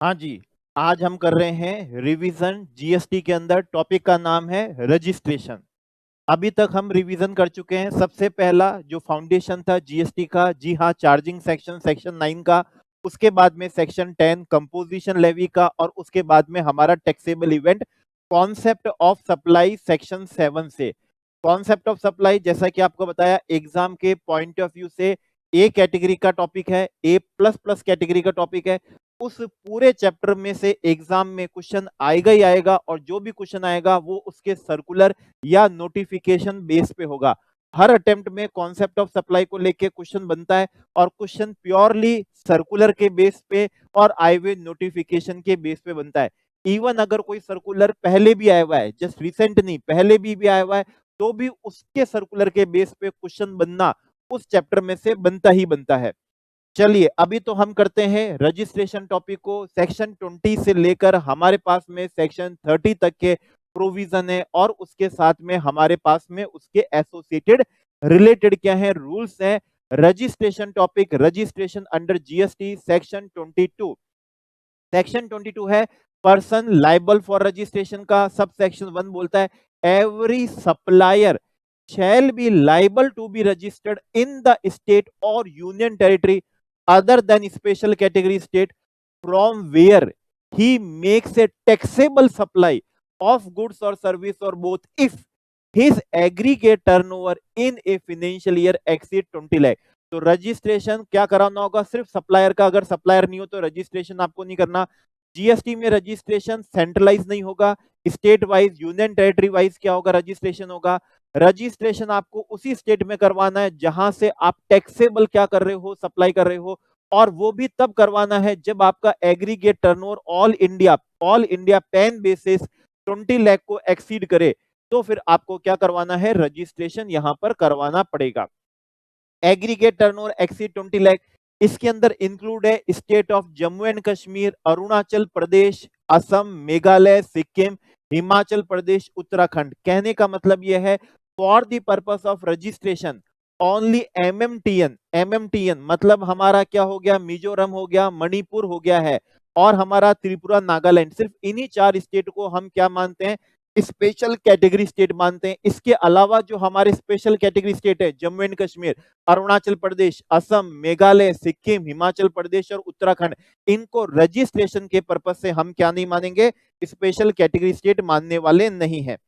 हाँ जी, आज हम कर रहे हैं रिवीजन जीएसटी के अंदर। टॉपिक का नाम है रजिस्ट्रेशन। अभी तक हम रिवीजन कर चुके हैं। सबसे पहला जो फाउंडेशन था जीएसटी का, जी हाँ, चार्जिंग सेक्शन, सेक्शन 9 का। उसके बाद में सेक्शन 10 कंपोजिशन लेवी का, और उसके बाद में हमारा taxable event concept of supply section 7 से। कॉन्सेप्ट ऑफ सप्लाई जैसा कि आपको बताया, एग्जाम के पॉइंट ऑफ व्यू से ए कैटेगरी का टॉपिक है, ए प्लस प्लस कैटेगरी का टॉपिक है। उस पूरे चैप्टर में से एग्जाम में क्वेश्चन आएगा ही आएगा, और जो भी क्वेश्चन आएगा वो उसके सर्कुलर या नोटिफिकेशन बेस पे होगा। हर अटेम्प्ट में कॉन्सेप्ट ऑफ सप्लाई को लेके क्वेश्चन बनता है, और क्वेश्चन प्योरली सर्कुलर के बेस पे और आए हुए नोटिफिकेशन के बेस पे बनता है। इवन अगर कोई सर्कुलर पहले भी आया हुआ है, जस्ट रिसेंट नहीं, पहले भी आया हुआ है, तो भी उसके सर्कुलर के बेस पे क्वेश्चन बनना उस चैप्टर में से बनता ही बनता है। चलिए, अभी तो हम करते हैं रजिस्ट्रेशन टॉपिक को। सेक्शन 20 से लेकर हमारे पास में सेक्शन 30 तक के प्रोविजन है, और उसके साथ में हमारे पास में उसके एसोसिएटेड रिलेटेड क्या है, रूल्स हैं। Registration topic, registration under GST, section 22। Section 22 है पर्सन लाइबल फॉर रजिस्ट्रेशन का। सब सेक्शन 1 बोलता है every supplier shall be liable to be registered in the state or union territory other than special category state from where he makes a taxable supply of goods or service or both if his aggregate turnover in a financial year exceed 20 lakh। तो registration क्या कराना होगा? सिर्फ supplier का। अगर supplier नहीं हो तो रजिस्ट्रेशन आपको नहीं करना। जीएसटी में रजिस्ट्रेशन सेंट्रलाइज नहीं होगा, state wise, union territory wise क्या होगा, रजिस्ट्रेशन होगा। रजिस्ट्रेशन आपको उसी स्टेट में करवाना है जहां से आप टैक्सेबल क्या कर रहे हो, सप्लाई कर रहे हो, और वो भी तब करवाना है जब आपका aggregate turnover all India pan basis 20 lakh को एक्सीड करे। तो फिर आपको क्या करवाना है, रजिस्ट्रेशन यहां पर करवाना पड़ेगा। एग्रीगेट टर्नओवर एक्सीड 20 लाख, इसके अंदर इंक्लूड है state of Jammu and Kashmir, Arunachal Pradesh, Assam, Meghalaya, Sikkim, Himachal Pradesh, Uttarakhand. कहने का मतलब यह है for the purpose of registration only MMTN मतलब हमारा क्या हो गया, मिजोरम हो गया, मणिपुर हो गया है, और हमारा त्रिपुरा, नागालैंड। सिर्फ इन्हीं 4 स्टेट को हम क्या मानते हैं, स्पेशल कैटेगरी स्टेट मानते हैं। इसके अलावा जो हमारे स्पेशल कैटेगरी स्टेट है, जम्मू एंड कश्मीर, अरुणाचल प्रदेश, असम, मेघालय, सिक्किम, हिमाचल प्रदेश और उत्तराखंड, इनको रजिस्ट्रेशन के पर्पस से हम क्या नहीं मानेंगे, स्पेशल कैटेगरी स्टेट मानने वाले नहीं है।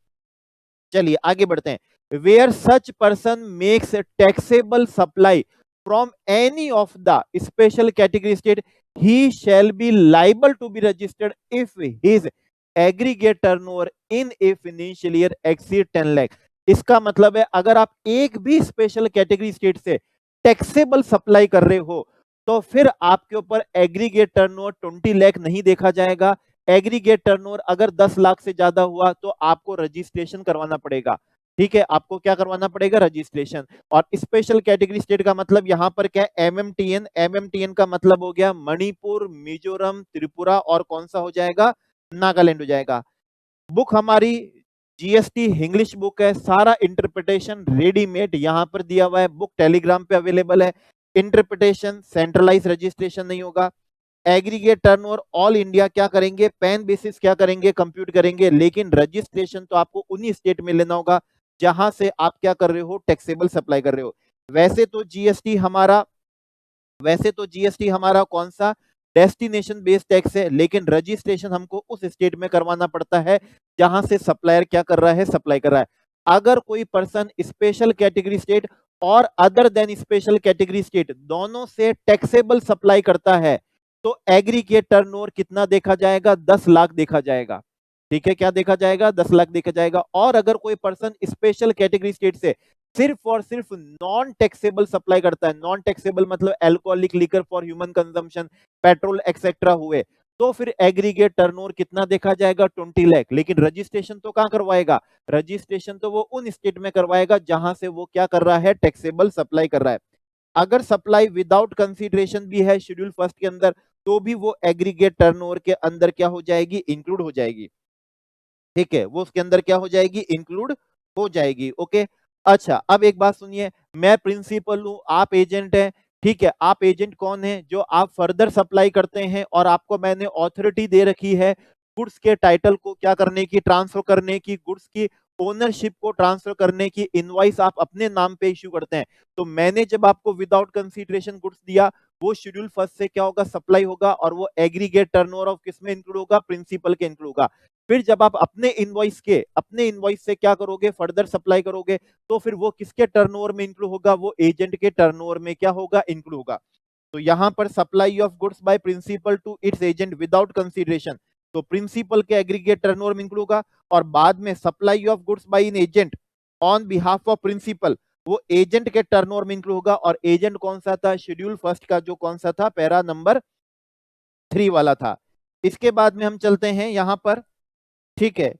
चलिए आगे बढ़ते हैं। Where such person makes taxable supply from any of the special category state, he shall be liable to be registered if his aggregate turnover in a financial year exceed 10 lakh. इसका मतलब है अगर आप एक भी स्पेशल कैटेगरी स्टेट से taxable supply कर रहे हो, तो फिर आपके ऊपर एग्रीगेट टर्नओवर 20 लाख नहीं देखा जाएगा। एग्रीगेट टर्नओवर अगर 10 लाख से ज्यादा हुआ तो आपको रजिस्ट्रेशन करवाना पड़ेगा। ठीक है, आपको क्या करवाना पड़ेगा, रजिस्ट्रेशन। और स्पेशल कैटेगरी स्टेट का मतलब यहां पर क्या है, एमएमटीएन। एमएमटीएन का मतलब हो गया मणिपुर, मिजोरम, त्रिपुरा, और कौन सा हो जाएगा, नागालैंड हो जाएगा। बुक हमारी जीएसटी इंग्लिश बुक है, सारा इंटरप्रिटेशन रेडीमेड यहां पर दिया हुआ है। बुक टेलीग्राम पे अवेलेबल है। इंटरप्रिटेशन, सेंट्रलाइज रजिस्ट्रेशन नहीं होगा। एग्रीगेट टर्नओवर ऑल इंडिया क्या करेंगे, पैन बेसिस क्या करेंगे, कंप्यूट करेंगे, लेकिन रजिस्ट्रेशन तो आपको उन्हीं स्टेट में लेना होगा जहां से आप क्या कर रहे हो, टैक्सेबल सप्लाई कर रहे हो। वैसे तो जीएसटी हमारा कौन सा, डेस्टिनेशन बेस्ड टैक्स है, लेकिन रजिस्ट्रेशन हमको उस स्टेट में करवाना पड़ता है जहां से सप्लायर क्या कर रहा है, सप्लाई कर रहा है। अगर कोई पर्सन स्पेशल कैटेगरी स्टेट और other than special category state दोनों से टैक्सेबल सप्लाई करता है, तो एग्रीगेट टर्नओवर कितना देखा जाएगा, 10 लाख देखा जाएगा। ठीक है, क्या देखा जाएगा, 10 लाख देखा जाएगा। और अगर कोई पर्सन स्पेशल कैटेगरी स्टेट से सिर्फ और सिर्फ नॉन टैक्सेबल सप्लाई करता है, नॉन टैक्सेबल मतलब alcoholic liquor for human consumption, petrol etcetera हुए, तो फिर एग्रीगेट टर्नओवर कितना देखा जाएगा, 20 लाख। लेकिन रजिस्ट्रेशन तो कहां करवाएगा, रजिस्ट्रेशन तो वो उन स्टेट में करवाएगा जहां से वो क्या कर रहा है, टैक्सेबल सप्लाई कर रहा है। अगर सप्लाई विदाउट कंसीडरेशन भी है शेड्यूल फर्स्ट के अंदर, तो भी वो एग्रीगेट टर्नओवर के अंदर क्या हो जाएगी, इंक्लूड हो जाएगी। ठीक है, वो उसके अंदर क्या हो जाएगी, इंक्लूड हो जाएगी। ओके, अच्छा अब एक बात सुनिए, मैं प्रिंसिपल हूं, आप एजेंट हैं, ठीक है, आप एजेंट कौन है? जो आप फर्दर सप्लाई करते हैं और आपको मैंने ऑथोरिटी दे रखी है गुड्स के टाइटल को क्या करने की, ट्रांसफर करने की, गुड्स की ओनरशिप को ट्रांसफर करने की, इनवॉइस आप अपने नाम पे इश्यू करते हैं। तो मैंने जब आपको विदाउट कंसीडरेशन गुड्स दिया, वो शेड्यूल फर्स्ट से क्या होगा, सप्लाई होगा, और वो एग्रीगेट टर्नओवर ऑफ किसमें इंक्लूड होगा, प्रिंसिपल के इंक्लूड होगा। फिर जब आप अपने इनवॉइस से क्या करोगे, फर्दर सप्लाई करोगे, तो फिर वो किसके टर्नओवर में इंक्लूड होगा, वो एजेंट के टर्नओवर में क्या होगा, इंक्लूड होगा। तो यहां पर supply of goods by principal to its agent without consideration, तो प्रिंसिपल के एग्रीगेट टर्नओवर में इंक्लूड होगा। और बाद में supply of goods by an agent on behalf of principal, वो एजेंट के टर्नओवर में इंक्लूड होगा। और एजेंट कौन सा था, शेड्यूल फर्स्ट का जो कौन सा था, पैरा नंबर 3 वाला था। इसके बाद में हम चलते हैं यहां पर, ठीक है।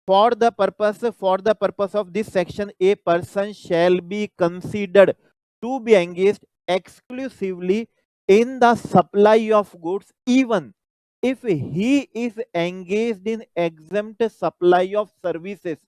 For the purpose of this section, a person shall be considered to be engaged exclusively in the supply of goods, even if he is engaged in exempt supply of services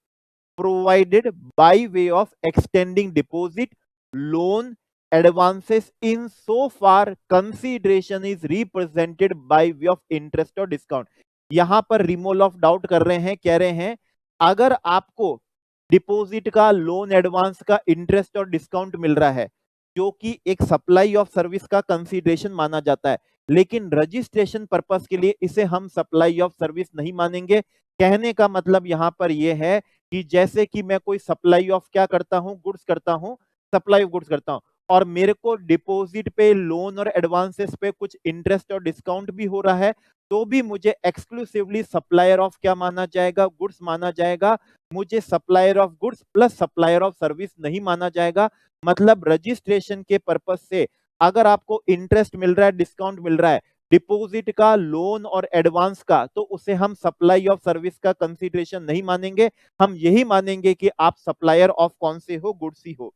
provided by way of extending deposit, loan, advances, in so far consideration is represented by way of interest or discount। यहां पर removal of doubt कर रहे हैं, कह रहे हैं अगर आपको डिपॉजिट का, लोन, एडवांस का इंटरेस्ट और डिस्काउंट मिल रहा है, जो कि एक सप्लाई ऑफ सर्विस का कंसीडरेशन माना जाता है, लेकिन रजिस्ट्रेशन पर्पस के लिए इसे हम सप्लाई ऑफ सर्विस नहीं मानेंगे। कहने का मतलब यहां पर यह है कि जैसे कि मैं कोई सप्लाई ऑफ क्या करता हूं, गुड्स करता हूं, सप्लाई ऑफ गुड्स करता हूं, और मेरे को डिपॉजिट पे, लोन और एडवांसेस पे कुछ इंटरेस्ट और डिस्काउंट भी हो रहा है, तो भी मुझे एक्सक्लूसिवली सप्लायर ऑफ क्या माना जाएगा, गुड्स माना जाएगा। मुझे supplier of goods plus supplier of service नहीं माना जाएगा। मतलब रजिस्ट्रेशन के पर्पज से अगर आपको इंटरेस्ट मिल रहा है, डिस्काउंट मिल रहा है डिपॉजिट का, लोन और एडवांस का, तो उसे हम सप्लाई ऑफ सर्विस का कंसीडरेशन नहीं मानेंगे। हम यही मानेंगे कि आप सप्लायर ऑफ कौन से हो, गुड्स ही हो।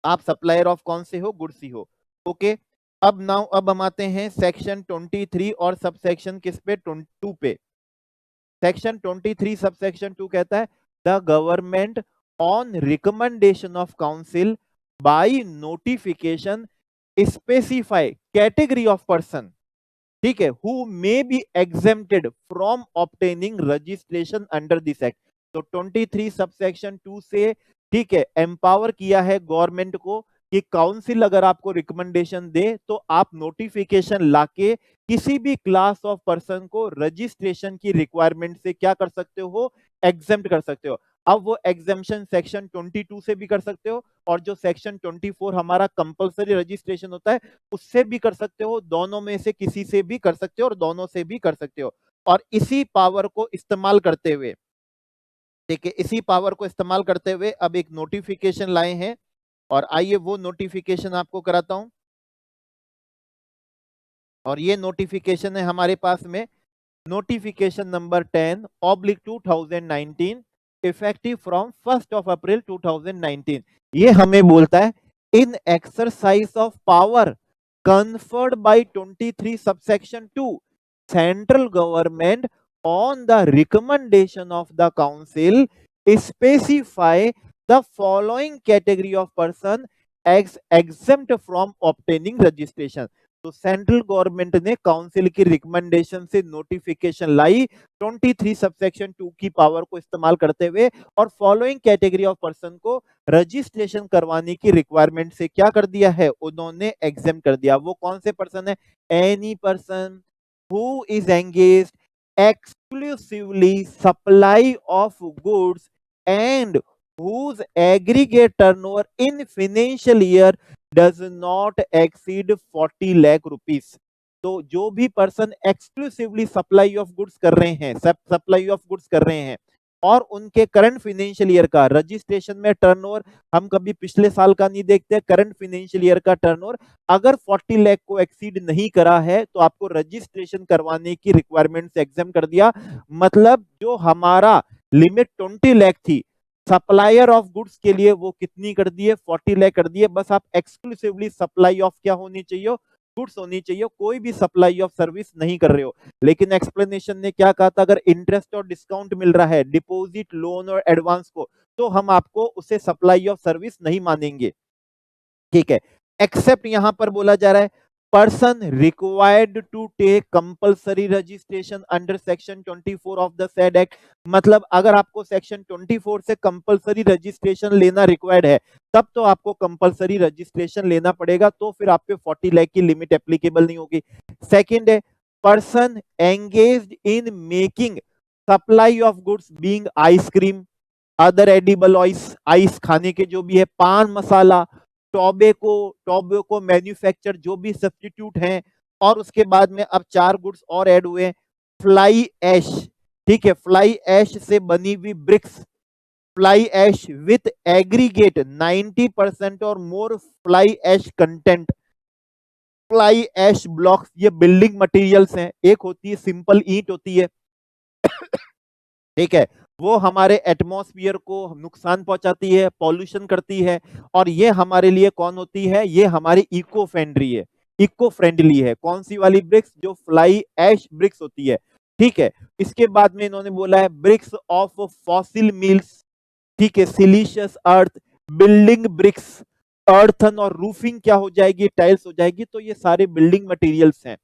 आप सप्लायर ऑफ कौन से हो, गुड्स ही हो। ओके, अब हम आते हैं सेक्शन 23 और सब सेक्शन किस पे, 2 पे। सेक्शन 23 सब सेक्शन 2 कहता है the government on recommendation of council by notification specify category of person, ठीक है, who may be exempted from obtaining registration under this act. तो 23 सब सेक्शन 2 से, ठीक है, एम्पावर किया है गवर्नमेंट को कि काउंसिल अगर आपको रिकमेंडेशन दे तो आप नोटिफिकेशन लाके किसी भी क्लास ऑफ पर्सन को रजिस्ट्रेशन की रिक्वायरमेंट से क्या कर सकते हो, एग्जेम्प्ट कर सकते हो। अब वो एग्जेम्पशन सेक्शन 22 से भी कर सकते हो, और जो सेक्शन 24 हमारा कंपलसरी रजिस्ट्रेशन होता है उससे भी कर सकते हो, दोनों में से किसी से भी कर सकते हो और दोनों से भी कर सकते हो। और इसी पावर को इस्तेमाल करते हुए, देखिए इसी पावर को इस्तेमाल करते हुए अब एक नोटिफिकेशन लाए हैं, और आइए वो नोटिफिकेशन आपको कराता हूं। और ये नोटिफिकेशन है हमारे पास में, notification number 10/2019, effective from 1 April 2019। ये हमें बोलता है in exercise of power conferred by 23 subsection 2, central government on the recommendation of the council specify the following category of person as exempt from obtaining registration। तो central government ने council की recommendation से notification लाई 23 subsection 2 की power को इस्तेमाल करते हुए, और फॉलोइंग कैटेगरी ऑफ पर्सन को रजिस्ट्रेशन करवाने की रिक्वायरमेंट से क्या कर दिया है, उन्होंने एग्जेम्प्ट कर दिया। वो कौन से पर्सन है, any person who is engaged exclusively supply of goods and whose aggregate turnover in financial year does not exceed 40 lakh rupees. तो जो भी person exclusively supply of goods कर रहे हैं, सप्लाई ऑफ गुड्स कर रहे हैं, और उनके करंट फाइनेंशियल ईयर का रजिस्ट्रेशन में टर्नओवर हम कभी पिछले साल का नहीं देखते, करंट फाइनेंशियल ईयर का टर्नओवर अगर 40 लाख को एक्सीड नहीं करा है तो आपको रजिस्ट्रेशन करवाने की रिक्वायरमेंट से एग्जाम कर दिया। मतलब जो हमारा लिमिट 20 लाख थी, सप्लायर ऑफ गुड्स के लिए वो कितनी कर दिए, 40 लाख कर दिए। बस आप एक्सक्लूसिवली सप्लाई ऑफ क्या होनी चाहिए, गुड्स होनी चाहिए, कोई भी सप्लाई ऑफ सर्विस नहीं कर रहे हो। लेकिन एक्सप्लेनेशन ने क्या कहा था, अगर इंटरेस्ट और डिस्काउंट मिल रहा है डिपॉजिट, लोन और एडवांस को, तो हम आपको उसे सप्लाई ऑफ सर्विस नहीं मानेंगे। ठीक है। एक्सेप्ट यहां पर बोला जा रहा है person required to take compulsory registration under section 24 of the said act. मतलब अगर आपको सेक्शन 24 से कंपलसरी रजिस्ट्रेशन लेना रिक्वायर्ड है तब तो आपको कंपलसरी रजिस्ट्रेशन लेना पड़ेगा, तो फिर आप पे 40 लाख की लिमिट एप्लीकेबल नहीं होगी। सेकंड है person engaged in making supply of goods being ice cream, other edible oils, ice खाने के जो भी है, पान मसाला, टोबैको मैन्युफैक्चर जो भी सब्स्टिट्यूट हैं, और उसके बाद में अब 4 गुड्स और ऐड हुए, फ्लाई ऐश। ठीक है, फ्लाई ऐश से बनी हुई bricks, fly ash with aggregate 90% और more fly ash content, fly ash blocks, ये बिल्डिंग मटेरियल्स हैं। एक होती है सिंपल ईंट होती है, ठीक है, वो हमारे एटमॉस्फेयर को नुकसान पहुंचाती है, पॉल्यूशन करती है, और ये हमारे लिए कौन होती है, ये हमारी इको फ्रेंडली है, इको फ्रेंडली है। कौन सी वाली ब्रिक्स, जो फ्लाई ऐश ब्रिक्स होती है। ठीक है, इसके बाद में इन्होंने बोला है ब्रिक्स ऑफ फॉसिल मिल्स, ठीक है, सिलिशियस अर्थ, बिल्डिंग ब्रिक्स, अर्थन और रूफिंग क्या हो जाएगी, टाइल्स हो जाएगी। तो ये सारे बिल्डिंग मटेरियल्स हैं।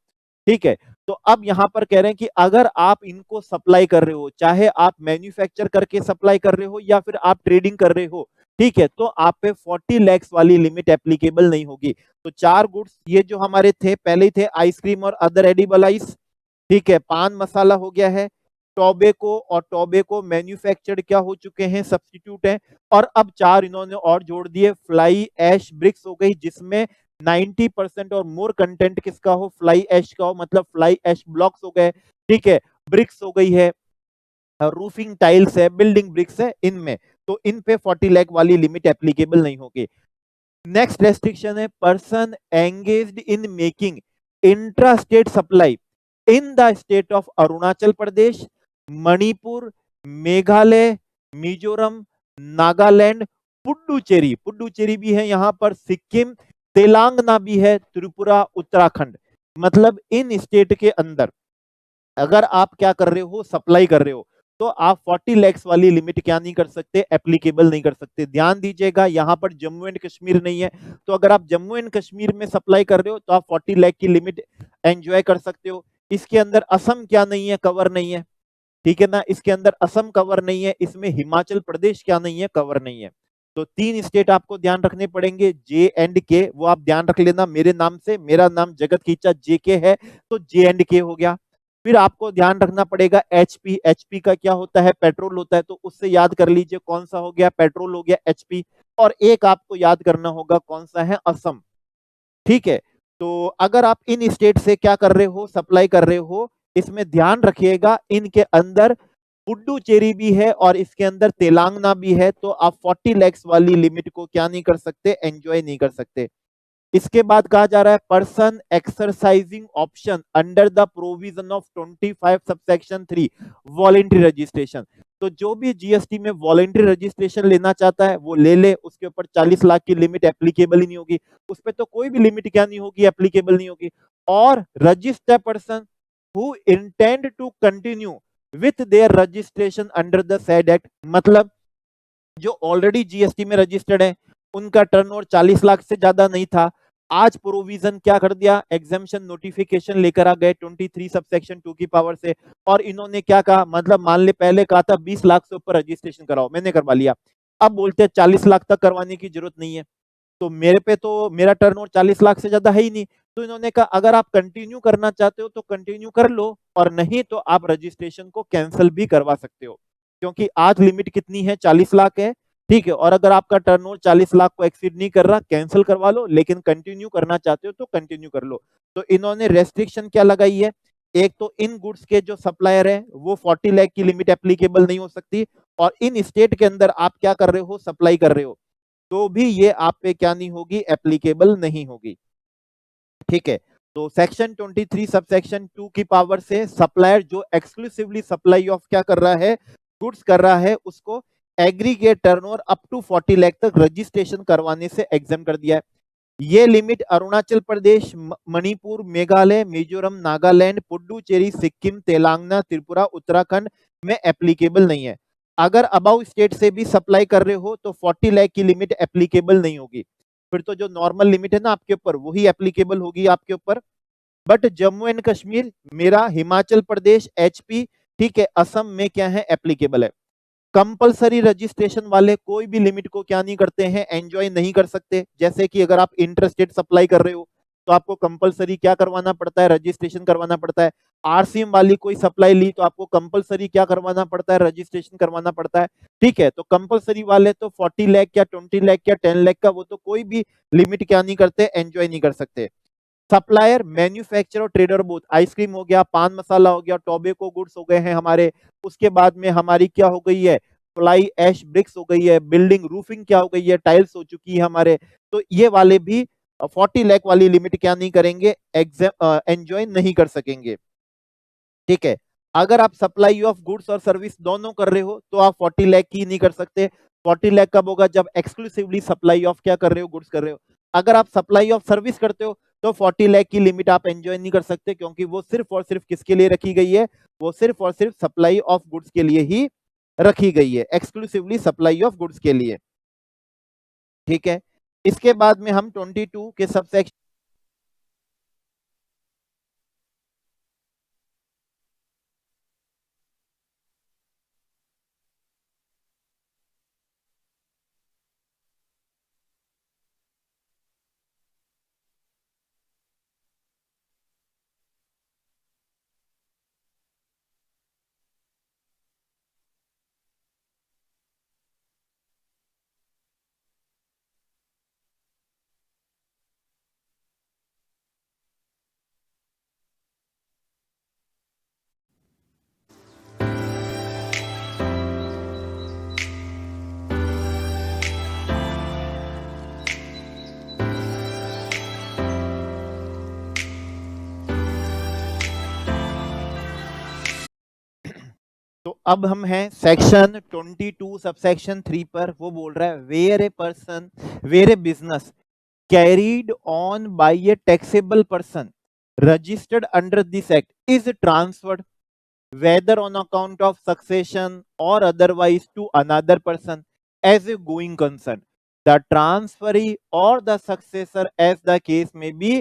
ठीक है, तो अब यहां पर कह रहे हैं कि अगर आप इनको सप्लाई कर रहे हो, चाहे आप मैन्युफैक्चर करके सप्लाई कर रहे हो या फिर आप ट्रेडिंग कर रहे हो, ठीक है, तो आप पे 40 लाख वाली लिमिट एप्लीकेबल नहीं होगी। तो 4 गुड्स ये जो हमारे थे, पहले ही थे आइसक्रीम और अदर एडिबल आइस, ठीक है, पान मसाला हो गया है, टोबैको और टोबैको मैन्युफैक्चर्ड क्या हो चुके हैं, सब्स्टिट्यूट है, और अब 4 इन्होंने और जोड़ दिए, फ्लाई ऐश ब्रिक्स हो गई जिसमें 90% और मोर कंटेंट किसका हो, फ्लाई ऐश का हो, मतलब फ्लाई ऐश ब्लॉक्स हो गए। ठीक है, ब्रिक्स हो गई है, रूफिंग टाइल्स है, बिल्डिंग ब्रिक्स है, इनमें तो इन पे 40 लाख वाली लिमिट एप्लीकेबल नहीं होगी। नेक्स्ट रेस्ट्रिक्शन है person engaged in making intra state supply in the state of Arunachal Pradesh, Manipur, Meghalaya, Mizoram, Nagaland, Puducherry, Puducherry भी है यहां पर, सिक्किम, तेलंगाना भी है, त्रिपुरा, उत्तराखंड। मतलब इन स्टेट के अंदर अगर आप क्या कर रहे हो, सप्लाई कर रहे हो, तो आप 40 लाख वाली लिमिट क्या नहीं कर सकते, एप्लीकेबल नहीं कर सकते। ध्यान दीजिएगा यहां पर जम्मू एंड कश्मीर नहीं है, तो अगर आप जम्मू एंड कश्मीर में सप्लाई कर रहे हो तो आप 40 लाख की लिमिट एंजॉय कर सकते हो। इसके अंदर असम क्या नहीं है, कवर नहीं है, ठीक है ना, इसके अंदर असम कवर नहीं है, इसमें हिमाचल प्रदेश क्या नहीं है, कवर नहीं है। तो 3 स्टेट आपको ध्यान रखने पड़ेंगे, जे एंड के, वो आप ध्यान रख लेना मेरे नाम से, मेरा नाम जगत कीचा जे के है, तो जे एंड के हो गया। फिर आपको ध्यान रखना पड़ेगा एचपी, एचपी का क्या होता है, पेट्रोल होता है, तो उससे याद कर लीजिए कौन सा हो गया, पेट्रोल हो गया एचपी। और एक आपको याद करना होगा कौन सा है, असम। ठीक है, तो अगर आप इन स्टेट से क्या कर रहे हो, सप्लाई कर रहे हो, इसमें ध्यान रखिएगा इनके अंदर पुडुचेरी भी है और इसके अंदर तेलंगाना भी है, तो आप 40 लाख वाली लिमिट को क्या नहीं कर सकते, एंजॉय नहीं कर सकते। इसके बाद कहा जा रहा है person exercising option under the provision of 25 subsection 3 voluntary registration. तो जो भी जीएसटी में वॉलेंट्री रजिस्ट्रेशन लेना चाहता है वो ले ले, उसके ऊपर 40 लाख की लिमिट एप्लीकेबल ही नहीं होगी, उस पर तो कोई भी लिमिट क्या नहीं होगी, एप्लीकेबल नहीं होगी। और registered person who intend to continue with their registration under the said act, मतलब जो ऑलरेडी जीएसटी में रजिस्टर्ड है, उनका टर्नओवर 40 लाख से ज्यादा नहीं था, आज प्रोविजन क्या कर दिया, एग्जामिशन नोटिफिकेशन लेकर आ गए 23 सबसेक्शन 2 की पावर से, और इन्होंने क्या कहा, मतलब मान ले पहले कहा था 20 लाख से ऊपर रजिस्ट्रेशन कराओ, मैंने करवा लिया, अब बोलते हैं 40 लाख तक करवाने की जरूरत नहीं है, तो मेरे पे तो मेरा टर्नओवर 40 लाख से ज्यादा है ही नहीं। तो इन्होंने कहा अगर आप कंटिन्यू करना चाहते हो तो कंटिन्यू कर लो, और नहीं तो आप रजिस्ट्रेशन को कैंसिल भी करवा सकते हो, क्योंकि आज लिमिट कितनी है, 40 लाख है। ठीक है, और अगर आपका टर्नओवर 40 लाख को एक्सीड नहीं कर रहा, कैंसिल करवा लो, लेकिन कंटिन्यू करना चाहते हो तो कंटिन्यू कर लो। तो इन्होंने रेस्ट्रिक्शन क्या लगाई है, एक तो इन गुड्स के जो सप्लायर है वो 40 लाख की लिमिट एप्लीकेबल नहीं हो सकती, और इन स्टेट के अंदर आप क्या कर रहे हो, सप्लाई कर रहे हो, तो भी ये आप पे क्या नहीं होगी, एप्लीकेबल नहीं होगी। ठीक है, तो सेक्शन 23 सबसेक्शन 2 की पावर से सप्लायर जो एक्सक्लूसिवली सप्लाई ऑफ क्या कर रहा है, गुड्स कर रहा है, उसको aggregate turnover up to 40 lakh तक रजिस्ट्रेशन करवाने से एग्जाम कर दिया है। ये लिमिट अरुणाचल प्रदेश, मणिपुर, मेघालय, मिजोरम, नागालैंड, पुडुचेरी, सिक्किम, तेलंगाना, त्रिपुरा, उत्तराखंड में एप्लीकेबल नहीं है। अगर अबाउ स्टेट से भी सप्लाई कर रहे हो तो 40 लाख की लिमिट एप्लीकेबल नहीं होगी। फिर तो जो नॉर्मल लिमिट है ना आपके ऊपर वही एप्लीकेबल होगी आपके ऊपर। बट जम्मू एंड कश्मीर, मेरा हिमाचल प्रदेश, एचपी, ठीक है, असम में क्या है, एप्लीकेबल है। कंपलसरी रजिस्ट्रेशन वाले कोई भी लिमिट को क्या नहीं करते हैं, एंजॉय नहीं कर सकते। जैसे कि अगर आप इंटरस्टेट सप्लाई कर रहे हो तो आपको कंपलसरी क्या करवाना पड़ता है, रजिस्ट्रेशन करवाना पड़ता है। आरसीएम वाली कोई सप्लाई ली तो आपको कंपलसरी क्या करवाना पड़ता है, रजिस्ट्रेशन करवाना पड़ता है। ठीक है, तो कंपलसरी वाले तो 40 लाख या 20 लाख या 10 लाख का वो तो कोई भी लिमिट क्या नहीं करते, एंजॉय नहीं कर सकते। सप्लायर, मैन्युफैक्चरर और ट्रेडर बोथ, आइसक्रीम हो गया, पान मसाला हो गया, टोबैको गुड्स हो गए हैं हमारे। उसके बाद में हमारी क्या हो गई है, फ्लाई ऐश ब्रिक्स हो गई है, बिल्डिंग रूफिंग क्या हो गई है, टाइल्स हो चुकी है हमारे। तो ये वाले भी 40 लाख वाली लिमिट क्या नहीं करेंगे, एंजॉय नहीं कर सकेंगे। ठीक है, अगर आप supply of goods or service दोनों कर रहे हो तो आप 40 लाख की नहीं कर सकते। 40 लाख कब होगा, जब एक्सक्लूसिवली सप्लाई ऑफ क्या कर रहे हो, गुड्स कर रहे हो। अगर आप सप्लाई ऑफ सर्विस करते हो तो 40 लाख की लिमिट आप एंजॉय नहीं कर सकते, क्योंकि वो सिर्फ और सिर्फ किसके लिए रखी गई है, वो सिर्फ और सिर्फ सप्लाई ऑफ गुड्स के लिए ही रखी गई है, एक्सक्लूसिवली सप्लाई ऑफ गुड्स के लिए। ठीक है, इसके बाद में हम 22 के सबसेक्शन तो अब हम हैं सेक्शन 22 सबसेक्शन 3 पर। वो बोल रहा है where a business carried on by a taxable person registered under this act is transferred whether on account of succession or otherwise to another person as a going concern, the transferee or the successor as the case may be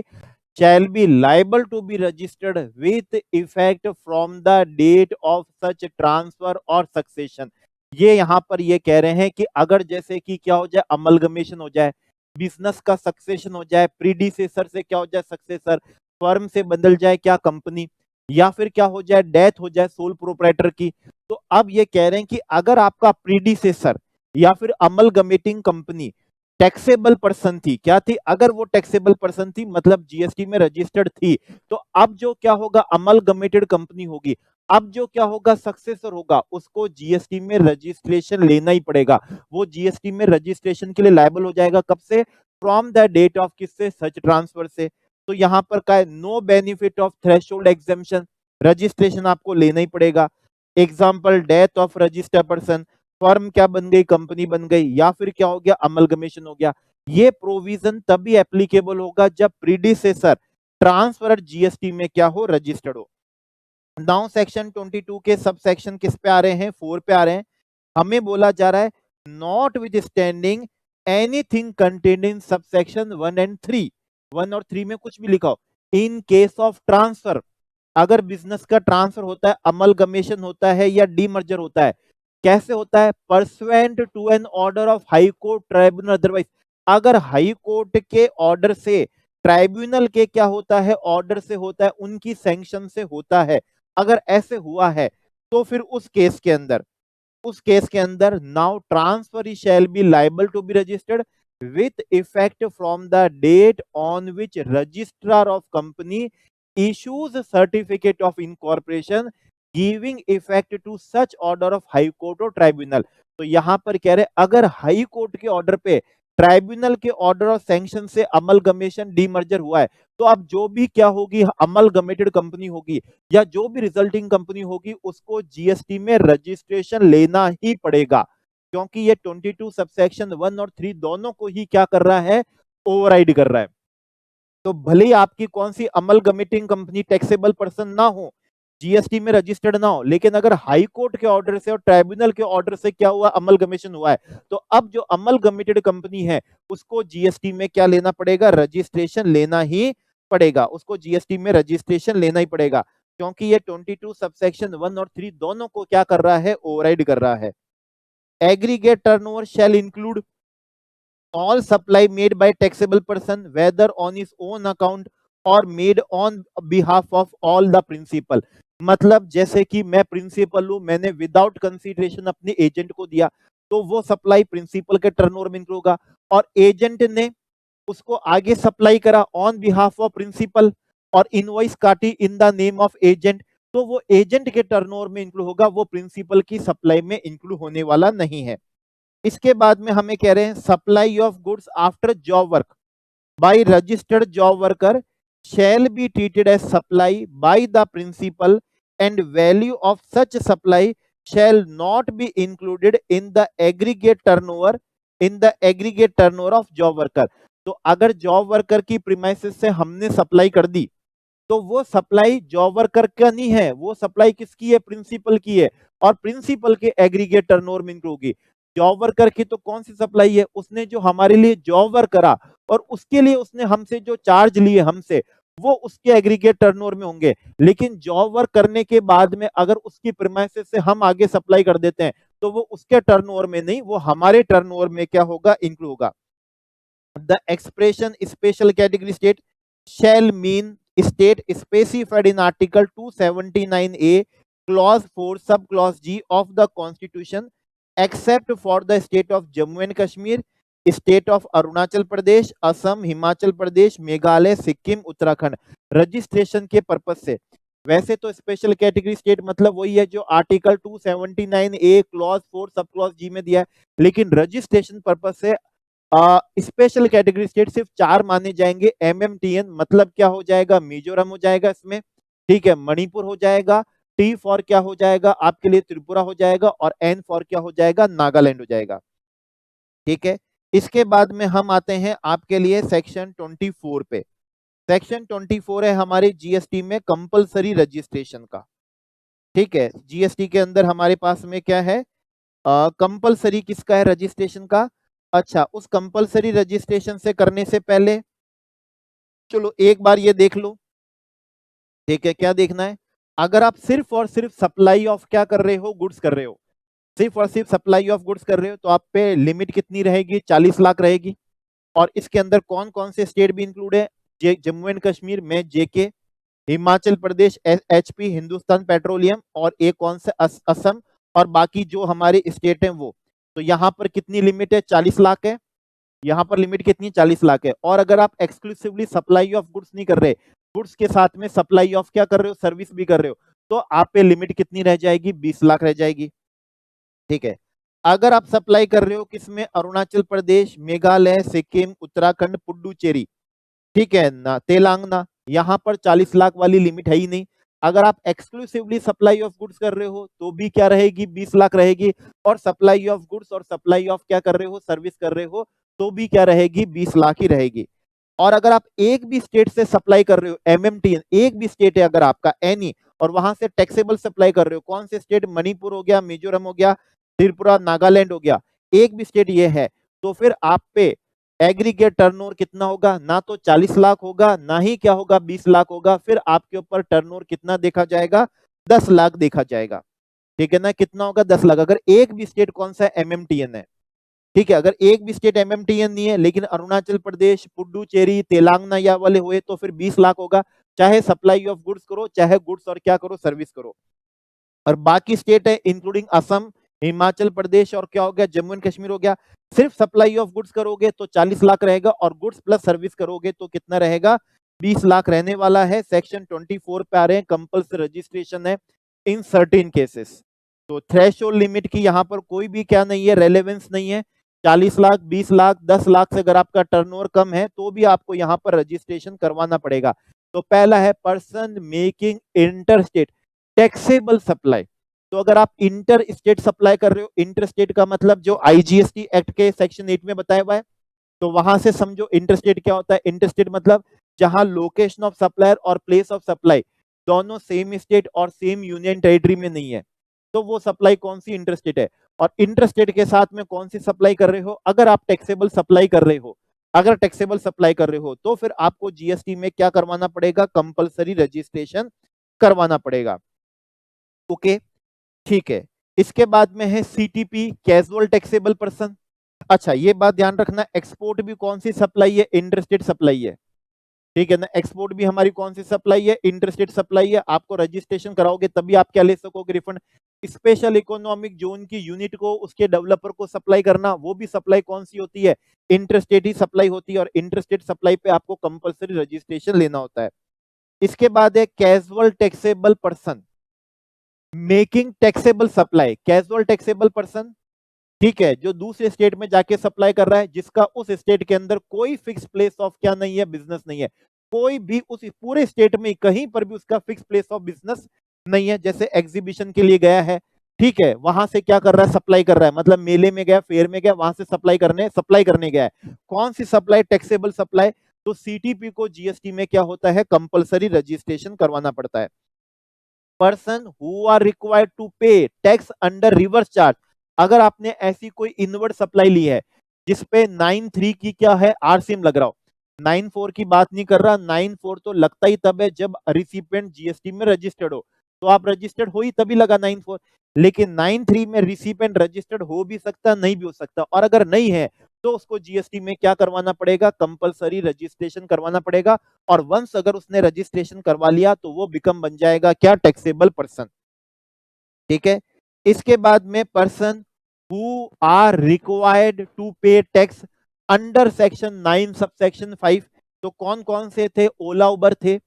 shall be liable to be registered with effect from the date of such transfer or succession। ये यहां पर ये कह रहे हैं कि अगर जैसे कि क्या हो जाए, अमलगमेशन हो जाए, बिजनेस का सक्सेशन हो जाए, प्रीडिसेसर से क्या हो जाए सक्सेसर, फर्म से बदल जाए क्या कंपनी, या फिर क्या हो जाए डेथ हो जाए सोल प्रोप्राइटर की। तो अब ये कह रहे हैं कि अगर आपका प्रीडिसेसर या फिर अमलगमेटिंग कंपनी टैक्सेबल पर्सन थी, क्या थी, अगर वो टैक्सेबल पर्सन थी मतलब जीएसटी में रजिस्टर्ड थी, तो अब जो क्या होगा, अमलगमेटेड कंपनी होगी, अब जो क्या होगा, सक्सेसर होगा, उसको जीएसटी में रजिस्ट्रेशन लेना ही पड़ेगा। वो जीएसटी में रजिस्ट्रेशन के लिए लायबल हो जाएगा, कब से, फ्रॉम द डेट ऑफ किससे, सच ट्रांसफर से। तो यहां पर क्या है, no benefit of threshold exemption, registration आपको लेना ही पड़ेगा। Example, death of registered person, firm क्या बन गई, कंपनी बन गई, या फिर क्या हो गया, अमलगमेशन हो गया। ये प्रोविजन तभी एप्लीकेबल होगा जब प्रीडिसेसर ट्रांसफर जीएसटी में क्या हो, रजिस्टर्ड हो। नाउ सेक्शन 22 के सब सेक्शन किस पे आ रहे हैं, 4 पे आ रहे हैं। हमें बोला जा रहा है not with standing anything contained in subsection 1 and 3, 1 और 3 में कुछ भी लिखा हो, इन केस ऑफ ट्रांसफर, अगर बिजनेस का ट्रांसफर होता है, अमलगमेशन होता है या डीमर्जर होता है, कैसे होता है, pursuant to an order of high court tribunal, otherwise अगर हाई कोर्ट के ऑर्डर से, ट्राइब्यूनल के क्या होता है, ऑर्डर से होता है, उनकी सैंक्शन से होता है, अगर ऐसे हुआ है तो फिर उस केस के अंदर now transfer shall be liable to be registered with effect from the date on which registrar of company issues certificate of incorporation giving effect to such order of high court or tribunal. तो यहां पर कह रहे अगर high court के order पे, tribunal के order और सैंक्शन से अमलगमेशन डीमर्जर हुआ है, तो अब जो भी क्या होगी, अमलगमेटेड कंपनी होगी या जो भी रिजल्टिंग कंपनी होगी, उसको जीएसटी में रजिस्ट्रेशन लेना ही पड़ेगा, क्योंकि ये 22 सबसेक्शन 1 और 3 दोनों को ही क्या कर रहा है, ओवरराइड कर रहा है। तो भले ही आपकी कौन सी अमलगमेटिंग कंपनी टैक्सेबल पर्सन ना हो, जीएसटी में रजिस्टर्ड ना हो, लेकिन अगर हाई कोर्ट के ऑर्डर से और ट्राइब्यूनल के ऑर्डर से क्या हुआ, अमलगमेशन हुआ है, तो अब जो अमलगमेटेड कंपनी है उसको जीएसटी में क्या लेना पड़ेगा, रजिस्ट्रेशन लेना ही पड़ेगा, उसको जीएसटी में रजिस्ट्रेशन लेना ही पड़ेगा, क्योंकि ये 22 सबसेक्शन 1 और 3 दोनों को क्या कर रहा है, ओवरराइड कर रहा है। Aggregate turnover shall include all supply made by taxable person whether on his own account or made on behalf of all the principal। मतलब जैसे कि मैं प्रिंसिपल हूं, मैंने विदाउट कंसीडरेशन अपने एजेंट को दिया, तो वो सप्लाई प्रिंसिपल के टर्नओवर में इंक्लूड होगा, और एजेंट ने उसको आगे सप्लाई करा ऑन बिहाफ ऑफ प्रिंसिपल और इनवॉइस काटी in the name of agent, तो वो एजेंट के टर्नओवर में इंक्लूड होगा, वो प्रिंसिपल की सप्लाई में इंक्लूड होने वाला नहीं है। इसके बाद में हमें कह रहे हैं supply of goods after job work by registered job worker shall be treated as supply by the principal and value of such supply shall not be included in the aggregate turnover of job worker। तो अगर job worker की premises से हमने supply कर दी, तो वो supply job worker का नहीं है, वो सप्लाई किसकी है, प्रिंसिपल की है, और प्रिंसिपल के एग्रीगेट टर्नओवर में इंक्लूड होगी। जॉब वर्कर की तो कौन सी सप्लाई है, उसने जो हमारे लिए जॉब वर्क करा और उसके लिए उसने हमसे जो चार्ज लिए हमसे, वो उसके एग्रीगेट टर्नओवर में होंगे। लेकिन जॉब वर्क करने के बाद में अगर उसकी प्रीमाइसेस से हम आगे सप्लाई कर देते हैं, तो वो उसके टर्नओवर में नहीं, वो हमारे टर्नओवर में क्या होगा, इंक्लूड होगा। The expression special category state shall mean state specified in article 279A clause 4 subclause G of the constitution except for the state of Jammu and Kashmir, state of Arunachal Pradesh, Assam, Himachal Pradesh, Meghalaya, Sikkim, Uttarakhand, registration के purpose से। वैसे तो special category state मतलब वही है जो article 279A clause 4 sub clause जी में दिया है, लेकिन रजिस्ट्रेशन पर्पस से स्पेशल कैटेगरी स्टेट सिर्फ 4 माने जाएंगे। MMTN मतलब क्या हो जाएगा, मिजोरम हो जाएगा इसमें, ठीक है, मणिपुर हो जाएगा, T फॉर क्या हो जाएगा आपके लिए, त्रिपुरा हो जाएगा, और N फॉर क्या हो जाएगा, नागालैंड हो जाएगा, ठीक है। इसके बाद में हम आते हैं आपके लिए सेक्शन 24 पे। सेक्शन 24 है हमारे जीएसटी में कंपलसरी रजिस्ट्रेशन का, ठीक है। जीएसटी के अंदर हमारे पास में क्या है, कंपलसरी किसका है, रजिस्ट्रेशन का। अच्छा, उस कंपलसरी रजिस्ट्रेशन से करने से पहले चलो एक बार ये देख लो, ठीक है। क्या देखना है, अगर आप सिर्फ और सिर्फ सप्लाई ऑफ क्या कर रहे हो, गुड्स कर रहे हो, सिर्फ और सिर्फ सप्लाई ऑफ गुड्स कर रहे हो, तो आप पे लिमिट कितनी रहेगी, 40 लाख रहेगी। और इसके अंदर कौन कौन से स्टेट भी इंक्लूड है, जम्मू एंड कश्मीर में जेके, हिमाचल प्रदेश एचपी, हिंदुस्तान पेट्रोलियम, और एक कौन सा असम, और बाकी जो हमारे स्टेट हैं वो। तो यहाँ पर कितनी लिमिट है, 40 लाख है। यहाँ पर लिमिट कितनी, 40 लाख है। और अगर आप एक्सक्लूसिवली सप्लाई ऑफ गुड्स नहीं कर रहे, गुड्स के साथ में सप्लाई ऑफ क्या कर रहे हो, सर्विस भी कर रहे हो, तो आप पे लिमिट कितनी रह जाएगी, 20 लाख रह जाएगी, ठीक है। अगर आप सप्लाई कर रहे हो किसमें, अरुणाचल प्रदेश, मेघालय, सिक्किम, उत्तराखंड, पुडुचेरी, ठीक है ना, तेलंगाना, यहाँ पर 40 लाख वाली लिमिट है ही नहीं। अगर आप एक्सक्लूसिवली सप्लाई ऑफ गुड्स कर रहे हो तो भी क्या रहेगी, 20 लाख रहेगी। और सप्लाई ऑफ गुड्स और सप्लाई ऑफ क्या कर रहे हो, सर्विस कर रहे हो, तो भी क्या रहेगी, 20 लाख ही रहेगी। और अगर आप एक भी स्टेट से सप्लाई कर रहे हो, MMTN एक भी स्टेट है अगर आपका एनी, और वहां से टैक्सेबल सप्लाई कर रहे हो, कौन से स्टेट, मणिपुर हो गया, मिजोरम हो गया, त्रिपुरा, नागालैंड हो गया, एक भी स्टेट ये है, तो फिर आप पे एग्रीगेट टर्नओवर कितना होगा, ना तो 40 लाख होगा, ना ही क्या होगा, 20 लाख होगा। फिर आपके ऊपर टर्नओवर कितना देखा जाएगा, 10 लाख देखा जाएगा, ठीक है ना। कितना होगा, 10 लाख। अगर एक भी स्टेट कौन सा MMTN है, ठीक है, अगर एक भी स्टेट MMTN नहीं है, लेकिन अरुणाचल प्रदेश, पुडुचेरी, तेलंगाना या वाले हुए, तो फिर 20 लाख होगा, चाहे सप्लाई ऑफ गुड्स करो, चाहे गुड्स और क्या करो, सर्विस करो। और बाकी स्टेट है इंक्लूडिंग असम, हिमाचल प्रदेश, और क्या हो गया, जम्मू एंड कश्मीर हो गया, सिर्फ सप्लाई ऑफ गुड्स करोगे तो 40 लाख रहेगा, और गुड्स प्लस सर्विस करोगे तो कितना रहेगा, 20 लाख रहने वाला है। सेक्शन 24 पे आ रहे हैं, कंपल्सरी रजिस्ट्रेशन है इन सर्टेन केसेस। तो थ्रेशोल्ड लिमिट की यहाँ पर कोई भी क्या नहीं है, रेलेवेंस नहीं है। 40 लाख, 20 लाख, 10 लाख से अगर आपका टर्नओवर कम है तो भी आपको यहाँ पर रजिस्ट्रेशन करवाना पड़ेगा। तो पहला है person making inter state taxable supply. तो अगर आप इंटर स्टेट सप्लाई कर रहे हो, इंटर स्टेट का मतलब जो IGST एक्ट के सेक्शन 8 में बताया हुआ है, तो वहां से समझो इंटर स्टेट क्या होता है। इंटर स्टेट मतलब जहां लोकेशन ऑफ सप्लायर और प्लेस ऑफ सप्लाई दोनों सेम स्टेट और सेम यूनियन टेरिटरी में नहीं है, तो वो सप्लाई कौन सी इंटरस्टेट है। और इंटरस्टेट के साथ में कौन सी सप्लाई कर रहे हो, अगर आप टैक्सेबल सप्लाई कर रहे हो, अगर टैक्सेबल सप्लाई कर रहे हो तो फिर आपको जीएसटी में क्या करवाना पड़ेगा, कंपलसरी रजिस्ट्रेशन करवाना पड़ेगा। ओके, ठीक है। इसके बाद में है सीटीपी, कैजुअल टैक्सेबल पर्सन। अच्छा, ये बात ध्यान रखना, एक्सपोर्ट भी कौन सी सप्लाई है, इंटरस्टेट सप्लाई है, ठीक है ना। एक्सपोर्ट भी हमारी कौन सी सप्लाई है, इंटरस्टेट सप्लाई है। आपको रजिस्ट्रेशन कराओगे तभी आप क्या ले सकोगे, रिफंड। स्पेशल इकोनॉमिक जोन की यूनिट को, उसके डेवलपर को सप्लाई करना, वो भी सप्लाई कौन सी होती है, इंटरस्टेट ही सप्लाई होती है, और इंटरस्टेट सप्लाई पे आपको कंपलसरी रजिस्ट्रेशन लेना होता है। इसके बाद है casual taxable person, making taxable supply, casual taxable person, ठीक है, जो दूसरे स्टेट में जाके सप्लाई कर रहा है, जिसका उस स्टेट के अंदर कोई फिक्स प्लेस ऑफ क्या नहीं है, बिजनेस नहीं है, कोई भी उस पूरे स्टेट में कहीं पर भी उसका फिक्स प्लेस ऑफ बिजनेस नहीं है। जैसे एग्जीबिशन के लिए गया है, ठीक है, वहां से क्या कर रहा है, सप्लाई कर रहा है, मतलब मेले में गया, फेयर में गया, वहां से सप्लाई करने गया है। कौन सी सप्लाई, टैक्सेबल सप्लाई। तो सीटीपी को जीएसटी में क्या होता है, कंपलसरी रजिस्ट्रेशन करवाना पड़ता है। Person who are required to pay tax under reverse charge, अगर आपने ऐसी कोई इनवर्ड सप्लाई ली है जिसपे 9(3) की क्या है, आरसीएम लग रहा हो, 9(4) की बात नहीं कर रहा, 9(4) तो लगता ही तब है जब रिसिपेंट जीएसटी में रजिस्टर्ड हो, तो आप रजिस्टर्ड हो ही तभी लगा 9(4), लेकिन 9(3) में रिसिपेंट रजिस्टर्ड हो भी सकता, नहीं भी हो सकता, और अगर नहीं है तो उसको जीएसटी में क्या करवाना पड़ेगा, कंपलसरी रजिस्ट्रेशन करवाना पड़ेगा। और वंस अगर उसने रजिस्ट्रेशन करवा लिया तो वो बिकम बन जाएगा क्या, टैक्सेबल पर्सन, ठीक है। इसके बाद में person who are required to pay tax under section 9 sub section 5, तो कौन कौन से थे, ओला उबर थे,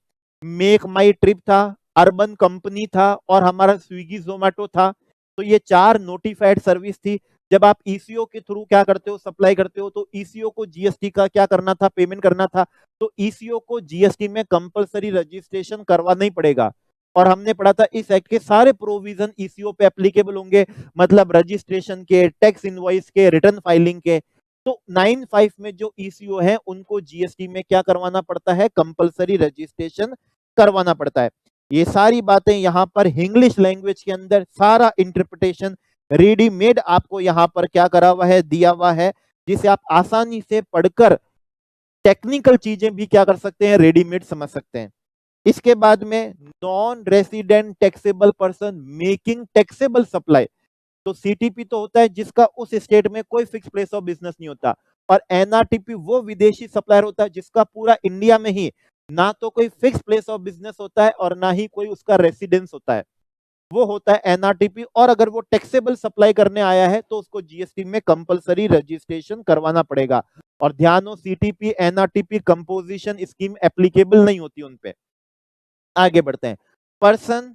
मेक माई ट्रिप था, अर्बन कंपनी था, और हमारा स्विगी जोमेटो था। तो ये 4 नोटिफाइड सर्विस थी। जब आप ईसीओ के थ्रू क्या करते हो, सप्लाई करते हो, तो ईसीओ को जीएसटी का क्या करना था, पेमेंट करना था, तो ईसीओ को जीएसटी में कंपलसरी रजिस्ट्रेशन करवाना ही पड़ेगा। और हमने पढ़ा था इस एक्ट के सारे प्रोविजन ईसीओ पे एप्लीकेबल होंगे, मतलब रजिस्ट्रेशन के, टैक्स इनवॉइस के, रिटर्न फाइलिंग के। तो 9(5) में जो ईसीओ है उनको जीएसटी में क्या करवाना पड़ता है, कंपलसरी रजिस्ट्रेशन करवाना पड़ता है। ये सारी बातें यहाँ पर इंग्लिश लैंग्वेज के अंदर सारा इंटरप्रिटेशन रेडीमेड आपको यहाँ पर क्या करा हुआ है, दिया हुआ है, जिसे आप आसानी से पढ़कर टेक्निकल चीजें भी क्या कर सकते हैं, रेडीमेड समझ सकते हैं। इसके बाद में non resident taxable person making taxable supply, तो सीटीपी तो होता है जिसका उस स्टेट में कोई फिक्स प्लेस ऑफ बिजनेस नहीं होता, और एनआरटीपी वो विदेशी सप्लायर होता है जिसका पूरा इंडिया में ही ना तो कोई फिक्स प्लेस ऑफ बिजनेस होता है और ना ही कोई उसका रेसिडेंस होता है, वो होता है एनआरटीपी। और अगर वो टैक्सेबल सप्लाई करने आया है तो उसको जीएसटी में कंपलसरी रजिस्ट्रेशन करवाना पड़ेगा। और ध्यान हो, CTP NRTP composition scheme applicable नहीं होती उन पे। आगे बढ़ते हैं, person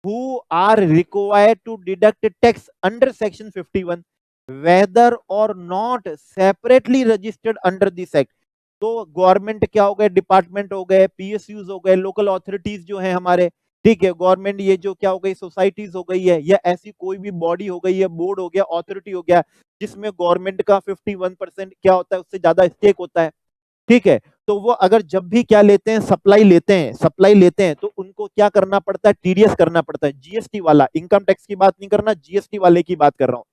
who are required to deduct tax under section 51 whether or not separately registered under this act। तो गवर्नमेंट क्या हो गए, डिपार्टमेंट हो गए, पीएसयूज हो गए, लोकल अथॉरिटीज जो है हमारे, ठीक है, गवर्नमेंट ये जो क्या हो गई, सोसाइटीज हो गई है, या ऐसी कोई भी बॉडी हो गई है, बोर्ड हो गया, अथॉरिटी हो गया, जिसमें गवर्नमेंट का 51% क्या होता है, उससे ज्यादा स्टेक होता है, ठीक है। तो वो अगर जब भी क्या लेते हैं, सप्लाई लेते हैं, तो उनको क्या करना पड़ता है, टीडीएस करना पड़ता है, जीएसटी वाला, इनकम टैक्स की बात नहीं करना, जीएसटी वाले की बात कर रहा हूं।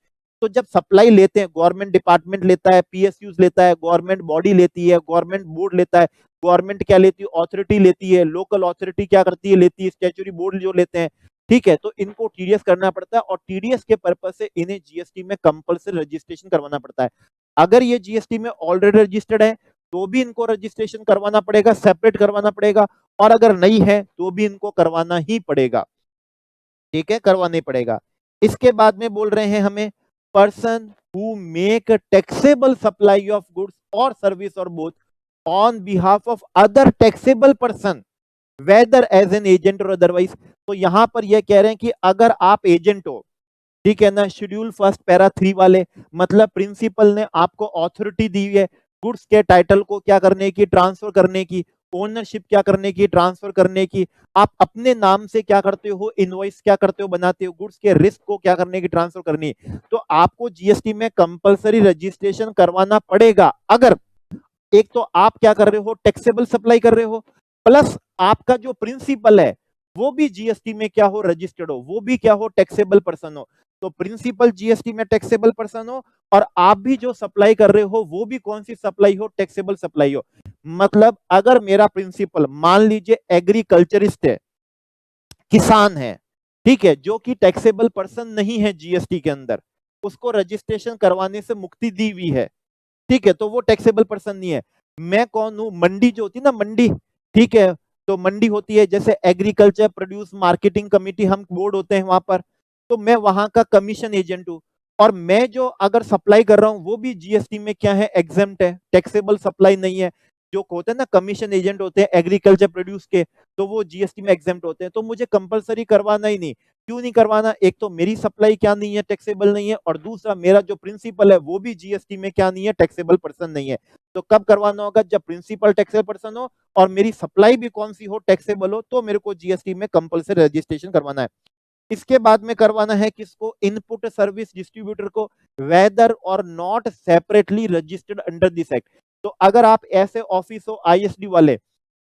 तो जब सप्लाई लेते हैं, गवर्नमेंट डिपार्टमेंट लेता है, पीएसयूज लेता है, गवर्नमेंट बॉडी लेती है, गवर्नमेंट बोर्ड लेता है, गवर्नमेंट क्या लेती है, अथॉरिटी लेती है, लोकल अथॉरिटी क्या करती है, लेती है, स्टैट्यूटरी बोर्ड जो लेते हैं, ठीक है। तो इनको टीडीएस करना पड़ता है, और टीडीएस के पर्पज से इन्हें जीएसटी में कंपलसरी रजिस्ट्रेशन करवाना पड़ता है। अगर ये जीएसटी में ऑलरेडी रजिस्टर्ड है तो भी इनको रजिस्ट्रेशन करवाना पड़ेगा, सेपरेट करवाना पड़ेगा, और अगर नहीं है तो भी इनको करवाना ही पड़ेगा, ठीक है, करवाना ही पड़ेगा। इसके बाद में बोल रहे हैं हमें, person who make taxable supply of goods or service or both on behalf of other taxable person whether as an agent or otherwise. तो यहां पर यह कह रहे हैं कि अगर आप एजेंट हो, ठीक है ना, शेड्यूल फर्स्ट पैरा 3 वाले, मतलब प्रिंसिपल ने आपको अथॉरिटी दी है गुड्स के टाइटल को क्या करने की, ट्रांसफर करने की, ओनरशिप क्या करने की, ट्रांसफर करने की, आप अपने नाम से क्या करते हो, इनवॉइस क्या करते हो, बनाते हो, गुड्स के रिस्क को क्या करने की, ट्रांसफर करनी है। तो आपको जीएसटी में कंपलसरी रजिस्ट्रेशन करवाना पड़ेगा। अगर एक तो आप क्या कर रहे हो, टैक्सेबल सप्लाई कर रहे हो, प्लस आपका जो प्रिंसिपल है वो भी जीएसटी में क्या हो, रजिस्टर्ड हो, वो भी क्या हो, टैक्सेबल पर्सन हो। तो प्रिंसिपल जीएसटी में टैक्सेबल पर्सन हो, और आप भी जो सप्लाई कर रहे हो वो भी कौन सी सप्लाई हो, टैक्सेबल सप्लाई हो। मतलब अगर मेरा प्रिंसिपल मान लीजिए एग्रीकल्चरिस्ट है, किसान है, ठीक है, जो कि टैक्सेबल पर्सन नहीं है जीएसटी के अंदर, उसको रजिस्ट्रेशन करवाने से मुक्ति दी हुई है, ठीक है, तो वो टैक्सेबल पर्सन नहीं है। मैं कौन हूं, मंडी जो होती है ना, मंडी, ठीक है, तो मंडी होती है जैसे एग्रीकल्चर प्रोड्यूस मार्केटिंग कमेटी, हम बोर्ड होते हैं वहां पर, तो मैं वहां का कमीशन एजेंट हूं। और मैं जो अगर सप्लाई कर रहा हूं वो भी जीएसटी में क्या है, एग्जेम्प्ट है, टैक्सेबल सप्लाई नहीं है। जो होते हैं ना कमीशन एजेंट होते हैं एग्रीकल्चर प्रोड्यूस के, तो वो जीएसटी में एग्जेम्प्ट होते हैं, तो मुझे कंपलसरी करवाना ही नहीं। क्यों नहीं करवाना, एक तो मेरी सप्लाई क्या नहीं है, टैक्सेबल नहीं है, और दूसरा मेरा जो प्रिंसिपल है वो भी जीएसटी में क्या नहीं है, टैक्सेबल पर्सन नहीं है। तो कब करवाना होगा, जब प्रिंसिपल टैक्सेबल पर्सन हो और मेरी सप्लाई भी कौन सी हो, टैक्सेबल हो, तो मेरे को जीएसटी में कंपलसरी रजिस्ट्रेशन करवाना है। इसके बाद में करवाना है किसको, इनपुट सर्विस डिस्ट्रीब्यूटर को, वेदर और not separately registered under this act. तो अगर आप ऐसे ऑफिस हो आईएसडी वाले,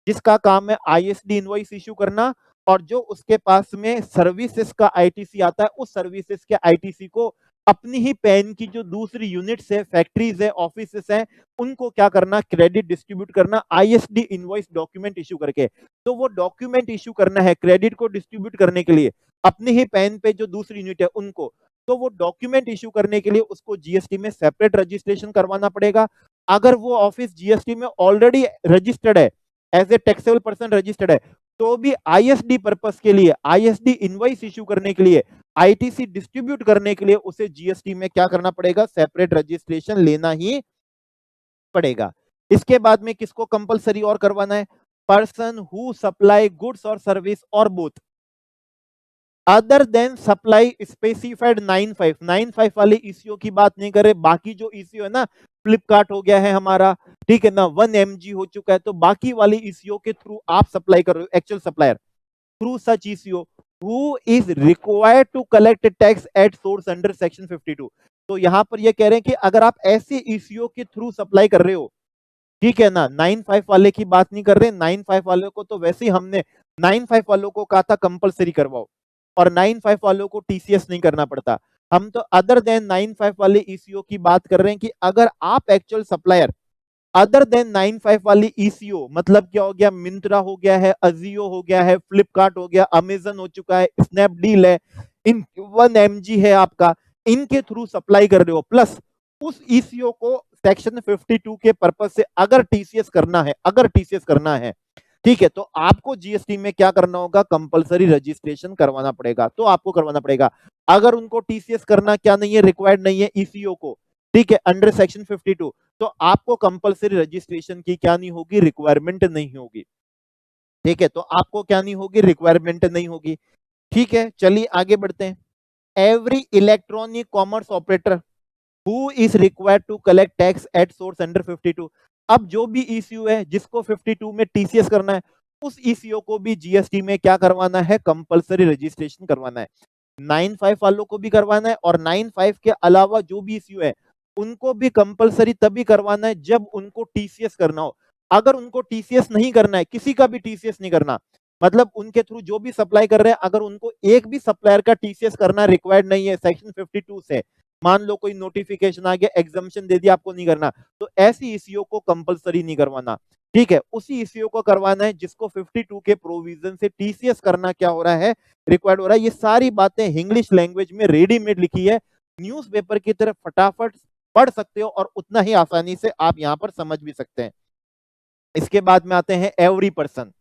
जिसका काम है आईएसडी इनवॉइस इश्यू करना, और जो उसके पास में सर्विसेज का आईटीसी आता है, उस सर्विसेज के आईटीसी को अपनी ही पैन की जो दूसरी यूनिट्स है, फैक्ट्रीज है, ऑफिसेस हैं, उनको क्या करना, क्रेडिट डिस्ट्रीब्यूट करना आईएसडी इनवॉइस डॉक्यूमेंट इश्यू करके। तो वो डॉक्यूमेंट इश्यू करना है क्रेडिट को डिस्ट्रीब्यूट करने के लिए अपनी ही पैन पे जो दूसरी यूनिट है उनको, तो वो डॉक्यूमेंट इश्यू करने के लिए उसको जीएसटी में सेपरेट रजिस्ट्रेशन करवाना पड़ेगा। अगर वो ऑफिस जीएसटी में ऑलरेडी रजिस्टर्ड है, as a taxable person registered है, तो भी आईएसडी पर्पस के लिए, आईएसडी इनवॉइस इश्यू करने के लिए, आईटीसी डिस्ट्रीब्यूट करने के लिए उसे जीएसटी में क्या करना पड़ेगा, सेपरेट रजिस्ट्रेशन लेना ही पड़ेगा। इसके बाद में किसको कंपलसरी और करवाना है, person who supply goods or service or both other than supply specified 95 वाले ईसीओ की बात नहीं करे, बाकी जो ईसीओ है ना, फ्लिपकार्ट हो गया है हमारा, ठीक है ना, 1mg हो चुका है, तो बाकी वाली ईसीओ के थ्रू आप सप्लाई कर रहे हो, actual supplier through such ECO who is required to collect tax at source under section 52। तो यहां पर ये कह रहे हैं कि अगर आप ऐसे ईसीओ के थ्रू सप्लाई कर रहे हो, ठीक है ना, 95 वाले की बात नहीं कर रहे, 95 वाले को तो वैसे ही हमने 95 वालों को कहा था कंपलसरी करवाओ, और 95 वालों को टीसीएस नहीं करना पड़ता। हम तो अदर देन 95 वाले ईसीओ की बात कर रहे हैं कि अगर आप एक्चुअल सप्लायर अदर देन 95 वाली ईसीओ, मतलब क्या हो गया, मिंत्रा हो गया है, अजियो हो गया है, फ्लिपकार्ट हो गया, अमेजन हो चुका है, स्नैपडील है, इन 1mg है आपका, इनके थ्रू सप्लाई कर रहे हो, प्लस उस ईसीओ को सेक्शन 52 के पर्पज से अगर टीसीएस करना है, अगर टीसीएस करना है, ठीक है, तो आपको जीएसटी में क्या करना होगा, कंपलसरी रजिस्ट्रेशन करवाना पड़ेगा, तो आपको करवाना पड़ेगा। अगर उनको टीसीएस करना क्या नहीं है, रिक्वायर्ड नहीं है ईसीओ को, ठीक है, अंडर सेक्शन 52, तो आपको कंपलसरी रजिस्ट्रेशन की क्या नहीं होगी, रिक्वायरमेंट नहीं होगी, ठीक है, तो आपको क्या नहीं होगी, रिक्वायरमेंट नहीं होगी। ठीक है, चलिए आगे बढ़ते हैं। Every electronic commerce operator who is required to collect tax at source under 52। अब जो भी ईसीयू है जिसको 52 में टीसीएस करना है, उस ईसीओ को भी जीएसटी में क्या करवाना है, कंपलसरी रजिस्ट्रेशन करवाना है। 95 वालों को भी करवाना है, और 95 के अलावा जो भी ईसीयू है उनको भी कंपलसरी तभी करवाना है जब उनको टीसीएस करना हो। अगर उनको टीसीएस नहीं करना है, किसी का भी टीसीएस नहीं करना, मतलब उनके थ्रू जो भी सप्लाई कर रहे हैं, अगर उनको एक भी सप्लायर का टीसीएस करना रिक्वायर्ड नहीं है सेक्शन 52 से, मान लो कोई नोटिफिकेशन आ गया, एग्जामिशन दे दिया, आपको नहीं करना, तो ऐसी ईसीओ को कंपलसरी नहीं करवाना, ठीक है, उसी ईसीओ को करवाना है जिसको 52 के प्रोविजन से टीसीएस करना क्या हो रहा है, रिक्वायर्ड हो रहा है। ये सारी बातें इंग्लिश लैंग्वेज में रेडीमेड लिखी है, न्यूज़पेपर की तरफ फटाफट पढ़ सकते हो, और उतना ही आसानी से आप यहां पर समझ भी सकते हैं। इसके बाद में आते हैं एवरी पर्सन,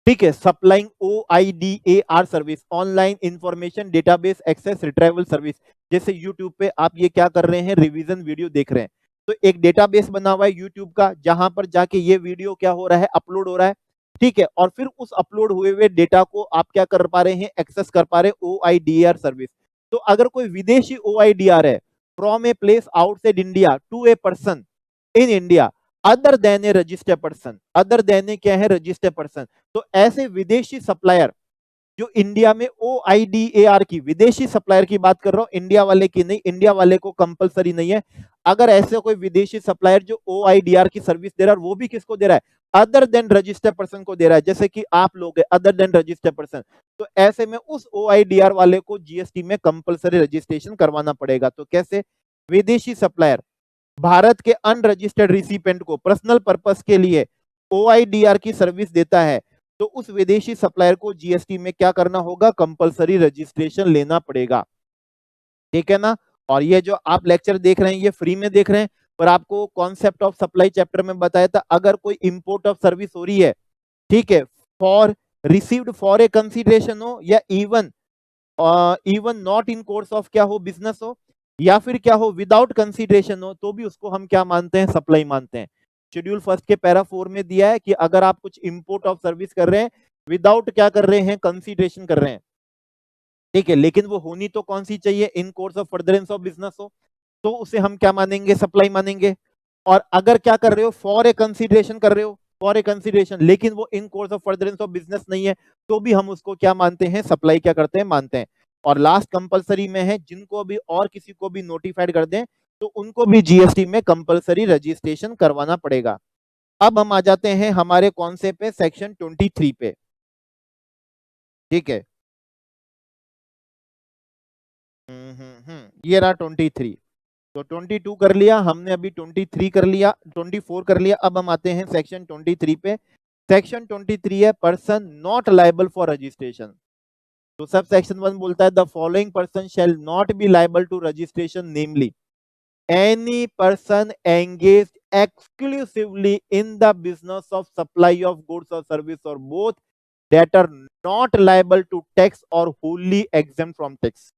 ठीक है, supplying OIDAR service, online information database access retrieval service. जैसे यूट्यूब पे आप ये क्या कर रहे हैं, रिवीजन वीडियो देख रहे हैं, तो एक डेटाबेस बना हुआ है यूट्यूब का, जहां पर जाके ये वीडियो क्या हो रहा है, अपलोड हो रहा है, ठीक है, और फिर उस अपलोड हुए हुए डेटा को आप क्या कर पा रहे हैं, एक्सेस कर पा रहे हैं OIDAR सर्विस। तो अगर कोई विदेशी OIDR है, from a place outside India to a person in India other than a registered person, other than a क्या है, रजिस्टर्ड पर्सन, तो ऐसे विदेशी सप्लायर जो इंडिया में OIDAR की, विदेशी सप्लायर की बात कर रहा हूं, इंडिया वाले की नहीं, इंडिया वाले को कंपलसरी नहीं है। अगर ऐसे कोई विदेशी सप्लायर जो OIDAR की सर्विस दे रहा है, वो भी किसको दे रहा है, अदर देन रजिस्टर्ड पर्सन को दे रहा है, जैसे कि आप लोग अदर देन रजिस्टर्ड पर्सन, तो ऐसे में उस OIDR वाले को जीएसटी में कंपलसरी रजिस्ट्रेशन करवाना पड़ेगा। तो कैसे? विदेशी सप्लायर भारत के अनरजिस्टर्ड रिसिपेंट को पर्सनल पर्पस के लिए OIDR की सर्विस देता है, तो उस विदेशी सप्लायर को जीएसटी में क्या करना होगा? कंपलसरी रजिस्ट्रेशन लेना पड़ेगा। ठीक है ना? और ये जो आप लेक्चर देख रहे हैं ये फ्री में देख रहे हैं, पर आपको कॉन्सेप्ट ऑफ सप्लाई चैप्टर में बताया था, अगर कोई इंपोर्ट ऑफ सर्विस हो रही है, ठीक है, for received for a consideration हो, या even even not in course of क्या हो, बिजनेस हो, या फिर क्या हो, विदाउट कंसीडरेशन हो, तो भी उसको हम क्या मानते हैं? सप्लाई मानते हैं। शेड्यूल फर्स्ट के पैरा 4 में दिया है कि अगर आप कुछ इंपोर्ट ऑफ सर्विस कर रहे हैं विदाउट क्या कर रहे हैं? कंसीडरेशन कर रहे हैं, ठीक है, लेकिन वो होनी तो कौन सी चाहिए? In course of furtherance of business हो, तो उसे हम क्या मानेंगे? सप्लाई मानेंगे। और अगर क्या कर रहे हो? फॉर ए कंसीडरेशन कर रहे हो, फॉर ए कंसीडरेशन, लेकिन वो in course of furtherance of business नहीं है, तो भी हम उसको क्या मानते हैं? सप्लाई क्या करते हैं? मानते हैं। और लास्ट कंपलसरी में है, जिनको भी और किसी को भी नोटिफाइड कर दें तो उनको भी जीएसटी में कंपलसरी रजिस्ट्रेशन करवाना पड़ेगा। अब हम आ जाते हैं हमारे कौन से पे? सेक्शन 23 पे। ठीक है, ये रहा 23। तो 22 कर लिया हमने, अभी 23 कर लिया, 24 कर लिया। अब हम आते हैं सेक्शन 23 पे। सेक्शन 23 है person not liable for registration. तो सब सेक्शन 1 बोलता है the following person shall not be liable to registration, namely any person engaged exclusively in the business of supply of goods or service or both that are not liable to tax or wholly exempt from tax।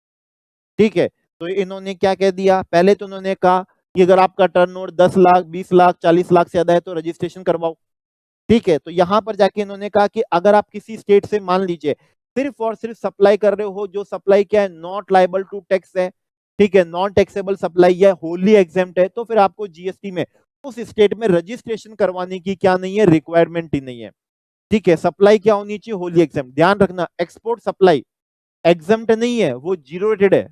ठीक है, तो इन्होंने क्या कह दिया? पहले तो उन्होंने कहा कि अगर आपका टर्नओवर 10 लाख, 20 लाख, 40 लाख से ज्यादा है तो रजिस्ट्रेशन करवाओ। ठीक है, तो यहां पर जाके इन्होंने कहा कि अगर आप किसी स्टेट से मान लीजिए सिर्फ और सिर्फ सप्लाई कर रहे हो, जो सप्लाई क्या है? नॉट लायबल टू टैक्स है, ठीक है, नॉन टैक्सेबल सप्लाई है, होली एग्जेम्प्ट है, तो फिर आपको जीएसटी में उस स्टेट में रजिस्ट्रेशन करवाने की क्या नहीं है? रिक्वायरमेंट ही नहीं है। ठीक है, सप्लाई क्या होनी चाहिए? Wholly exempt. ध्यान रखना, एक्सपोर्ट सप्लाई एग्जेम्प्ट नहीं है, वो जीरो रेटेड है।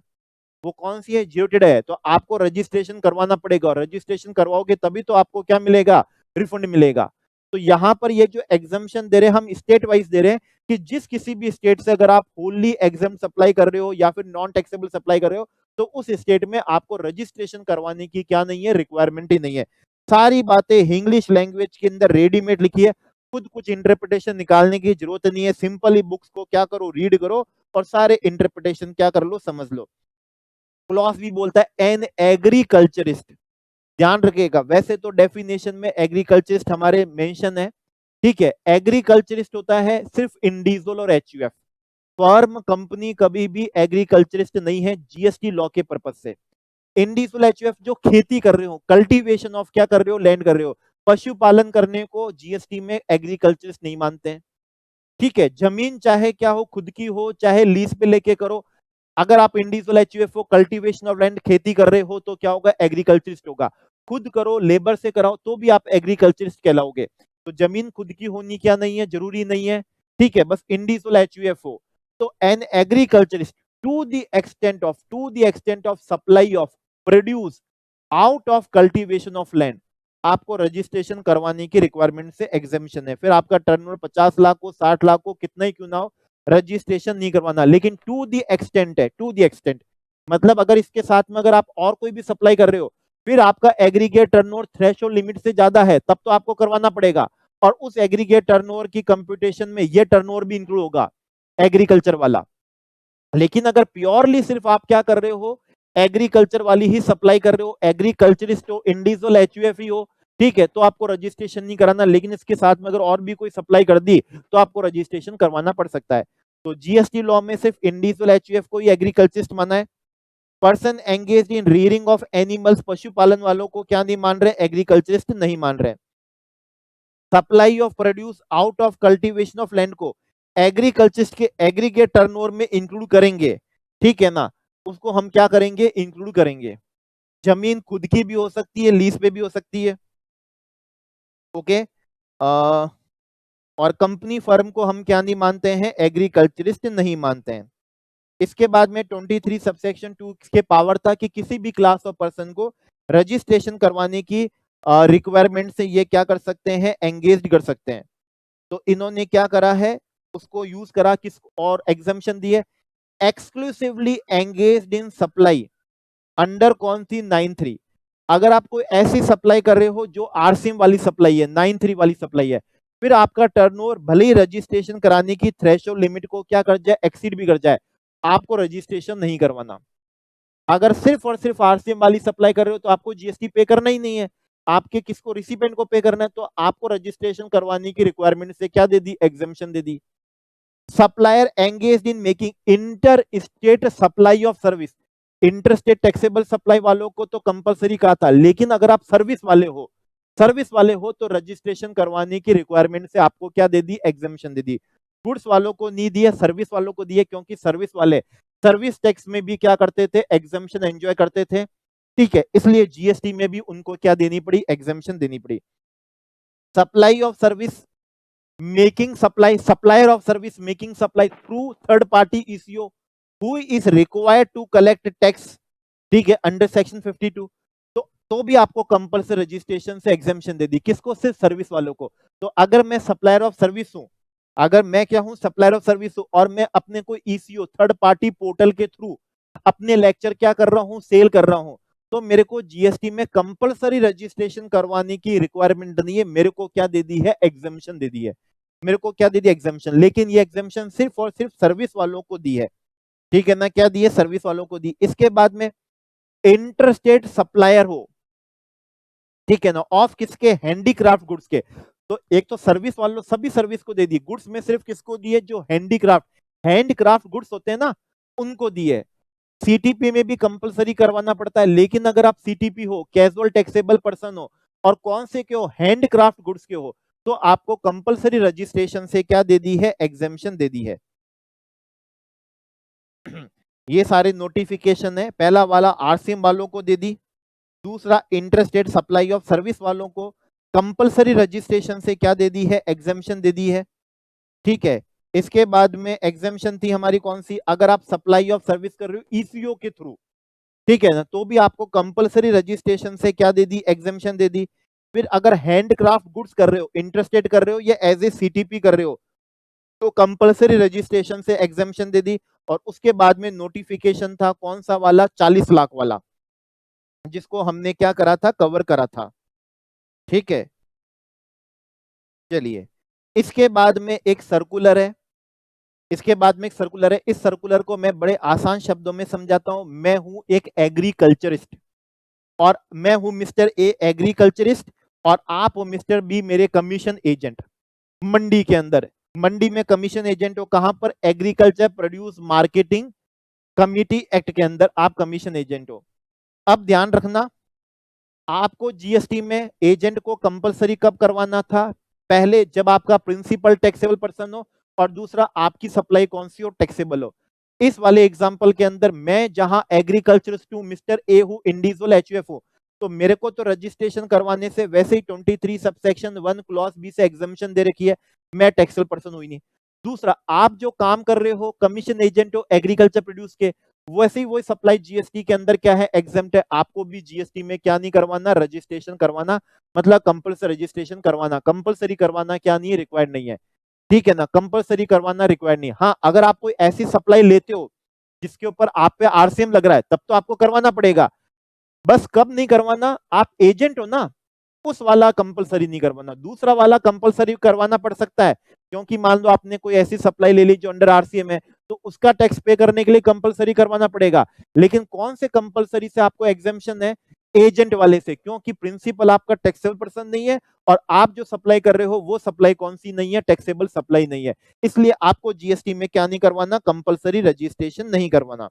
वो कौन सी है? जीरोटेड है। तो आपको रजिस्ट्रेशन करवाना पड़ेगा, और रजिस्ट्रेशन करवाओगे तभी तो आपको क्या मिलेगा? रिफंड मिलेगा। तो यहां पर ये जो एग्जाम्पशन दे रहे हैं हम स्टेट वाइज दे रहे हैं कि जिस किसी भी स्टेट से अगर आप होली एग्जाम सप्लाई कर रहे हो या फिर नॉन टैक्सेबल सप्लाई कर रहे हो, तो उस स्टेट में आपको रजिस्ट्रेशन करवाने की क्या नहीं है? रिक्वायरमेंट ही नहीं है। सारी बातें इंग्लिश लैंग्वेज के अंदर रेडीमेड लिखी है, खुद कुछ इंटरप्रिटेशन निकालने की जरूरत नहीं है। सिंपली बुक्स को क्या करो? रीड करो, और सारे इंटरप्रिटेशन क्या कर लो? समझ लो। क्लॉज भी बोलता है एन एग्रीकल्चरिस्ट। ध्यान रखिएगा, वैसे तो डेफिनेशन में एग्रीकल्चरिस्ट हमारे मेंशन है, ठीक है। एग्रीकल्चरिस्ट होता है सिर्फ इंडिविजुअल और एचयूएफ, फर्म कंपनी कभी भी एग्रीकल्चरिस्ट नहीं है जीएसटी लॉ के पर्पज से। इंडिविजुअल एचयूएफ जो खेती कर रहे हो, कल्टीवेशन ऑफ क्या कर रहे हो? लैंड कर रहे हो, पशुपालन करने को जीएसटी में एग्रीकल्चरिस्ट नहीं मानते हैं। ठीक है, जमीन चाहे क्या हो, खुद की हो चाहे लीज पे लेके करो, अगर आप इंडिविजुअल एचयूएफ हो, कल्टीवेशन ऑफ लैंड, खेती कर रहे हो, तो क्या होगा? एग्रीकल्चरिस्ट होगा। खुद करो, लेबर से कराओ, तो भी आप एग्रीकल्चरिस्ट कहलाओगे। तो जमीन खुद की होनी क्या नहीं है? जरूरी नहीं है, ठीक है, बस इंडिविजुअल एचयूएफ हो। तो an agriculturist to the extent of supply of produce out of cultivation of land, आपको रजिस्ट्रेशन करवाने की रिक्वायरमेंट से एग्जामिशन है। फिर आपका टर्नओवर 50 लाख हो, 60 लाख हो, कितना ही क्यों ना हो, रजिस्ट्रेशन नहीं करवाना। लेकिन टू दी एक्सटेंट है, टू दी एक्सटेंट मतलब अगर इसके साथ में अगर आप और कोई भी सप्लाई कर रहे हो, फिर आपका एग्रीगेट टर्नओवर थ्रेशोल्ड लिमिट से ज्यादा है, तब तो आपको करवाना पड़ेगा। और उस एग्रीगेट टर्नओवर की कंप्यूटेशन में ये टर्नओवर भी इंक्लूड होगा, एग्रीकल्चर वाला। लेकिन अगर प्योरली सिर्फ आप क्या कर रहे हो? एग्रीकल्चर वाली ही सप्लाई कर रहे हो, एग्रीकल्चरिस्ट हो, इंडिविजुअल एचयूएफ ही हो, ठीक है, तो आपको रजिस्ट्रेशन नहीं कराना। लेकिन इसके साथ में अगर और भी कोई सप्लाई कर दी तो आपको रजिस्ट्रेशन करवाना पड़ सकता है। तो जीएसटी लॉ में सिर्फ इंडिविजुअल एचयूएफ को ही एग्रीकल्चरिस्ट माना है। Person engaged in rearing of animals, पशुपालन वालों को क्या नहीं मान रहे? एग्रीकल्चरिस्ट नहीं मान रहे। Supply of produce out of cultivation of land को एग्रीकल्चरिस्ट के एग्रीगेट टर्नओवर में इंक्लूड करेंगे, ठीक है ना, उसको हम क्या करेंगे? इंक्लूड करेंगे। जमीन खुद की भी हो सकती है, लीज पे भी हो सकती है, ओके। और कंपनी फर्म को हम क्या नहीं मानते हैं? एग्रीकल्चरिस्ट नहीं मानते हैं। इसके बाद में 23 सबसेक्शन 2 के पावर था कि किसी भी क्लास ऑफ पर्सन को रजिस्ट्रेशन करवाने की रिक्वायरमेंट से ये क्या कर सकते हैं, एंगेज कर सकते हैं। तो इन्होंने क्या करा है, उसको यूज करा किस और एग्जाम्पशन दी है, exclusively engaged in supply under कौन सी 9(3). अगर आप कोई ऐसी सप्लाई कर रहे हो जो आरसीएम वाली सप्लाई है, 9(3) वाली सप्लाई है, फिर आपका टर्नओवर भले ही रजिस्ट्रेशन कराने की थ्रेशोल्ड लिमिट को क्या कर जाए, एक्सीड भी कर जाए, आपको रजिस्ट्रेशन नहीं करवाना। अगर सिर्फ और सिर्फ आरसीएम वाली सप्लाई कर रहे हो तो आपको जीएसटी पे करना ही नहीं है, आपके किसको, रिसिपेंट को पे करना है, तो आपको रजिस्ट्रेशन करवाने की रिक्वायरमेंट से क्या दे दी, एग्जाम्पशन दे दी। Supplier engaged in making inter state supply of service, inter state taxable supply वालों को तो कंपलसरी कहा था, लेकिन अगर आप सर्विस वाले हो तो रजिस्ट्रेशन करवाने की रिक्वायरमेंट से आपको क्या दे दी, एग्जाम्पशन दे दी। गुड्स वालों को नहीं दिया, सर्विस वालों को दिए, क्योंकि सर्विस वाले सर्विस टैक्स में भी क्या करते थे, एग्जाम्पशन एंजॉय करते थे, ठीक है, इसलिए जीएसटी में भी उनको क्या देनी पड़ी, एग्जाम्पशन देनी पड़ी। Supply of service making supply, supplier of service making supply through third party ECO who is required to collect tax, ठीक है, अंडर सेक्शन 52, तो भी आपको कंपल्सरी रजिस्ट्रेशन से एग्जाम्पशन दे दी, किसको, सिर्फ सर्विस वालों को। तो अगर मैं सप्लायर ऑफ सर्विस हूं, अगर मैं क्या हूं, सप्लायर ऑफ सर्विस हूं, और मैं अपने कोई ईसीओ थर्ड पार्टी पोर्टल के थ्रू अपने लेक्चर क्या कर रहा हूं, सेल कर रहा हूं, तो मेरे को जीएसटी में कंपलसरी रजिस्ट्रेशन करवाने की रिक्वायरमेंट नहीं है, मेरे को क्या दे दी है, एग्जाम्पशन दे दी है, मेरे को क्या दे दी, एग्जाम्पशन। लेकिन ये एग्जाम्पशन सिर्फ और सिर्फ सर्विस वालों को दी है, ठीक है ना, क्या दी है, सर्विस वालों को दी। इसके बाद में इंटरस्टेट सप्लायर हो, ठीक है ना, ऑफ किसके, हैंडीक्राफ्ट गुड्स के, तो एक तो सर्विस वालों, सभी सर्विस को दे दी, गुड्स में सिर्फ किसको दी है, जो हैंडीक्राफ्ट गुड्स होते हैं ना, उनको दी है। सीटीपी में भी कंपलसरी करवाना पड़ता है, लेकिन अगर आप सीटीपी हो, कैजुअल टैक्सेबल पर्सन हो, और कौन से के हो, हैंडक्राफ्ट गुड्स के हो, तो आपको कंपलसरी रजिस्ट्रेशन से क्या दे दी है, एग्जाम्पशन दे दी है। ये सारे नोटिफिकेशन है, पहला वाला आरसीएम वालों को दे दी, दूसरा इंटरस्टेट सप्लाई ऑफ सर्विस वालों को कंपलसरी रजिस्ट्रेशन से क्या दे दी है, एग्जाम्पशन दे दी है, ठीक है। इसके बाद में एग्जाम्पशन थी हमारी कौन सी, अगर आप सप्लाई ऑफ सर्विस कर रहे हो ईसीओ के थ्रू, ठीक है ना, तो भी आपको कंपलसरी रजिस्ट्रेशन से क्या दे दी, एग्जाम्पशन दे दी। फिर अगर हैंडक्राफ्ट गुड्स कर रहे हो, इंटरस्टेट कर रहे हो, या एज ए सीटीपी कर रहे हो, तो कंपलसरी रजिस्ट्रेशन से एग्जाम्पशन दे दी। और उसके बाद में नोटिफिकेशन था कौन सा वाला, 40 लाख वाला, जिसको हमने क्या करा था, कवर करा था, ठीक है। चलिए, इसके बाद में एक सर्कुलर है, इस सर्कुलर को मैं बड़े आसान शब्दों में समझाता हूं। मैं हूं एक एग्रीकल्चरिस्ट, और मैं हूं मिस्टर ए एग्रीकल्चरिस्ट, और आप हो मिस्टर बी मेरे कमीशन एजेंट मंडी के अंदर। मंडी में कमीशन एजेंट हो कहां पर, agriculture produce marketing committee act के अंदर आप कमीशन एजेंट हो। अब ध्यान रखना, आपको जीएसटी में एजेंट को कंपलसरी कब करवाना था, पहले जब आपका प्रिंसिपल टैक्सेबल पर्सन हो, और दूसरा आपकी सप्लाई कौन सी हो, टैक्सेबल हो। इस वाले एग्जांपल के अंदर मैं जहां एग्रीकल्चरिस्ट हूं, मिस्टर ए हूं, इंडिविजुअल एचयूएफ हूं, तो मेरे को तो रजिस्ट्रेशन करवाने से वैसे ही 23 सबसेक्शन 1 क्लॉज बी से एग्जाम्पशन दे रखी है, मैं टैक्सेबल पर्सन हुई नहीं। दूसरा, आप जो काम कर रहे हो, कमीशन एजेंट हो एग्रीकल्चर प्रोड्यूस के, वैसे ही वही सप्लाई जीएसटी के अंदर क्या है, एग्जम्प्ट है, आपको भी जीएसटी में क्या नहीं करवाना, रजिस्ट्रेशन करवाना, मतलब कंपल्सरी रजिस्ट्रेशन करवाना, कंपल्सरी करवाना क्या नहीं है, रिक्वायर्ड नहीं है, ठीक है ना, कंपल्सरी करवाना रिक्वायर्ड नहीं। हाँ, अगर आप कोई ऐसी सप्लाई लेते हो जिसके ऊपर आप पे आरसीएम लग रहा है, तब तो आपको करवाना पड़ेगा। बस कब नहीं करवाना, आप एजेंट हो ना, उस वाला कंपलसरी नहीं करवाना। दूसरा वाला कंपलसरी करवाना पड़ सकता है, क्योंकि मान लो आपने कोई ऐसी सप्लाई ले ली जो अंडर आरसीएम है, तो उसका टैक्स पे करने के लिए कंपलसरी करवाना पड़ेगा। लेकिन कौन से कंपलसरी से आपको एग्जाम्पशन है, एजेंट वाले से, क्योंकि प्रिंसिपल आपका टैक्सेबल पर्सन नहीं है, और आप जो सप्लाई कर रहे हो वो सप्लाई कौन सी नहीं है, टैक्सेबल सप्लाई नहीं है, इसलिए आपको जीएसटी में क्या नहीं करवाना, कंपलसरी रजिस्ट्रेशन नहीं करवाना।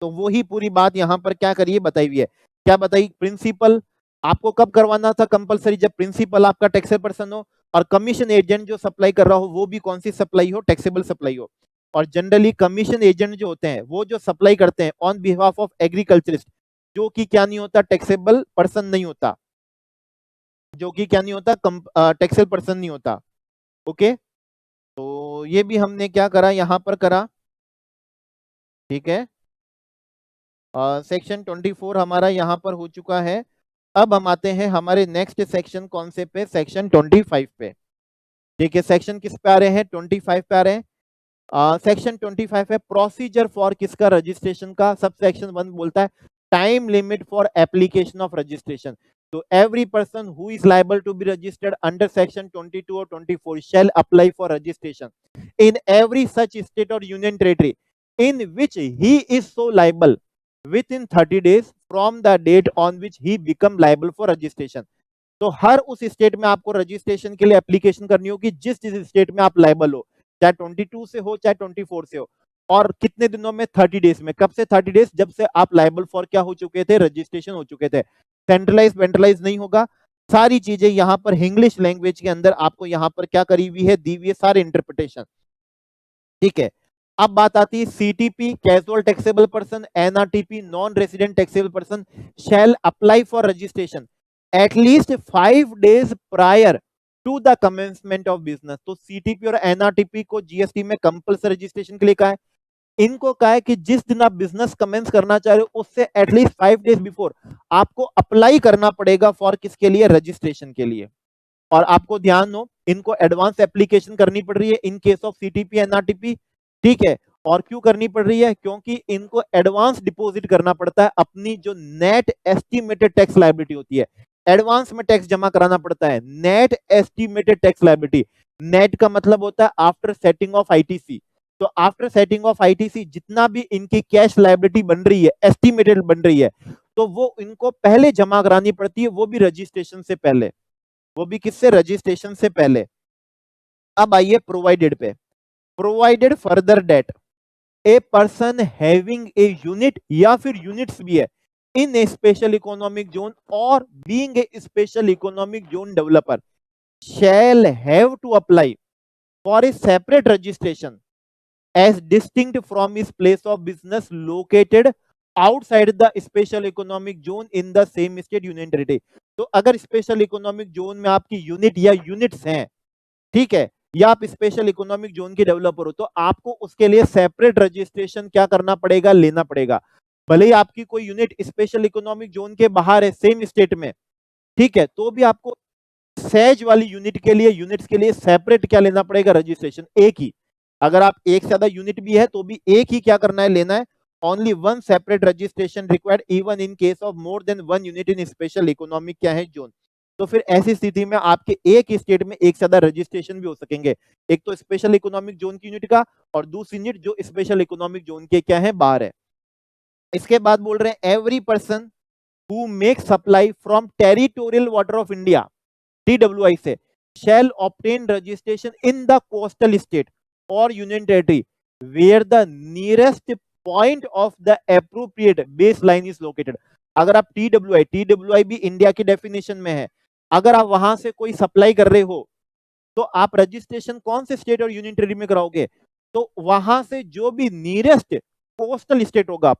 तो वो ही पूरी बात यहां पर क्या करिए बताई हुई है, क्या बताई, प्रिंसिपल आपको कब करवाना था कंपलसरी, जब प्रिंसिपल आपका टैक्सेबल पर्सन हो, और कमीशन एजेंट जो सप्लाई कर रहा हो वो भी कौन सी सप्लाई हो, टैक्सेबल सप्लाई हो। और जनरली कमीशन एजेंट जो होते हैं वो जो सप्लाई करते हैं ऑन बिहाफ ऑफ एग्रीकल्चरिस्ट, जो कि क्या नहीं होता, टैक्सेबल पर्सन नहीं होता, जो कि क्या नहीं होता, टैक्सेबल पर्सन नहीं होता। ओके, तो ये भी हमने क्या करा, यहां पर करा, ठीक है। सेक्शन 24 हमारा यहाँ पर हो चुका है। अब हम आते हैं हमारे नेक्स्ट सेक्शन कौन से पे, सेक्शन 25 पे। ठीक है, सेक्शन किस पे आ रहे हैं, 25 पे आ रहे हैं। सेक्शन 25 है प्रोसीजर फॉर किसका, रजिस्ट्रेशन का। सब सेक्शन 1 बोलता है time limit for application of registration. तो every person who is liable to be registered under section 22 और 24 shall apply for registration in every such state और union territory in which he is so liable within 30 days from the date on which he become liable for registration। तो हर उस state में आपको registration के लिए application करनी होगी जिस जिस स्टेट में आप लायबल हो, चाहे 22 से हो चाहे 24 से हो। और कितने दिनों में, 30 डेज में। कब से 30 डेज, जब से आप लायबल फॉर क्या हो चुके थे, रजिस्ट्रेशन हो चुके थे। सेंट्रलाइज वेंट्रलाइज नहीं होगा, सारी चीजें यहां पर इंग्लिश लैंग्वेज के अंदर आपको यहां पर क्या करी हुई है, दी हुई है सारे इंटरप्रिटेशन। ठीक है, अब बात आती है CTP, casual taxable person, NRTP, non resident taxable person shall apply for registration at least 5 days prior to the commencement of business. तो सीटीपी और एनआरटीपी को जीएसटी में कंपल्सरी रजिस्ट्रेशन के लिए कहा है। इनको कहा है कि जिस दिन आप बिजनेस कमेंस करना चाह रहे हो उससे एटलीस्ट 5 डेज बिफोर आपको अप्लाई करना पड़ेगा फॉर किसके लिए, रजिस्ट्रेशन के लिए। और आपको ध्यान हो, इनको एडवांस एप्लीकेशन करनी पड़ रही है इन केस ऑफ सीटीपी एनआरटीपी। ठीक है, और क्यों करनी पड़ रही है, क्योंकि इनको एडवांस डिपॉजिट करना पड़ता है अपनी जो नेट एस्टिमेटेड टैक्स लायबिलिटी होती है। एडवांस में टैक्स जमा कराना पड़ता है, net estimated tax liability. Net का मतलब होता है आफ्टर सेटिंग ऑफ आईटीसी। तो आफ्टर सेटिंग ऑफ आईटीसी जितना भी इनकी कैश लायबिलिटी बन रही है, एस्टिमेटेड बन रही है, तो वो इनको पहले जमा करानी पड़ती है, वो भी रजिस्ट्रेशन से पहले। वो भी किससे, रजिस्ट्रेशन से पहले। अब आइए प्रोवाइडेड पे। Provided further that a person having a unit या फिर यूनिट्स भी है in a special economic zone or being a special economic zone developer shall have to apply for a separate registration as distinct from his place of business located outside the special economic zone in the same state union territory. तो अगर special economic zone में आपकी unit या units हैं, ठीक है, या आप स्पेशल इकोनॉमिक जोन के डेवलपर हो, तो आपको उसके लिए सेपरेट रजिस्ट्रेशन क्या करना पड़ेगा, लेना पड़ेगा। भले ही आपकी कोई यूनिट स्पेशल इकोनॉमिक जोन के बाहर है, सेम स्टेट में, ठीक है, तो भी आपको सहज वाली यूनिट के लिए, यूनिट्स के लिए सेपरेट क्या लेना पड़ेगा, रजिस्ट्रेशन एक ही। अगर आप एक से ज्यादा यूनिट भी है तो भी एक ही क्या करना है, लेना है। Only one separate registration required even in case of more than one unit in special economic क्या है, जोन। तो फिर ऐसी स्थिति में आपके एक स्टेट में एक से ज्यादा रजिस्ट्रेशन भी हो सकेंगे, एक तो स्पेशल इकोनॉमिक जोन की यूनिट का और दूसरी यूनिट जो स्पेशल इकोनॉमिक जोन के क्या है, बाहर है। इसके बाद बोल रहे हैं every person who make supply from territorial water of India TWI से shall obtain registration in the coastal state or union territory where the nearest point of the appropriate baseline is located। अगर आप TWI भी India की definition में है, अगर आप वहां से कोई सप्लाई कर रहे हो तो आप रजिस्ट्रेशन कौन से स्टेट और यूनियन टेरिटरी में कराओगे, तो वहां से जो भी नियरेस्ट कोस्टल स्टेट होगा,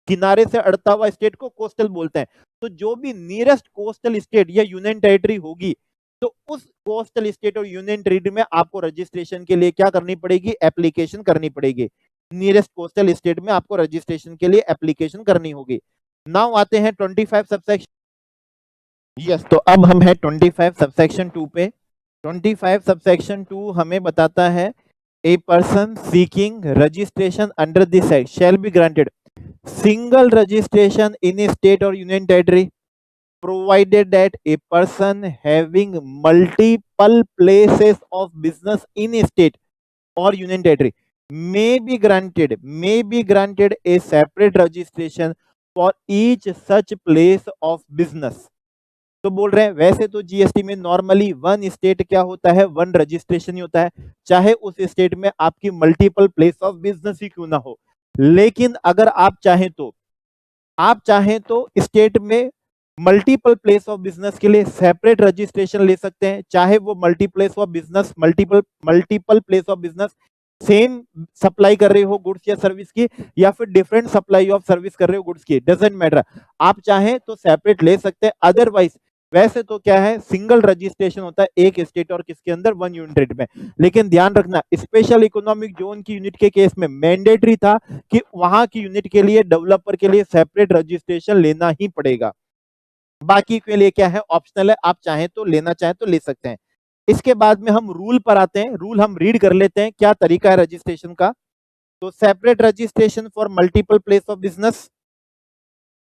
किनारे से अड़ता हुआ स्टेट को कोस्टल बोलते हैं, तो जो भी नियरेस्ट कोस्टल स्टेट या यूनियन टेरिटरी होगी, तो उस कोस्टल स्टेट और यूनियन टेरिटरी में आपको रजिस्ट्रेशन के लिए क्या करनी पड़ेगी, एप्लीकेशन करनी पड़ेगी। नियरेस्ट कोस्टल स्टेट में आपको रजिस्ट्रेशन के लिए एप्लीकेशन करनी होगी। नाउ आते हैं 25 सबसेक्शन। यस, तो अब हम हैं 25 सबसेक्शन 2 पे। 25 सबसेक्शन 2 हमें बताता है a person seeking registration under this act shall be granted single registration in a state or union territory provided that a person having multiple places of business in a state or union territory may be granted a separate registration for each such place of business। तो बोल रहे हैं वैसे तो GST में normally one state क्या होता है, वन रजिस्ट्रेशन ही होता है, चाहे उस स्टेट में आपकी मल्टीपल प्लेस ऑफ बिजनेस ही क्यों ना हो। लेकिन अगर आप चाहें तो स्टेट में मल्टीपल प्लेस ऑफ बिजनेस के लिए सेपरेट रजिस्ट्रेशन ले सकते हैं, चाहे वो multiple place of business same supply कर रहे हो गुड्स या सर्विस की, या फिर डिफरेंट सप्लाई ऑफ सर्विस कर रहे हो गुड्स की, डजेंट मैटर। आप चाहें तो सेपरेट ले सकते हैं, अदरवाइज वैसे तो क्या है, सिंगल रजिस्ट्रेशन होता है एक स्टेट और किसके अंदर, वन यूनिट में। लेकिन ध्यान रखना, स्पेशल इकोनॉमिक जोन की यूनिट के केस में मैंडेटरी था कि वहां की यूनिट के लिए, डेवलपर के लिए सेपरेट रजिस्ट्रेशन लेना ही पड़ेगा। बाकी के लिए क्या है, ऑप्शनल है, आप चाहें तो लेना चाहें तो ले सकते हैं। इसके बाद में हम रूल पर आते हैं। रूल हम रीड कर लेते हैं, क्या तरीका है रजिस्ट्रेशन का। तो separate registration for multiple place of business,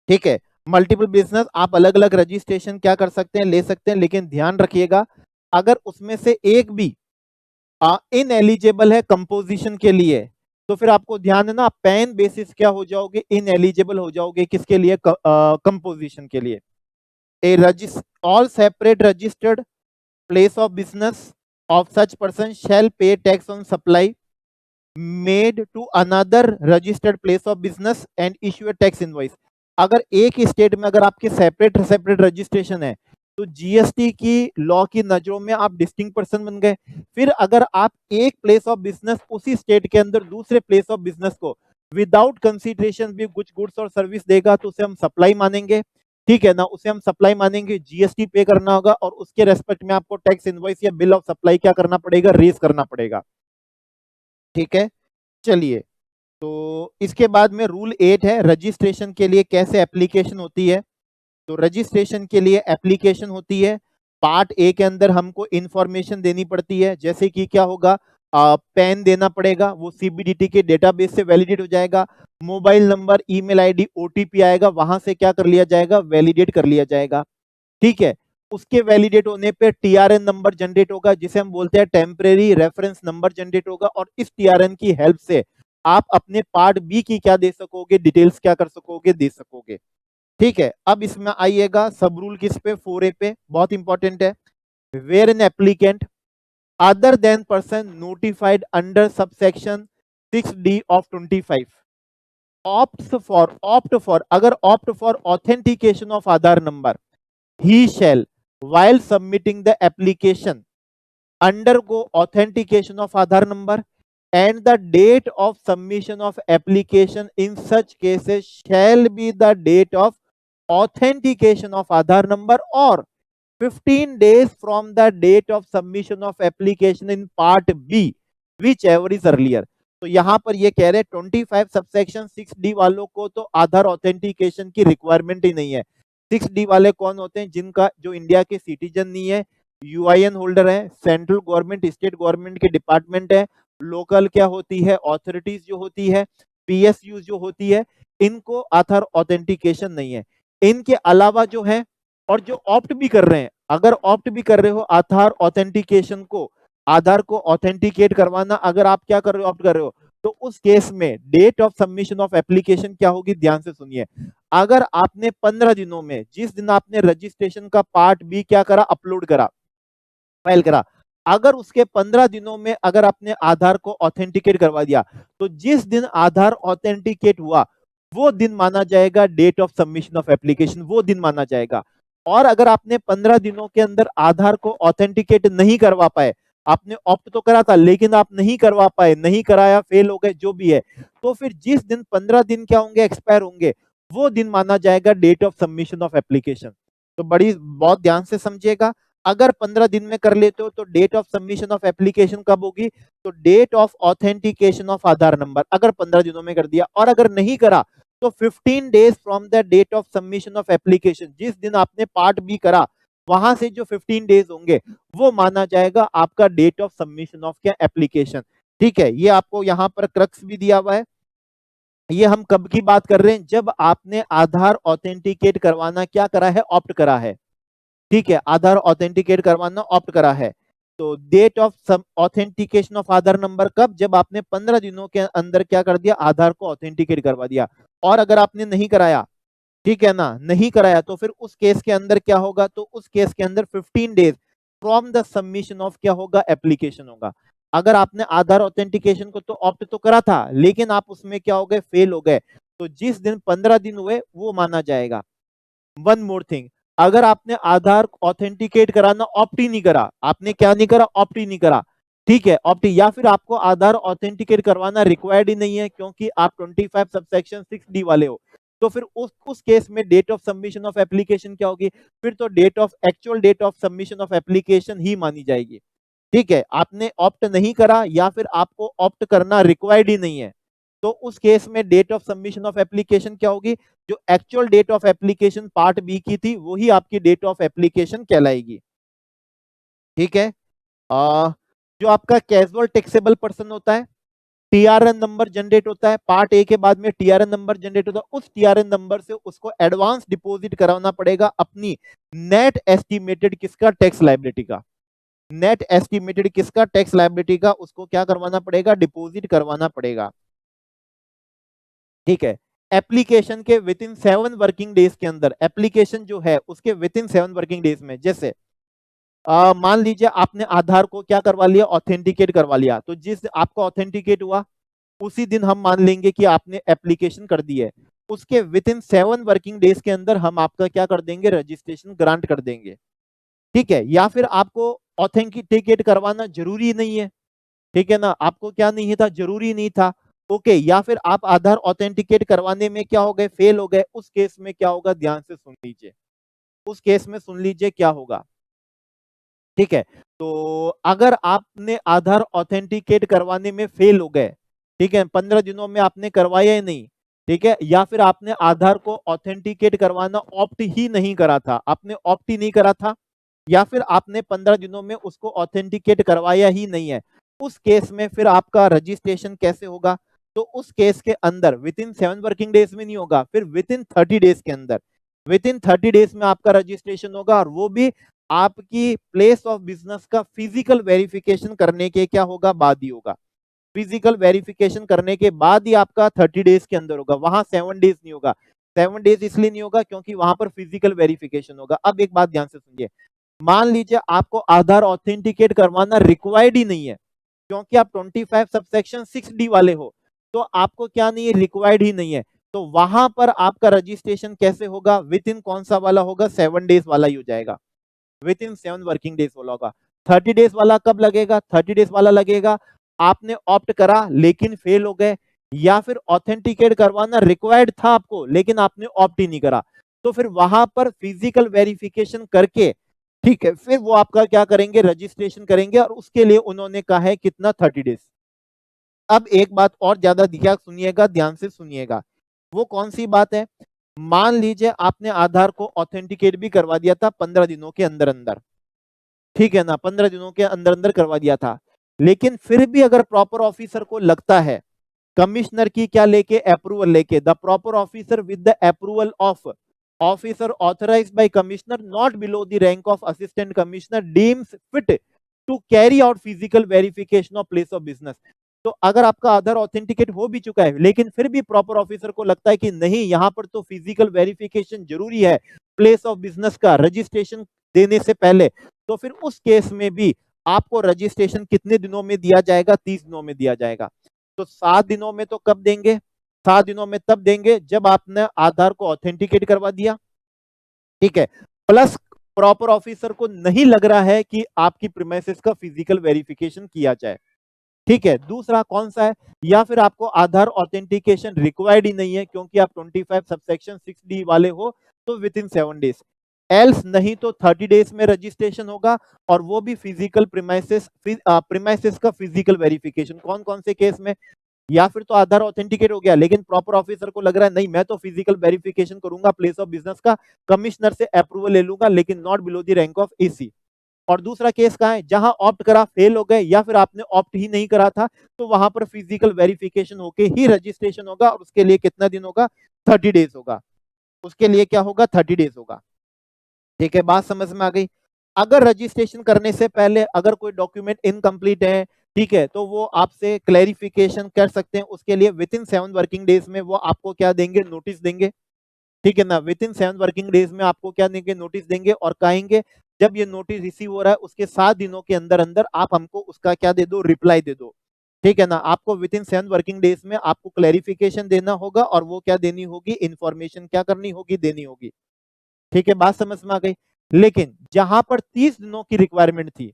ठीक है, मल्टीपल बिजनेस आप अलग अलग रजिस्ट्रेशन क्या कर सकते हैं, ले सकते हैं, लेकिन ध्यान रखिएगा अगर उसमें से एक भी इन एलिजिबल है कंपोजिशन के लिए, तो फिर आपको ध्यान देना, आप पैन बेसिस क्या हो जाओगे, इन एलिजिबल हो जाओगे, किसके लिए, कंपोजिशन के लिए। A all separate registered place of business of such person shall pay tax on supply made to another registered place of business and issue a tax invoice। अगर एक स्टेट में अगर आपके सेपरेट सेपरेट रजिस्ट्रेशन है तो GST की law की नजरों में आप डिस्टिंक्ट पर्सन बन गए। फिर अगर आप एक प्लेस ऑफ बिजनेस उसी स्टेट के अंदर दूसरे प्लेस ऑफ बिजनेस को विदाउट कंसीडरेशन भी कुछ गुड्स और सर्विस देगा तो उसे हम सप्लाई मानेंगे, ठीक है ना, उसे हम सप्लाई मानेंगे, जीएसटी पे करना होगा और उसके रेस्पेक्ट में आपको टैक्स इनवॉइस या बिल ऑफ सप्लाई क्या करना पड़ेगा, रेज करना पड़ेगा, ठीक है। चलिए, तो इसके बाद में रूल 8 है रजिस्ट्रेशन के लिए कैसे एप्लीकेशन होती है। तो रजिस्ट्रेशन के लिए एप्लीकेशन होती है, पार्ट ए के अंदर हमको इंफॉर्मेशन देनी पड़ती है, जैसे कि क्या होगा, पैन देना पड़ेगा, वो सीबीडीटी के डेटाबेस से वैलिडेट हो जाएगा, mobile number, email ID, OTP आएगा, वहां से क्या कर लिया जाएगा, वैलिडेट कर लिया जाएगा, ठीक है। उसके वैलिडेट होने पे टीआरएन नंबर जनरेट होगा, जिसे हम बोलते हैं टेम्परेरी रेफरेंस नंबर जनरेट होगा, और इस टीआरएन की हेल्प से आप अपने पार्ट बी की क्या दे सकोगे, डिटेल्स क्या कर सकोगे, दे सकोगे, ठीक है। अब इसमें आइएगा सब रूल किस पे, 4A पे, बहुत इंपॉर्टेंट है। Where an applicant other than person notified under subsection 6D of 25 opt for अगर opt for authentication of Aadhaar number, he shall while submitting the application undergo authentication of Aadhaar number and the date of submission of application in such cases shall be the date of authentication of Aadhaar number or 15 days from the date of submission of application in part B, whichever is earlier। तो यहां पर ये कह रहे हैं 25 subsection 6D वालों को तो आधार ऑथेंटिकेशन की रिक्वायरमेंट ही नहीं है। 6D वाले कौन होते हैं, जिनका जो इंडिया के सिटीजन नहीं है, यूआईएन होल्डर है, सेंट्रल गवर्नमेंट स्टेट गवर्नमेंट के डिपार्टमेंट है, लोकल क्या होती है, ऑथोरिटीज जो होती है, पीएसयू जो होती है, इनको आधार ऑथेंटिकेशन नहीं है। इनके अलावा जो है और जो ऑप्ट भी कर रहे हैं, अगर ऑप्ट भी कर रहे हो आधार ऑथेंटिकेशन को, आधार को ऑथेंटिकेट करवाना, अगर आप क्या कर रहे हो, ऑप्ट कर रहे हो, तो उस केस में date of submission of application क्या होगी, ध्यान से सुनिए। अगर आपने 15 दिनों में, जिस दिन आपने रजिस्ट्रेशन का पार्ट बी क्या करा, अपलोड करा, फाइल करा, अगर उसके 15 दिनों में अगर आपने आधार को ऑथेंटिकेट करवा दिया, तो जिस दिन आधार ऑथेंटिकेट हुआ वो दिन माना जाएगा date of submission of application, वो दिन माना जाएगा। और अगर आपने 15 दिनों के अंदर आधार को ऑथेंटिकेट नहीं करवा पाए, आपने ऑप्ट तो करा था लेकिन आप नहीं करवा पाए, नहीं कराया, फेल हो गए, जो भी है, तो फिर जिस दिन 15 दिन क्या होंगे, एक्सपायर होंगे, वो दिन माना जाएगा date of submission of application. तो बड़ी बहुत ध्यान से समझिएगा, अगर 15 दिन में कर लेते हो तो date of submission of application कब होगी, तो date of authentication of Aadhaar number, अगर 15 दिनों में कर दिया। और अगर नहीं करा तो 15 days from the date of submission of application, जिस दिन आपने पार्ट बी करा वहां से जो 15 डेज होंगे वो माना जाएगा आपका डेट ऑफ सबमिशन ऑफ क्या, एप्लीकेशन, ठीक है। ये आपको यहाँ पर क्रक्स भी दिया हुआ है। ये हम कब की बात कर रहे हैं, जब आपने आधार ऑथेंटिकेट करवाना क्या करा है, ऑप्ट करा है, ठीक है, आधार ऑथेंटिकेट करवाना ऑप्ट करा है। तो date of authentication of Aadhaar number कब, जब आपने 15 दिनों के अंदर क्या कर दिया, आधार को ऑथेंटिकेट करवा दिया। और अगर आपने नहीं कराया, ठीक है ना, नहीं कराया, तो फिर उस केस के अंदर क्या होगा, तो उस केस के अंदर 15 days from the submission of क्या होगा, एप्लीकेशन होगा। अगर आपने आधार ऑथेंटिकेशन को तो ऑप्ट तो करा था लेकिन आप उसमें क्या हो गए, फेल हो गए, तो जिस दिन 15 दिन हुए वो माना जाएगा। वन मोर थिंग, अगर आपने आधार ऑथेंटिकेट कराना ऑप्ट ही नहीं करा, आपने क्या नहीं करा, ऑप्ट ही नहीं करा, ठीक है, ऑप्ट, या फिर आपको आधार ऑथेंटिकेट करवाना रिक्वायर्ड ही नहीं है क्योंकि आप 25 सबसेक्शन 6D वाले हो, तो फिर उस केस में date of submission of application क्या होगी, फिर तो date of actual date of submission of application ही मानी जाएगी, ठीक है। आपने ऑप्ट नहीं करा या फिर आपको ऑप्ट करना रिक्वायर्ड ही नहीं है, तो उस केस में date of submission of application क्या होगी? जो actual date of application part B की थी वही आपकी डेट ऑफ एप्लीकेशन कहलाएगी। ठीक है। जो आपका कैजुअल टैक्सेबल पर्सन होता है, टीआरएन नंबर जनरेट होता है, पार्ट ए के बाद में टीआरएन नंबर जनरेट होता है, उस टीआरएन नंबर से उसको एडवांस डिपॉजिट कराना पड़ेगा अपनी नेट एस्टिमेटेड किसका? टैक्स लायबिलिटी का। नेट एस्टिमेटेड किसका? टैक्स लायबिलिटी का। उसको क्या करवाना पड़ेगा? डिपॉजिट करवाना पड़ेगा। ठीक है। एप्लीकेशन के विद इन 7 वर्किंग डेज के अंदर, एप्लीकेशन जो है उसके विद इन 7 वर्किंग डेज में, जैसे मान लीजिए आपने आधार को क्या करवा लिया? ऑथेंटिकेट करवा लिया, तो जिस आपका ऑथेंटिकेट हुआ उसी दिन हम मान लेंगे कि आपने एप्लीकेशन कर दी है। उसके विद इन 7 वर्किंग डेज के अंदर हम आपका क्या कर देंगे? रजिस्ट्रेशन ग्रांट कर देंगे। ठीक है। या फिर आपको ऑथेंटिकेट करवाना जरूरी नहीं है, ठीक है ना, आपको क्या नहीं था? जरूरी नहीं था। ओके। या फिर आप आधार ऑथेंटिकेट करवाने में क्या हो गए? फेल हो गए। उस केस में क्या होगा? ध्यान से सुन लीजिए, उस केस में सुन लीजिए क्या होगा। ठीक है। तो अगर आपने आधार ऑथेंटिकेट करवाने में फेल हो गए, ठीक है, 15 दिनों में आपने करवाया ही नहीं, ठीक है, या फिर आपने आधार को ऑथेंटिकेट करवाना ऑप्ट ही नहीं करा था, आपने ऑप्ट ही नहीं करा था, या फिर आपने 15 दिनों में उसको ऑथेंटिकेट करवाया ही नहीं है, उस केस में फिर आपका रजिस्ट्रेशन कैसे होगा? तो उस केस के अंदर विद इन 7 वर्किंग डेज में नहीं होगा, फिर विद इन 30 डेज के अंदर, विद इन 30 डेज में आपका रजिस्ट्रेशन होगा, और वो भी आपकी प्लेस ऑफ बिजनेस का फिजिकल वेरिफिकेशन करने के क्या होगा? बाद ही होगा। फिजिकल वेरिफिकेशन करने के बाद ही आपका 30 डेज के अंदर होगा, वहां 7 डेज नहीं होगा। 7 डेज इसलिए नहीं होगा क्योंकि वहां पर फिजिकल वेरिफिकेशन होगा। अब एक बात ध्यान से सुनिए, मान लीजिए आपको आधार ऑथेंटिकेट करवाना रिक्वायर्ड ही नहीं है, क्योंकि आप 25 सबसेक्शन 6D वाले हो, तो आपको क्या नहीं है? रिक्वायर्ड ही नहीं है। तो वहां पर आपका रजिस्ट्रेशन कैसे होगा? विद इन कौन सा वाला होगा? 7 डेज वाला ही हो जाएगा, विद इन 7 वर्किंग डेज वाला होगा। 30 डेज वाला कब लगेगा? 30 डेज वाला लगेगा आपने ऑप्ट करा लेकिन फेल हो गए, या फिर ऑथेंटिकेट करवाना रिक्वायर्ड था आपको लेकिन आपने ऑप्ट ही नहीं करा, तो फिर वहां पर फिजिकल वेरिफिकेशन करके, ठीक है, फिर वो आपका क्या करेंगे? रजिस्ट्रेशन करेंगे, और उसके लिए उन्होंने कहा है कितना? 30 डेज। अब एक बात और ज्यादा ध्यान सुनिएगा, ध्यान से सुनिएगा, वो कौन सी बात है? मान लीजिए आपने आधार को ऑथेंटिकेट भी करवा दिया था 15 दिनों के अंदर अंदर, ठीक है ना, 15 दिनों के अंदर अंदर करवा दिया था, लेकिन फिर भी अगर प्रॉपर ऑफिसर को लगता है, कमिश्नर की क्या लेके? अप्रूवल लेके, the proper officer with the approval of officer authorised by commissioner not below the rank of assistant commissioner deems fit to carry out physical verification of place of business. तो अगर आपका आधार authenticate हो भी चुका है लेकिन फिर भी प्रॉपर ऑफिसर को लगता है कि नहीं, यहां पर तो फिजिकल वेरिफिकेशन जरूरी है प्लेस ऑफ बिजनेस का रजिस्ट्रेशन देने से पहले, तो फिर उस केस में भी आपको रजिस्ट्रेशन कितने दिनों में दिया जाएगा? 30 दिनों में दिया जाएगा। तो 7 दिनों में तो कब देंगे? 7 दिनों में तब देंगे जब आपने आधार को ऑथेंटिकेट करवा दिया, ठीक है, प्लस प्रॉपर ऑफिसर को नहीं लग रहा है कि आपकी प्रीमाइसेस का फिजिकल वेरिफिकेशन किया जाए। ठीक है। दूसरा कौन सा है? या फिर आपको आधार ऑथेंटिकेशन रिक्वायर्ड ही नहीं है क्योंकि आप 25 सबसेक्शन 6D वाले हो, तो विद इन 7 डेज, एल्स नहीं तो 30 डेज में रजिस्ट्रेशन होगा, और वो भी फिजिकल प्रीमाइसेस का फिजिकल वेरिफिकेशन। कौन कौन से केस में? या फिर तो आधार ऑथेंटिकेट हो गया लेकिन प्रॉपर ऑफिसर को लग रहा है नहीं, मैं तो फिजिकल वेरिफिकेशन करूंगा प्लेस ऑफ बिजनेस का, कमिश्नर से अप्रूवल ले लूंगा लेकिन not below the rank of AC. और दूसरा केस कहां है? जहां ऑप्ट करा, फेल हो गए, या फिर आपने ऑप्ट ही नहीं करा था, तो वहां पर फिजिकल वेरिफिकेशन होके ही रजिस्ट्रेशन होगा, और उसके लिए कितना दिन होगा? 30 डेज होगा। उसके लिए क्या होगा? 30 डेज होगा। ठीक है, बात समझ में आ गई? अगर रजिस्ट्रेशन करने से पहले अगर कोई डॉक्यूमेंट इनकम्प्लीट है, ठीक है, तो वो आपसे क्लैरिफिकेशन कर सकते हैं, उसके लिए विद इन 7 वर्किंग डेज में वो आपको क्या देंगे? नोटिस देंगे। ठीक है ना, विद इन 7 वर्किंग डेज में आपको क्या देंगे? नोटिस देंगे, और कहेंगे जब ये नोटिस रिसीव हो रहा है उसके 7 दिनों के अंदर अंदर आप हमको उसका क्या दे दो? रिप्लाई दे दो। ठीक है ना, आपको विद इन 7 वर्किंग डेज में आपको क्लैरिफिकेशन देना होगा, और वो क्या देनी होगी? इंफॉर्मेशन क्या करनी होगी? देनी होगी। ठीक है, बात समझ में आ गई? लेकिन जहां पर 30 दिनों की रिक्वायरमेंट थी,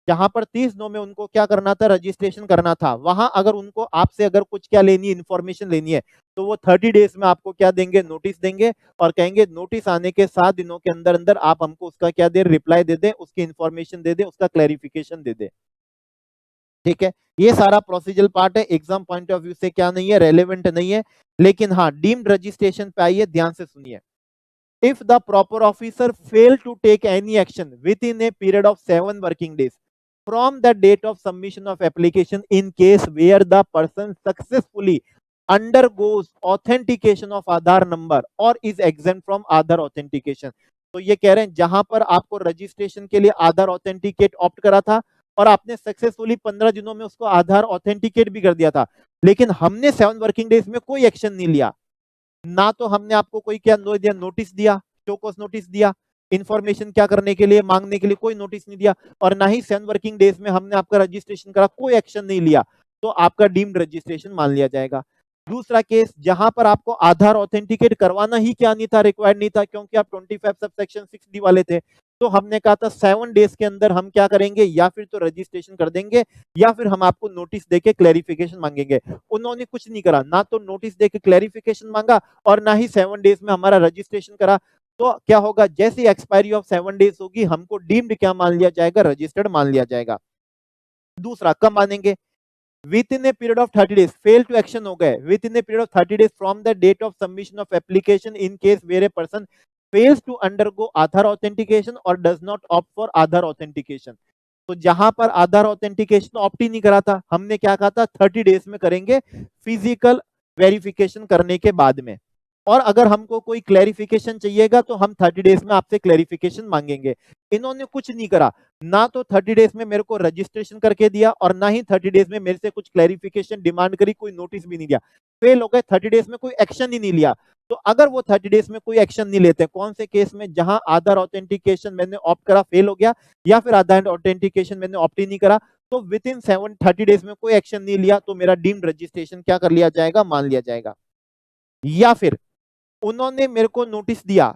जहां पर 30 दिनों में उनको क्या करना था? रजिस्ट्रेशन करना था, वहां अगर उनको आपसे अगर कुछ क्या लेनी है? इंफॉर्मेशन लेनी है, तो वो 30 डेज में आपको क्या देंगे? नोटिस देंगे, और कहेंगे नोटिस आने के 7 दिनों के अंदर अंदर आप हमको उसका क्या दे? रिप्लाई दे दें, उसकी इंफॉर्मेशन दे दें, उसका क्लैरिफिकेशन दे दें। ठीक है, ये सारा प्रोसीजरल पार्ट है, एग्जाम पॉइंट ऑफ व्यू से क्या नहीं है, रेलेवेंट नहीं है, लेकिन हाँ डीम्ड रजिस्ट्रेशन पे आइए, ध्यान से सुनिए। If the proper officer fail to take any action within a period of 7 working days from the date of submission of application, in case where the person successfully undergoes authentication of Aadhaar number or is exempt from Aadhaar authentication, तो ये कह रहे हैं जहां पर आपको registration के लिए आधार ऑथेंटिकेट ऑप्ट करा था और आपने सक्सेसफुली 15 दिनों में उसको आधार ऑथेंटिकेट भी कर दिया था, लेकिन हमने 7 वर्किंग डेज में कोई एक्शन नहीं लिया, ना तो हमने आपको कोई क्या दिया, नोटिस दिया, शोकॉज नोटिस दिया, इंफॉर्मेशन क्या करने के लिए, मांगने के लिए कोई नोटिस नहीं दिया, और ना ही 7 वर्किंग डेज में हमने आपका रजिस्ट्रेशन करा, कोई एक्शन नहीं लिया, तो आपका डीम्ड रजिस्ट्रेशन मान लिया जाएगा। दूसरा केस जहां पर आपको आधार ऑथेंटिकेट करवाना ही क्या नहीं था, रिक्वायर्ड नहीं था, क्योंकि आप 25 सबसेक्शन 6D वाले थे, तो हमने कहा था 7 डेज के अंदर हम क्या करेंगे, या फिर तो रजिस्ट्रेशन कर देंगे या फिर हम आपको नोटिस देके क्लैरिफिकेशन मांगेंगे। उन्होंने कुछ नहीं करा, ना तो नोटिस देके क्लैरिफिकेशन मांगा और ना ही 7 डेज में हमारा रजिस्ट्रेशन करा। तो क्या होगा, जैसे एक्सपायरी ऑफ 7 डेज होगी हमको डीम्ड क्या मान लिया जाएगा, रजिस्टर्ड मान लिया जाएगा। दूसरा कब मानेंगे, within a period of 30 days, fail to action हो गए within a period of 30 days from the date of submission of application, in case where a person fails to undergo Aadhaar authentication और does not opt for Aadhaar authentication. तो जहां पर आधार authentication opt ही नहीं करा था, हमने क्या कहा था 30 डेज में करेंगे फिजिकल वेरिफिकेशन करने के बाद में, और अगर हमको कोई क्लैरिफिकेशन चाहिएगा तो हम 30 डेज में आपसे क्लैरिफिकेशन मांगेंगे। इन्होंने कुछ नहीं करा, ना तो 30 डेज में मेरे को रजिस्ट्रेशन करके दिया और ना ही 30 डेज में मेरे से कुछ क्लैरिफिकेशन डिमांड करी, कोई नोटिस भी नहीं दिया, फेल हो गए, 30 डेज में कोई एक्शन ही नहीं लिया। तो अगर वो 30 डेज में कोई एक्शन नहीं लेते, कौन से केस में, जहां आधार ऑथेंटिकेशन मैंने ऑप्ट करा फेल हो गया, या फिर आधार ऑथेंटिकेशन मैंने ऑप्ट ही नहीं करा, तो विद इन 30 डेज में कोई एक्शन नहीं लिया, तो मेरा डीम्ड रजिस्ट्रेशन क्या कर लिया जाएगा, मान लिया जाएगा। या फिर उन्होंने मेरे को नोटिस दिया,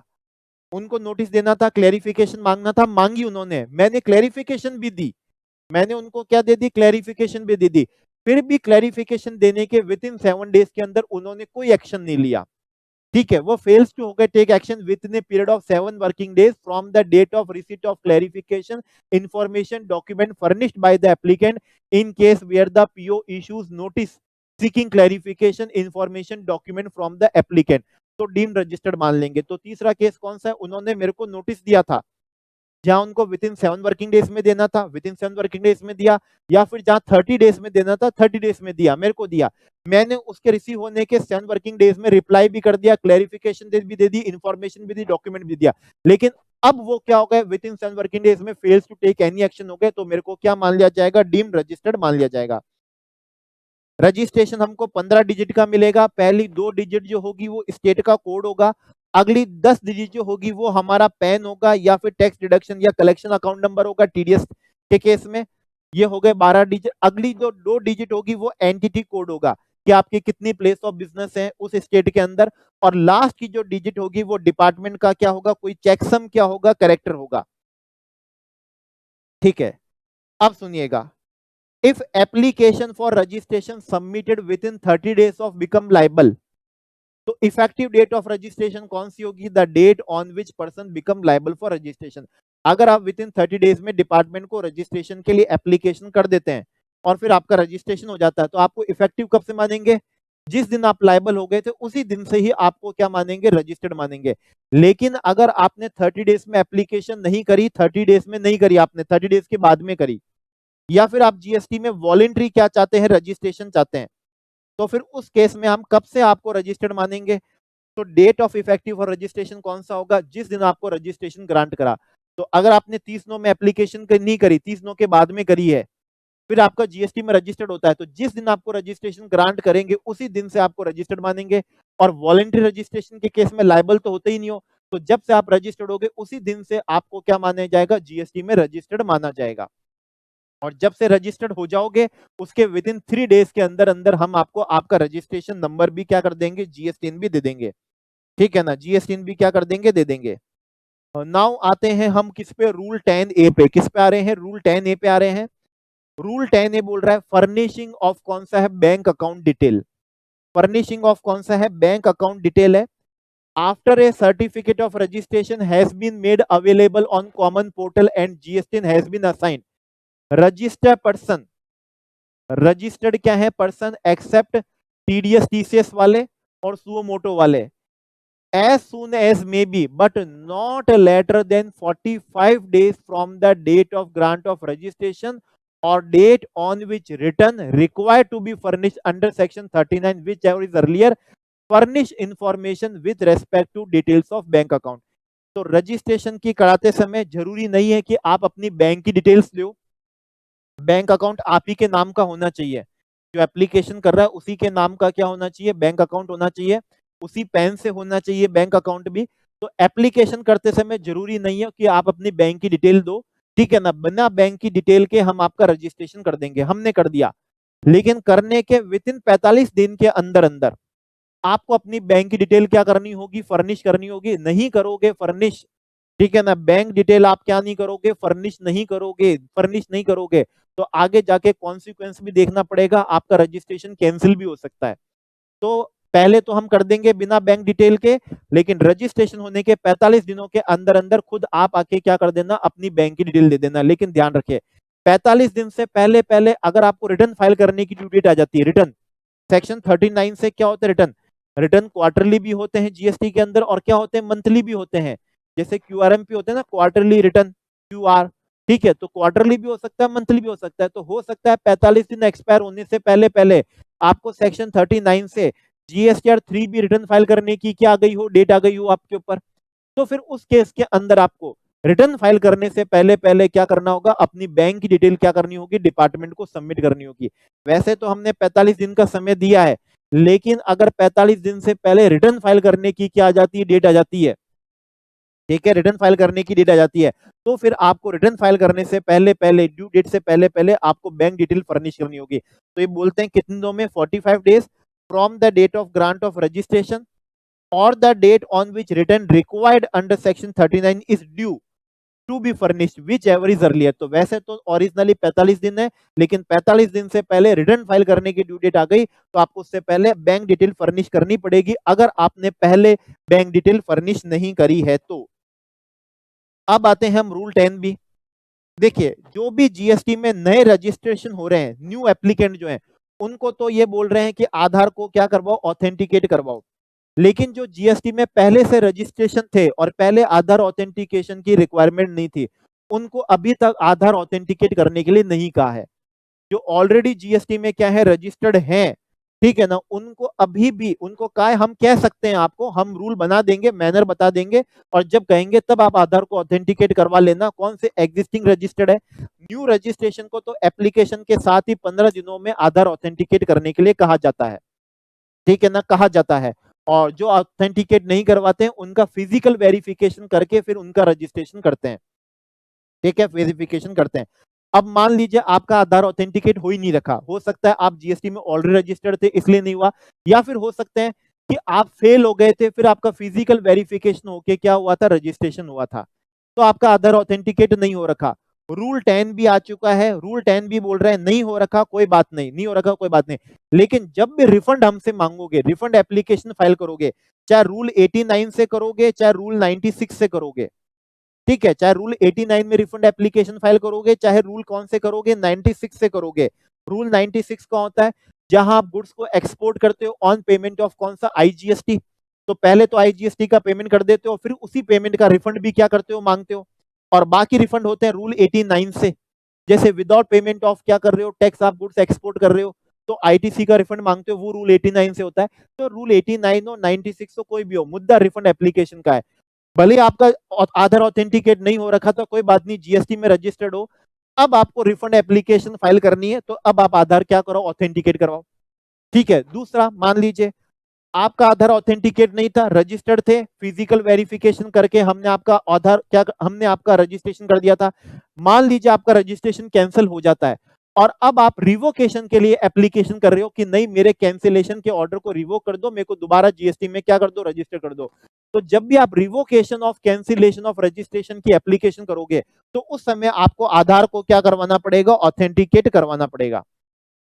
उनको नोटिस देना था, क्लैरिफिकेशन मांगना था, मांगी उन्होंने, मैंने क्लैरिफिकेशन भी दी, मैंने उनको क्या दे दी, क्लैरिफिकेशन भी दे दी, फिर भी क्लैरिफिकेशन देने के विद इन 7 डेज के अंदर उन्होंने कोई एक्शन नहीं लिया, ठीक है, वो फेल्स टू होकर take action within a period of 7 working days from the date of receipt of clarification information document furnished by the applicant, in case where the PO issues notice seeking clarification information document from the applicant, तो deemed registered मान लेंगे। तो तीसरा case कौन सा है, उन्होंने मेरे को नोटिस दिया था, जहां उनको विद इन 7 वर्किंग डेज में देना था, विद इन 7 वर्किंग डेज में दिया, या फिर जहां 30 डेज में देना था 30 डेज में दिया, मेरे को दिया, मैंने उसके रिसीव होने के 7 वर्किंग डेज में रिप्लाई भी कर दिया, क्लैरिफिकेशन भी दे दी, इंफॉर्मेशन भी दी, डॉक्यूमेंट भी दिया, लेकिन अब वो क्या हो गए, विद इन 7 वर्किंग डेज में fails to take any action हो गए, तो मेरे को क्या मान लिया जाएगा, डीम्ड रजिस्टर्ड मान लिया जाएगा। रजिस्ट्रेशन हमको 15 डिजिट का मिलेगा, पहली 2 डिजिट जो होगी वो स्टेट का कोड होगा, अगली 10 डिजिट जो होगी वो हमारा पैन होगा या फिर टैक्स डिडक्शन या कलेक्शन अकाउंट नंबर होगा टीडीएस के केस में, ये हो गए 12 डिजिट, अगली जो 2 डिजिट होगी वो एंटिटी कोड होगा कि आपकी कितनी प्लेस ऑफ बिजनेस है उस स्टेट के अंदर, और लास्ट की जो डिजिट होगी वो डिपार्टमेंट का क्या होगा, कोई चेकसम क्या होगा, कैरेक्टर होगा, ठीक है। अब सुनिएगा, if application for registration submitted within 30 days of become liable, तो इफेक्टिव डेट ऑफ रजिस्ट्रेशन कौन सी होगी, the date on which person become liable for registration. अगर आप विद इन 30 डेज में डिपार्टमेंट को रजिस्ट्रेशन के लिए एप्लीकेशन कर देते हैं और फिर आपका रजिस्ट्रेशन हो जाता है, तो आपको इफेक्टिव कब से मानेंगे, जिस दिन आप लाइबल हो गए थे उसी दिन से ही आपको क्या मानेंगे, रजिस्टर्ड मानेंगे। लेकिन अगर आपने 30 डेज में एप्लीकेशन नहीं करी, 30 डेज में नहीं करी आपने, 30 डेज के बाद में करी, या फिर आप जीएसटी में वॉलेंट्री क्या चाहते हैं, रजिस्ट्रेशन चाहते हैं, तो फिर उस केस में हम कब से आपको रजिस्टर्ड मानेंगे, तो date of effective for registration कौन सा होगा, जिस दिन आपको रजिस्ट्रेशन ग्रांट करा। तो अगर आपने 30/9 में एप्लीकेशन नहीं करी, 30/9 के बाद में करी है, फिर आपका जीएसटी में रजिस्टर्ड होता है, तो जिस दिन आपको रजिस्ट्रेशन ग्रांट करेंगे उसी दिन से आपको रजिस्टर्ड मानेंगे। और वॉलेंट्री रजिस्ट्रेशन के केस में लायबल तो होते ही नहीं हो, तो जब से आप रजिस्टर्ड होगे उसी दिन से आपको क्या माना जाएगा, जीएसटी में रजिस्टर्ड माना जाएगा। और जब से रजिस्टर्ड हो जाओगे उसके विद इन 3 डेज के अंदर अंदर हम आपको आपका रजिस्ट्रेशन नंबर भी क्या कर देंगे, जीएसटीन भी दे देंगे, ठीक है ना, जीएसटीन भी क्या कर देंगे, दे देंगे। नाउ आते हैं हम किस पे, रूल 10A पे, किस पे आ रहे हैं, रूल 10A पे आ रहे हैं। रूल 10A बोल रहा है फर्निशिंग ऑफ कौन सा है, bank account detail, furnishing of कौन सा है, बैंक अकाउंट डिटेल है। After a certificate of registration has been made available on common portal and GSTIN has been assigned, register person registered क्या है पर्सन एक्सेप्ट टीडीएस टीसीएस वाले और suo motu वाले, as soon as may be but not later than 45 days from the date of grant of registration or date on which return required to be furnished under section 39 whichever is earlier furnish information with respect to details of bank account। तो registration की कराते समय जरूरी नहीं है कि आप अपनी बैंक की डिटेल्स दो, बैंक अकाउंट आप ही के नाम का होना चाहिए, जो एप्लीकेशन कर रहा है उसी के नाम का क्या होना चाहिए, बैंक अकाउंट होना चाहिए, उसी पेन से होना चाहिए बैंक अकाउंट भी। तो एप्लीकेशन करते समय जरूरी नहीं है कि आप अपनी बैंक की डिटेल दो, ठीक है ना, बिना बैंक की डिटेल के हम आपका रजिस्ट्रेशन कर देंगे, हमने कर दिया, लेकिन करने के विद इन 45 दिन के अंदर अंदर आपको अपनी बैंक की डिटेल क्या करनी होगी, फर्निश करनी होगी। नहीं करोगे फर्निश, ठीक है ना, बैंक डिटेल आप क्या नहीं करोगे, फर्निश नहीं करोगे, फर्निश नहीं करोगे तो आगे जाके कॉन्सिक्वेंस भी देखना पड़ेगा, आपका रजिस्ट्रेशन कैंसिल भी हो सकता है। तो पहले तो हम कर देंगे बिना बैंक डिटेल के, लेकिन रजिस्ट्रेशन होने के 45 दिनों के अंदर अंदर खुद आप आके क्या कर देना, अपनी बैंक की डिटेल दे देना। लेकिन ध्यान रखिए 45 दिन से पहले पहले अगर आपको रिटर्न फाइल करने की ड्यू डेट आ जाती है, रिटर्न सेक्शन 39 से क्या होता है, रिटर्न रिटर्न क्वार्टरली भी होते हैं जीएसटी के अंदर और क्या होते हैं, मंथली भी होते हैं। जैसे क्यूआरएमपी होते हैं ना, क्वार्टरली रिटर्न क्यूआर, ठीक है, तो क्वार्टरली भी हो सकता है, मंथली भी हो सकता है। तो हो सकता है 45 दिन एक्सपायर होने से पहले पहले आपको सेक्शन 39 से जीएसटीआर 3 भी रिटर्न फाइल करने की क्या आ गई हो, डेट आ गई हो आपके ऊपर। तो फिर उस केस के अंदर आपको रिटर्न फाइल करने से पहले पहले क्या करना होगा, अपनी बैंक की डिटेल क्या करनी होगी, डिपार्टमेंट को सबमिट करनी होगी। वैसे तो हमने 45 दिन का समय दिया है, लेकिन अगर 45 दिन से पहले रिटर्न फाइल करने की क्या आ जाती है, डेट आ जाती है, ठीक है, रिटर्न फाइल करने की डेट आ जाती है, तो फिर आपको रिटर्न फाइल करने से पहले पहले, ड्यू डेट से पहले पहले आपको बैंक डिटेल फर्निश करनी होगी। तो ये बोलते हैं कितने दिनों में, 45 days from the date of grant of registration और the date on which return required under section 39 is due to be furnished whichever is earlier. तो वैसे तो ओरिजिनली 45 दिन है, लेकिन 45 दिन से पहले रिटर्न फाइल करने की ड्यू डेट आ गई तो आपको उससे पहले बैंक डिटेल फर्निश करनी पड़ेगी, अगर आपने पहले बैंक डिटेल फर्निश नहीं करी है तो। अब आते हैं हम रूल 10 बी। देखिए जो भी जीएसटी में नए रजिस्ट्रेशन हो रहे हैं, न्यू एप्लीकेंट जो हैं, उनको तो ये बोल रहे हैं कि आधार को क्या करवाओ, ऑथेंटिकेट करवाओ। लेकिन जो जीएसटी में पहले से रजिस्ट्रेशन थे और पहले आधार ऑथेंटिकेशन की रिक्वायरमेंट नहीं थी, उनको अभी तक आधार ऑथेंटिकेट करने के लिए नहीं कहा है। जो ऑलरेडी जीएसटी में क्या है, रजिस्टर्ड हैं, ठीक है ना, उनको अभी भी उनको कहा है, हम कह सकते हैं आपको, हम रूल बना देंगे, मैनर बता देंगे और जब कहेंगे तब आप आधार को ऑथेंटिकेट करवा लेना। कौन से, एग्जिस्टिंग रजिस्टर्ड है, न्यू रजिस्ट्रेशन को तो एप्लीकेशन के साथ ही 15 दिनों में आधार ऑथेंटिकेट करने के लिए कहा जाता है, ठीक है ना, कहा जाता है। और जो ऑथेंटिकेट नहीं करवाते हैं उनका फिजिकल वेरिफिकेशन करके फिर उनका रजिस्ट्रेशन करते हैं, ठीक है, वेरिफिकेशन करते हैं। अब मान लीजिए आपका आधार ऑथेंटिकेट हो ही नहीं रखा, हो सकता है आप जीएसटी में ऑलरेडी रजिस्टर्ड थे इसलिए नहीं हुआ, या फिर हो सकते हैं कि आप फेल हो गए थे, फिर आपका फिजिकल वेरिफिकेशन होके क्या हुआ था, रजिस्ट्रेशन हुआ था, तो आपका आधार ऑथेंटिकेट नहीं हो रखा। रूल 10 भी आ चुका है, रूल 10 भी बोल रहा है नहीं हो रखा कोई बात नहीं, नहीं हो रखा कोई बात नहीं, लेकिन जब भी रिफंड हमसे मांगोगे, रिफंड एप्लीकेशन फाइल करोगे, चाहे रूल 89 से करोगे चाहे रूल 96 से करोगे, ठीक है, चाहे रूल 89 में रिफंड एप्लीकेशन फाइल करोगे चाहे रूल कौन से करोगे, 96 से करोगे। रूल 96 का होता है जहां आप गुड्स को एक्सपोर्ट करते हो ऑन पेमेंट ऑफ कौन सा, आईजीएसटी। तो पहले तो आईजीएसटी का पेमेंट कर देते हो, फिर उसी पेमेंट का रिफंड भी क्या करते हो, मांगते हो, और बाकी रिफंड होते हैं रूल 89 से। जैसे विदाउट पेमेंट ऑफ क्या कर रहे हो, टैक्स, आप गुड्स एक्सपोर्ट कर रहे हो तो आईटीसी का रिफंड मांगते हो, वो रूल 89 से होता है। तो रूल 89 हो, 96 हो, कोई भी हो, मुद्दा रिफंड एप्लीकेशन का है। भले आपका आधार ऑथेंटिकेट नहीं हो रखा था कोई बात नहीं, जीएसटी में रजिस्टर्ड हो, अब आपको रिफंड एप्लीकेशन फाइल करनी है तो अब आप आधार क्या करो, ऑथेंटिकेट करवाओ, ठीक है। दूसरा, मान लीजिए आपका आधार ऑथेंटिकेट नहीं था, रजिस्टर्ड थे, फिजिकल वेरिफिकेशन करके हमने आपका आधार क्या, हमने आपका रजिस्ट्रेशन कर दिया था। मान लीजिए आपका रजिस्ट्रेशन कैंसिल हो जाता है और अब आप रिवोकेशन के लिए एप्लीकेशन कर रहे हो कि नहीं मेरे कैंसिलेशन के ऑर्डर को रिवोक कर दो, मेरे को दोबारा जीएसटी में क्या कर दो, रजिस्टर कर दो। तो जब भी आप revocation of cancellation of registration की एप्लीकेशन करोगे तो उस समय आपको आधार को क्या करवाना पड़ेगा, ऑथेंटिकेट करवाना पड़ेगा।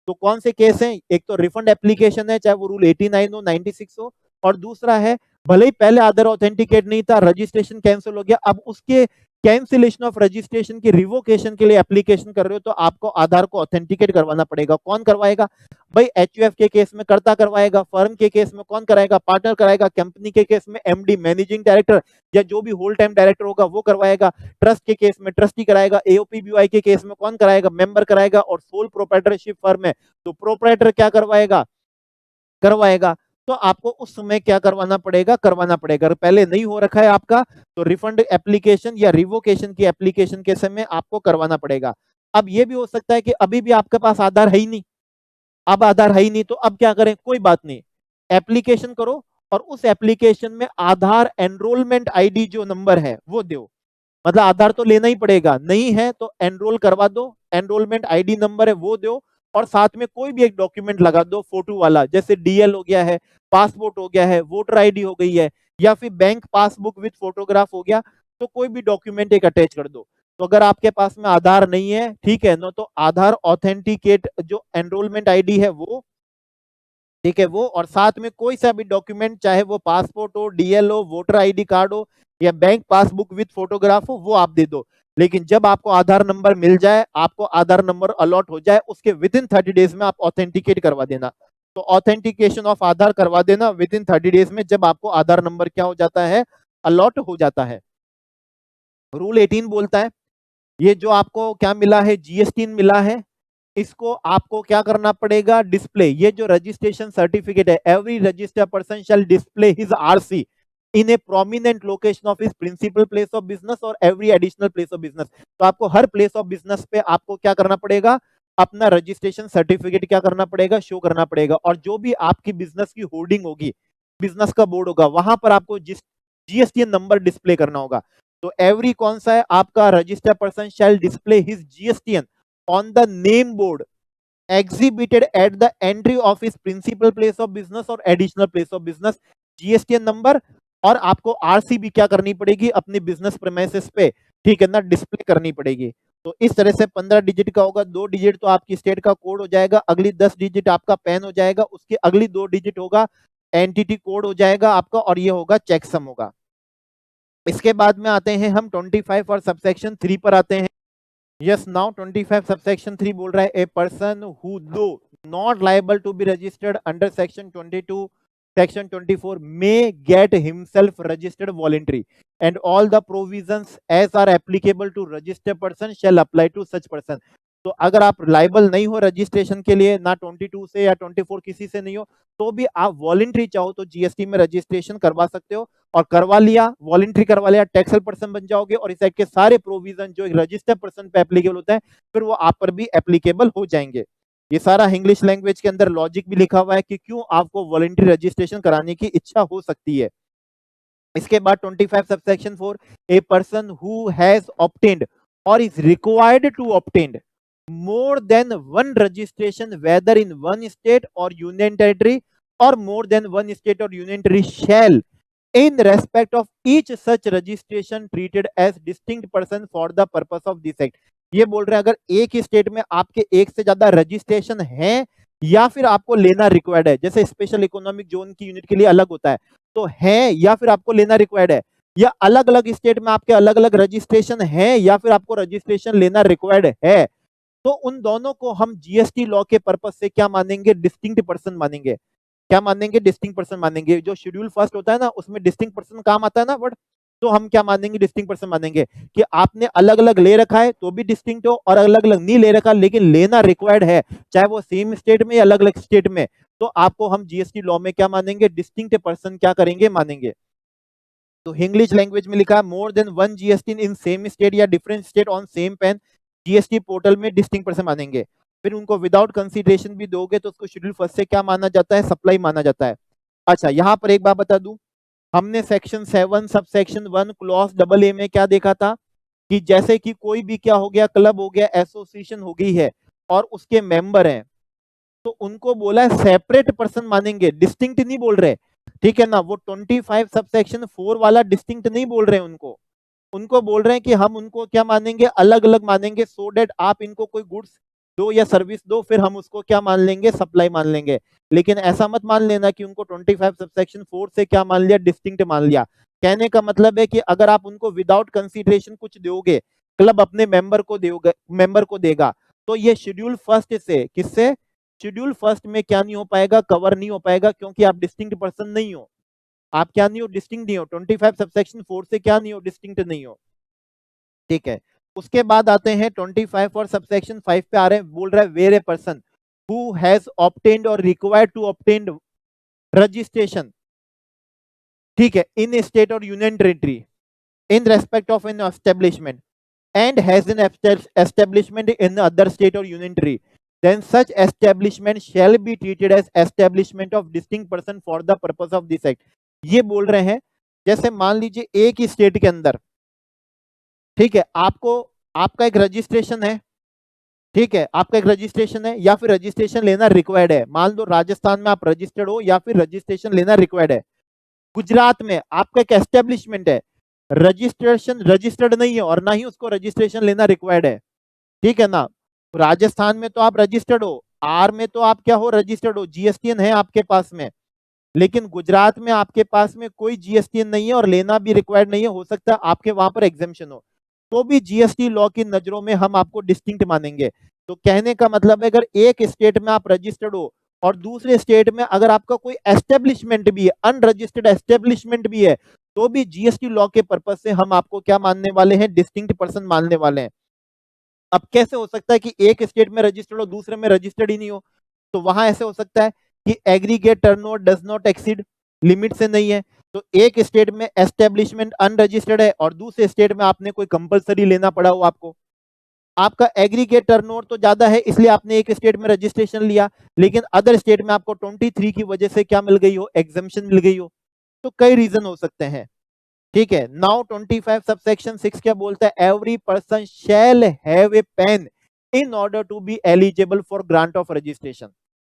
तो कौन से केस हैं, एक तो रिफंड एप्लीकेशन है चाहे वो रूल 89 हो, 96 हो, और दूसरा है भले ही पहले आधार ऑथेंटिकेट नहीं था, रजिस्ट्रेशन कैंसिल हो गया, अब उसके कैंसिलेशन ऑफ रजिस्ट्रेशन की रिवोकेशन के लिए एप्लीकेशन कर रहे हो तो आपको आधार को ऑथेंटिकेट करवाना पड़ेगा। कौन करवाएगा भाई? एचयूएफ के केस में कर्ता करवाएगा, फर्म के केस में कौन कराएगा? पार्टनर कराएगा, कंपनी के केस में एमडी मैनेजिंग डायरेक्टर या जो भी होल टाइम डायरेक्टर होगा वो करवाएगा, ट्रस्ट के केस में ट्रस्टी कराएगा, एओपीबीवाई के केस में कौन कराएगा? मेंबर कराएगा, और सोल प्रोप्राइटरशिप फर्म है तो प्रोप्राइटर क्या करवाएगा? करवाएगा। तो आपको उस समय क्या करवाना पड़ेगा? करवाना पड़ेगा। अगर पहले नहीं हो रखा है आपका तो रिफंड एप्लीकेशन या रिवोकेशन की एप्लीकेशन के समय आपको करवाना पड़ेगा। अब ये भी हो सकता है कि अभी भी आपके पास आधार है ही नहीं, अब आधार है ही नहीं, तो अब क्या करें? कोई बात नहीं, एप्लीकेशन करो और उस एप्लीकेशन में आधार एनरोलमेंट आईडी जो नंबर है वो दो। मतलब आधार तो लेना ही पड़ेगा, नहीं है तो एनरोल करवा दो, एनरोलमेंट आईडी नंबर है वो दो, और साथ में कोई भी एक डॉक्यूमेंट लगा दो फोटो वाला, जैसे डीएल हो गया है, पासपोर्ट हो गया है, वोटर आईडी हो गई है, या फिर बैंक पासबुक विद फोटोग्राफ हो गया, तो कोई भी डॉक्यूमेंट एक अटैच कर दो। तो अगर आपके पास में आधार नहीं है, ठीक है ना, तो आधार ऑथेंटिकेट जो एनरोलमेंट आईडी है वो, ठीक है, वो, और साथ में कोई सा भी डॉक्यूमेंट, चाहे वो पासपोर्ट हो, डीएल हो, वोटर आईडी कार्ड हो, या बैंक पासबुक विद फोटोग्राफ हो, वो आप दे दो। लेकिन जब आपको आधार नंबर मिल जाए, आपको आधार नंबर अलॉट हो जाए, उसके विद इन 30 डेज में आप ऑथेंटिकेट करवा देना। तो ऑथेंटिकेशन ऑफ आधार करवा देना विद इन 30 डेज में, जब आपको आधार नंबर क्या हो जाता है? अलॉट हो जाता है। रूल 18 बोलता है, ये जो आपको क्या मिला है? जीएसटी मिला है, इसको आपको क्या करना पड़ेगा? डिस्प्ले। ये जो रजिस्ट्रेशन सर्टिफिकेट है, every registered person shall display his RC in a prominent location of his principal place of business और every additional place of business. तो आपको हर प्लेस ऑफ बिजनेस पे आपको क्या करना पड़ेगा? अपना रजिस्ट्रेशन सर्टिफिकेट क्या करना पड़ेगा? शो करना पड़ेगा। और जो भी आपकी बिजनेस की होर्डिंग होगी, बिजनेस का बोर्ड होगा, वहां पर आपको जिस जीएसटीएन नंबर डिस्प्ले करना होगा। तो एवरी कौन सा है आपका? Registered person shall display his GSTN on the name board exhibited at the entry of his principal place of business or additional place of business, GSTN number, और आपको RC भी क्या करनी पड़ेगी? अपनी बिजनेस प्रेमाइसेस पे, ठीक है ना, डिस्प्ले करनी पड़ेगी। तो इस तरह से 15 डिजिट का होगा, 2 डिजिट तो आपकी स्टेट का कोड हो जाएगा, अगली 10 डिजिट आपका पैन हो जाएगा, उसकी अगली 2 डिजिट होगा एंटिटी कोड हो जाएगा आपका, और ये होगा चेकसम होगा। इसके बाद में आते हैं हम 25 और सबसेक्शन 3 पर आते हैं। Yes, now 25 subsection 3 बोल रहा है, a person who though not liable to be registered under section 22, section 24 may get himself registered voluntary and all the provisions as are applicable to registered person shall apply to such person। तो अगर आप liable नहीं हो registration के लिए, ना 22 से या 24 किसी से नहीं हो, तो भी आप वॉलंटरी चाहो तो जीएसटी में रजिस्ट्रेशन करवा सकते हो, और करवा लिया, वॉलंटरी करवा लिया, टैक्सेबल पर्सन बन जाओगे, और इस एक्ट के सारे प्रोविजन जो एक रजिस्टर्ड पर्सन पे एप्लीकेबल होता है, फिर वो आप पर भी एप्लीकेबल हो जाएंगे। ये सारा इंग्लिश लैंग्वेज के अंदर लॉजिक भी लिखा हुआ है कि क्यों आपको वॉलंटरी रजिस्ट्रेशन कराने की इच्छा हो सकती है। इसके बाद 25 subsection 4, a person who has obtained और is required to obtained more than one registration whether in one state or union territory or more than one state or union territory shall in respect of each such registration treated as distinct person for the purpose of this act। ये बोल रहे हैं अगर एक ही state में आपके एक से ज्यादा रजिस्ट्रेशन है या फिर आपको लेना रिक्वायर्ड है, जैसे स्पेशल इकोनॉमिक जोन की यूनिट के लिए अलग होता है, तो है या फिर आपको लेना रिक्वायर्ड है, या अलग अलग स्टेट में आपके अलग अलग रजिस्ट्रेशन है या फिर आपको रजिस्ट्रेशन लेना रिक्वायर्ड है, तो उन दोनों को हम जीएसटी लॉ के पर्पस से क्या मानेंगे? डिस्टिंक्ट पर्सन मानेंगे। क्या मानेंगे? डिस्टिंक्ट पर्सन मानेंगे। जो शेड्यूल फर्स्ट होता है ना, उसमें डिस्टिंक्ट पर्सन काम आता है ना वर्ड, तो हम क्या मानेंगे? डिस्टिंक्ट पर्सन मानेंगे कि आपने अलग अलग ले रखा है तो भी डिस्टिंक्ट हो, और अलग अलग नहीं ले रखा लेकिन लेना रिक्वायर्ड है, चाहे वो सेम स्टेट में या अलग अलग स्टेट में, तो आपको हम जीएसटी लॉ में क्या मानेंगे? डिस्टिंक्ट पर्सन क्या करेंगे? मानेंगे। तो इंग्लिश लैंग्वेज में लिखा है more than one GST in same state या different state on same PAN GST portal में डिस्टिंक्ट पर्सन मानेंगे। फिर उनको विदाउट कंसीडरेशन भी दोगे तो उसको शेड्यूल फर्स्ट से क्या माना जाता है? सप्लाई माना जाता है। अच्छा, यहां पर एक बात बता दूं, हमने सेक्शन 7 सब सेक्शन 1 क्लॉज डबल ए में क्या देखा था कि जैसे कि कोई भी क्या हो गया, क्लब हो गया, एसोसिएशन हो गई है और उसके मेंबर हैं, तो उनको बोला है सेपरेट पर्सन मानेंगे, डिस्टिंक्ट नहीं बोल रहे, ठीक है ना। वो 25 सबसेक्शन 4 वाला डिस्टिंक्ट नहीं बोल रहे हैं, उनको बोल रहे हैं कि हम उनको क्या मानेंगे? अलग अलग मानेंगे, सो डेट आप इनको कोई गुड्स दो या सर्विस दो, फिर हम उसको क्या मान लेंगे? सप्लाई मान लेंगे। लेकिन ऐसा मत मान लेना कि उनको 25 सबसेक्शन 4 से क्या मान लिया? डिस्टिंक्ट मान लिया। कहने का मतलब है कि अगर आप उनको विदाउट कंसीडरेशन कुछ दोगे, क्लब अपने मेंबर को देगा, तो ये शेड्यूल फर्स्ट से किससे, शेड्यूल फर्स्ट में क्या नहीं हो पाएगा, कवर नहीं हो पाएगा, क्योंकि आप डिस्टिंक्ट पर्सन नहीं हो। आप क्या नहीं हो, डिस्टिंक्ट नहीं हो। 25 सबसेक्शन 4 से क्या नहीं हो, डिस्टिंक्ट नहीं हो। ठीक है, उसके बाद आते हैं 25 और सबसेक्शन 5 पे आ रहे हैं। बोल रहा है where a person who has obtained or required to obtain registration, ठीक है, इन स्टेट और union territory in respect of an establishment and has an establishment in other state or union territory, then such establishment shall be treated as establishment of distinct person for the purpose of this act। ये बोल रहे हैं, जैसे मान लीजिए एक ही state के अंदर, ठीक है, आपका एक रजिस्ट्रेशन है, ठीक है, आपका एक रजिस्ट्रेशन है या फिर रजिस्ट्रेशन लेना रिक्वायर्ड है। मान लो राजस्थान में आप रजिस्टर्ड हो या फिर रजिस्ट्रेशन लेना रिक्वायर्ड है। गुजरात में आपका एक एस्टेब्लिशमेंट है, रजिस्ट्रेशन रजिस्टर्ड नहीं है और ना ही उसको रजिस्ट्रेशन लेना रिक्वायर्ड है, ठीक है ना। राजस्थान में तो आप रजिस्टर्ड हो, आर में तो आप क्या हो, रजिस्टर्ड हो, जीएसटीएन है आपके पास में, लेकिन गुजरात में आपके पास में कोई जीएसटीएन नहीं है और लेना भी रिक्वायर्ड नहीं है। हो सकता है आपके वहां पर एग्जेम्पशन हो, तो भी जीएसटी लॉ की नजरों में हम आपको डिस्टिंक्ट मानेंगे। तो कहने का मतलब है, अगर एक स्टेट में आप रजिस्टर्ड हो और दूसरे स्टेट में अगर आपका कोई एस्टेब्लिशमेंट भी है, अनरजिस्टर्ड एस्टेब्लिशमेंट भी है, तो भी जीएसटी लॉ के पर्पज से हम आपको क्या मानने वाले हैं, डिस्टिंक्ट पर्सन मानने वाले हैं। अब कैसे हो सकता है कि एक स्टेट में रजिस्टर्ड हो दूसरे में रजिस्टर्ड ही नहीं हो? तो वहां ऐसे हो सकता है कि aggregate turnover does not exceed, limit से नहीं है। तो एक स्टेट में एस्टेब्लिशमेंट अनरजिस्टर्ड है और दूसरे स्टेट में आपने कोई कंपलसरी लेना पड़ा हो आपको, आपका एग्रीगेट टर्नओवर तो ज्यादा है इसलिए आपने एक स्टेट में रजिस्ट्रेशन लिया, लेकिन अदर स्टेट में आपको 23 की वजह से क्या मिल गई हो, एग्जम्पशन मिल गई हो। तो कई रीजन हो सकते हैं, ठीक है। नाउ 25 सबसेक्शन 6 क्या बोलता है, every person shall have a PAN in order to be eligible for grant of registration.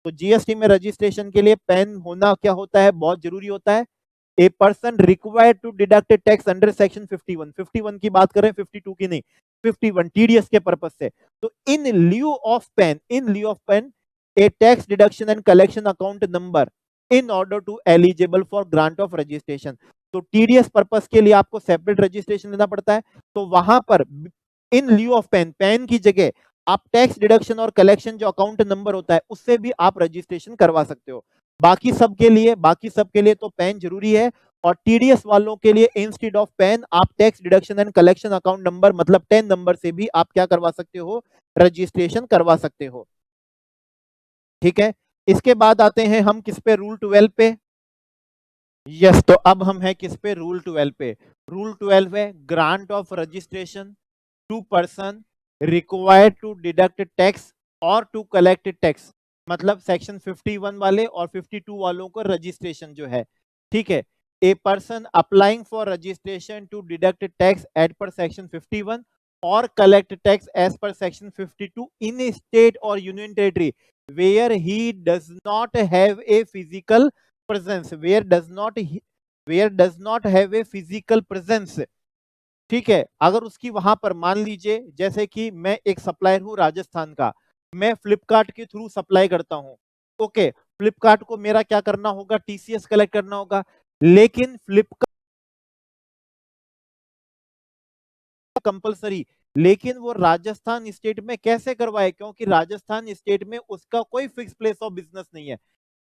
तो जीएसटी में रजिस्ट्रेशन के लिए पेन होना क्या होता है, बहुत जरूरी होता है। A person required to deduct tax under section 51 की बात करें, 52 की नहीं, 51 टीडीएस के पर्पज से। तो in lieu of PAN a tax deduction and collection account number in order to eligible for grant of registration. तो टीडीएस पर्पस के लिए आपको सेपरेट रजिस्ट्रेशन लेना पड़ता है। तो वहां पर इन ल्यू ऑफ पेन की जगह आप टैक्स डिडक्शन और कलेक्शन जो अकाउंट नंबर होता है उससे भी आप रजिस्ट्रेशन करवा सकते हो। बाकी सबके लिए तो पेन जरूरी है, और टीडीएस वालों के लिए इंस्टेड ऑफ पेन आप tax deduction and collection account number मतलब 10 नंबर से भी आप क्या करवा सकते हो, रजिस्ट्रेशन करवा सकते हो। ठीक है, इसके बाद आते हैं हम किस पे, रूल 12 पे। यस, तो अब हम हैं किस पे, रूल 12 पे। रूल 12 है grant of registration to person required to deduct tax or to collect tax, मतलब सेक्शन 51 वाले और 52 वालों को रजिस्ट्रेशन जो है, ठीक है। A person applying for registration to deduct tax at per section 51 or collect tax as per section 52 in a state और union territory where he does not have a physical presence, where does not have a physical presence, ठीक है। अगर उसकी वहां पर मान लीजिए, जैसे कि मैं एक सप्लायर हूं राजस्थान का, मैं फ्लिपकार्ट के थ्रू सप्लाई करता हूं, ओके, फ्लिपकार्ट को मेरा क्या करना होगा, टीसीएस कलेक्ट करना होगा, लेकिन फ्लिपकार्ट कंपलसरी, लेकिन वो राजस्थान स्टेट में कैसे करवाए, क्योंकि राजस्थान स्टेट में उसका कोई फिक्स प्लेस ऑफ बिजनेस नहीं है।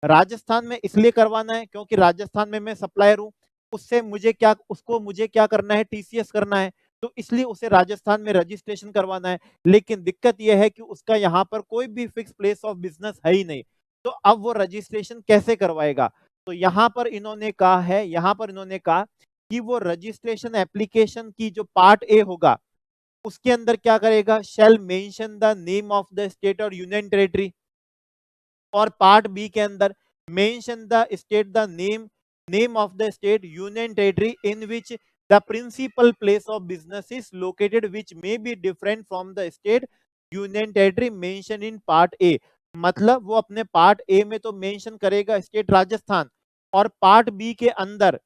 राजस्थान में इसलिए करवाना है क्योंकि राजस्थान में मैं सप्लायर हूं, उसको मुझे क्या करना है, टीसीएस करना है, तो इसलिए उसे राजस्थान में रजिस्ट्रेशन करवाना है। लेकिन दिक्कत यह है कि उसका यहाँ पर कोई भी फिक्स प्लेस ऑफ बिजनेस है ही नहीं, तो अब वो रजिस्ट्रेशन कैसे करवाएगा। तो यहाँ पर इन्होंने कहा कि वो रजिस्ट्रेशन एप्लीकेशन की जो पार्ट ए होगा उसके अंदर क्या करेगा, shall mention the name of the state और यूनियन टेरिटरी, और पार्ट बी के अंदर mention the state the name of the state union territory in which the principal place of business is located which may be different from the state union territory mention in part A. मतलब वो अपने part A में तो mention करेगा state Rajasthan, और part B के अंदर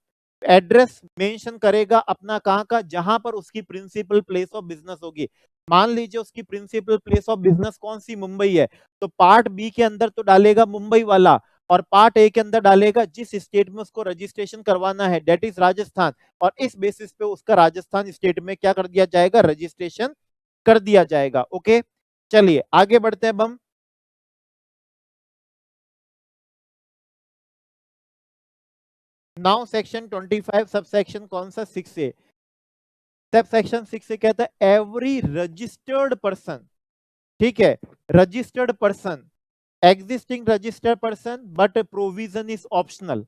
address mention करेगा अपना कहां का, जहां पर उसकी प्रिंसिपल प्लेस ऑफ बिजनेस होगी। मान लीजिए उसकी प्रिंसिपल प्लेस ऑफ बिजनेस कौन सी, मुंबई है, तो पार्ट बी के अंदर तो डालेगा मुंबई वाला, और पार्ट ए के अंदर डालेगा जिस स्टेट में उसको रजिस्ट्रेशन करवाना है, दैट इज राजस्थान, और इस बेसिस पे उसका राजस्थान स्टेट में क्या कर दिया जाएगा, रजिस्ट्रेशन कर दिया जाएगा। ओके, चलिए आगे बढ़ते हैं अब हम। नाउ सेक्शन 25 सब सेक्शन कौन सा, 6 ए। सब सेक्शन 6 से कहता है एवरी रजिस्टर्ड पर्सन, ठीक है, registered person, existing registered person but provision is optional,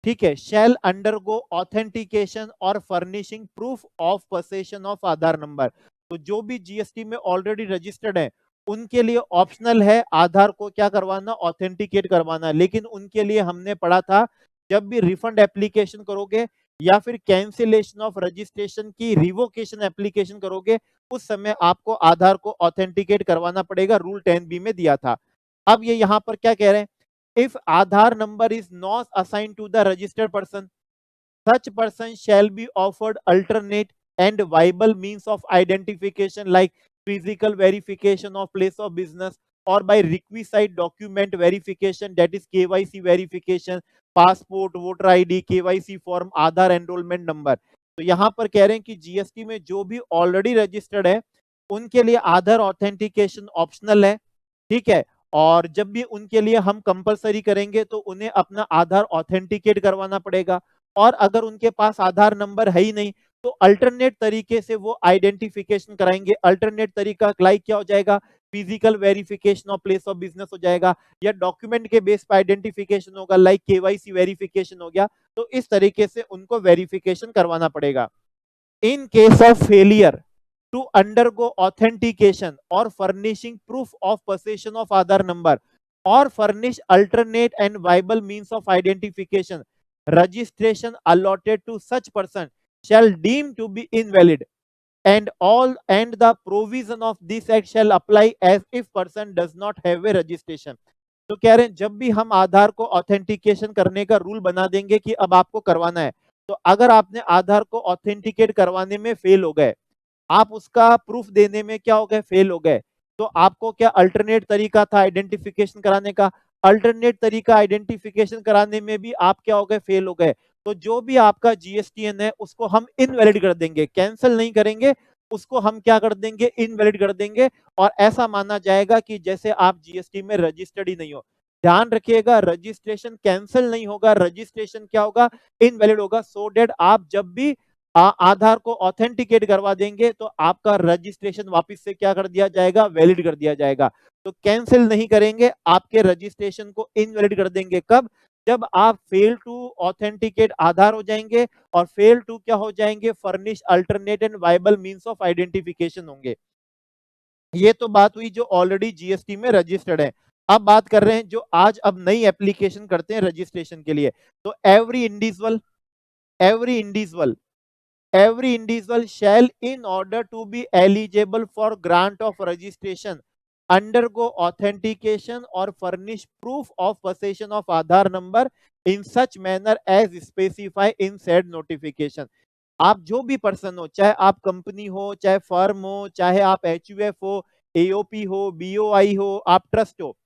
ठीक है, शैल अंडरगो ऑथेंटिकेशन और furnishing proof of possession of Aadhaar number. तो जो भी जीएसटी में ऑलरेडी रजिस्टर्ड है उनके लिए ऑप्शनल है आधार को क्या करवाना, ऑथेंटिकेट करवाना। लेकिन उनके लिए हमने पढ़ा था जब भी रिफंड एप्लीकेशन करोगे या फिर कैंसिलेशन ऑफ रजिस्ट्रेशन की रिवोकेशन एप्लीकेशन करोगे उस समय आपको आधार को ऑथेंटिकेट करवाना पड़ेगा, रूल 10B में दिया था। अब ये यहां पर क्या कह रहे हैं, if Aadhaar number is not assigned to the registered person, such person shall be offered alternate and viable means of identification like physical verification of place of business or by requisite document verification, that is KYC verification, passport, voter ID, KYC form, Aadhaar enrolment number. तो यहां पर कह रहे हैं कि GST में जो भी ऑलरेडी रजिस्टर्ड है उनके लिए आधार ऑथेंटिकेशन ऑप्शनल है, ठीक है, और जब भी उनके लिए हम कंपलसरी करेंगे तो उन्हें अपना आधार ऑथेंटिकेट करवाना पड़ेगा। और अगर उनके पास आधार नंबर है ही नहीं तो अल्टरनेट तरीके से वो आइडेंटिफिकेशन कराएंगे। अल्टरनेट तरीका लाइक क्या हो जाएगा, physical verification of place of business हो जाएगा, या डॉक्यूमेंट के बेस पर आइडेंटिफिकेशन होगा लाइक केवाईसी वेरिफिकेशन हो गया। तो इस तरीके से उनको वेरिफिकेशन करवाना पड़ेगा। इन case of failure to undergo authentication or furnishing proof of possession of Aadhaar number or furnish alternate and viable means of identification, registration allotted to such person shall deem to be invalid and the provision of this act shall apply as if person does not have a registration। तो कह रहे हैं जब भी हम आधार को authentication करने का रूल बना देंगे कि अब आपको करवाना है, तो अगर आपने आधार को ऑथेंटिकेट करवाने में फेल हो गए, आप उसका प्रूफ देने में क्या हो गए, फेल हो गए, तो आपको क्या अल्टरनेट तरीका था आइडेंटिफिकेशन कराने का, अल्टरनेट तरीका आइडेंटिफिकेशन कराने में भी आप क्या हो गए, फेल हो गए, तो जो भी आपका जीएसटीएन है उसको हम इनवैलिड कर देंगे, कैंसिल नहीं करेंगे, उसको हम क्या कर देंगे, इनवैलिड कर देंगे। और ऐसा माना जाएगा कि जैसे आप जीएसटी में रजिस्टर्ड ही नहीं हो। ध्यान रखिएगा, रजिस्ट्रेशन कैंसिल नहीं होगा, रजिस्ट्रेशन क्या होगा, इनवैलिड होगा, सो डेट आप जब भी आधार को ऑथेंटिकेट करवा देंगे तो आपका रजिस्ट्रेशन वापस से क्या कर दिया जाएगा, वैलिड कर दिया जाएगा। तो कैंसिल नहीं करेंगे, आपके रजिस्ट्रेशन को इनवैलिड कर देंगे। कब, जब आप फेल टू ऑथेंटिकेट आधार हो जाएंगे और फेल टू क्या हो जाएंगे, furnish alternate and viable means of identification होंगे। ये तो बात हुई जो ऑलरेडी जीएसटी में रजिस्टर्ड है। अब बात कर रहे हैं जो आज अब नई एप्लीकेशन करते हैं रजिस्ट्रेशन के लिए। तो every individual every individual shall, in order to be eligible for grant of registration, undergo authentication or furnish proof of possession of Aadhaar number in such manner as specified in said notification। आप जो भी person हो, चाहे आप company हो, चाहे firm हो, चाहे आप एचयूएफ हो, एओपी हो, बीओआई हो, आप ट्रस्ट हो,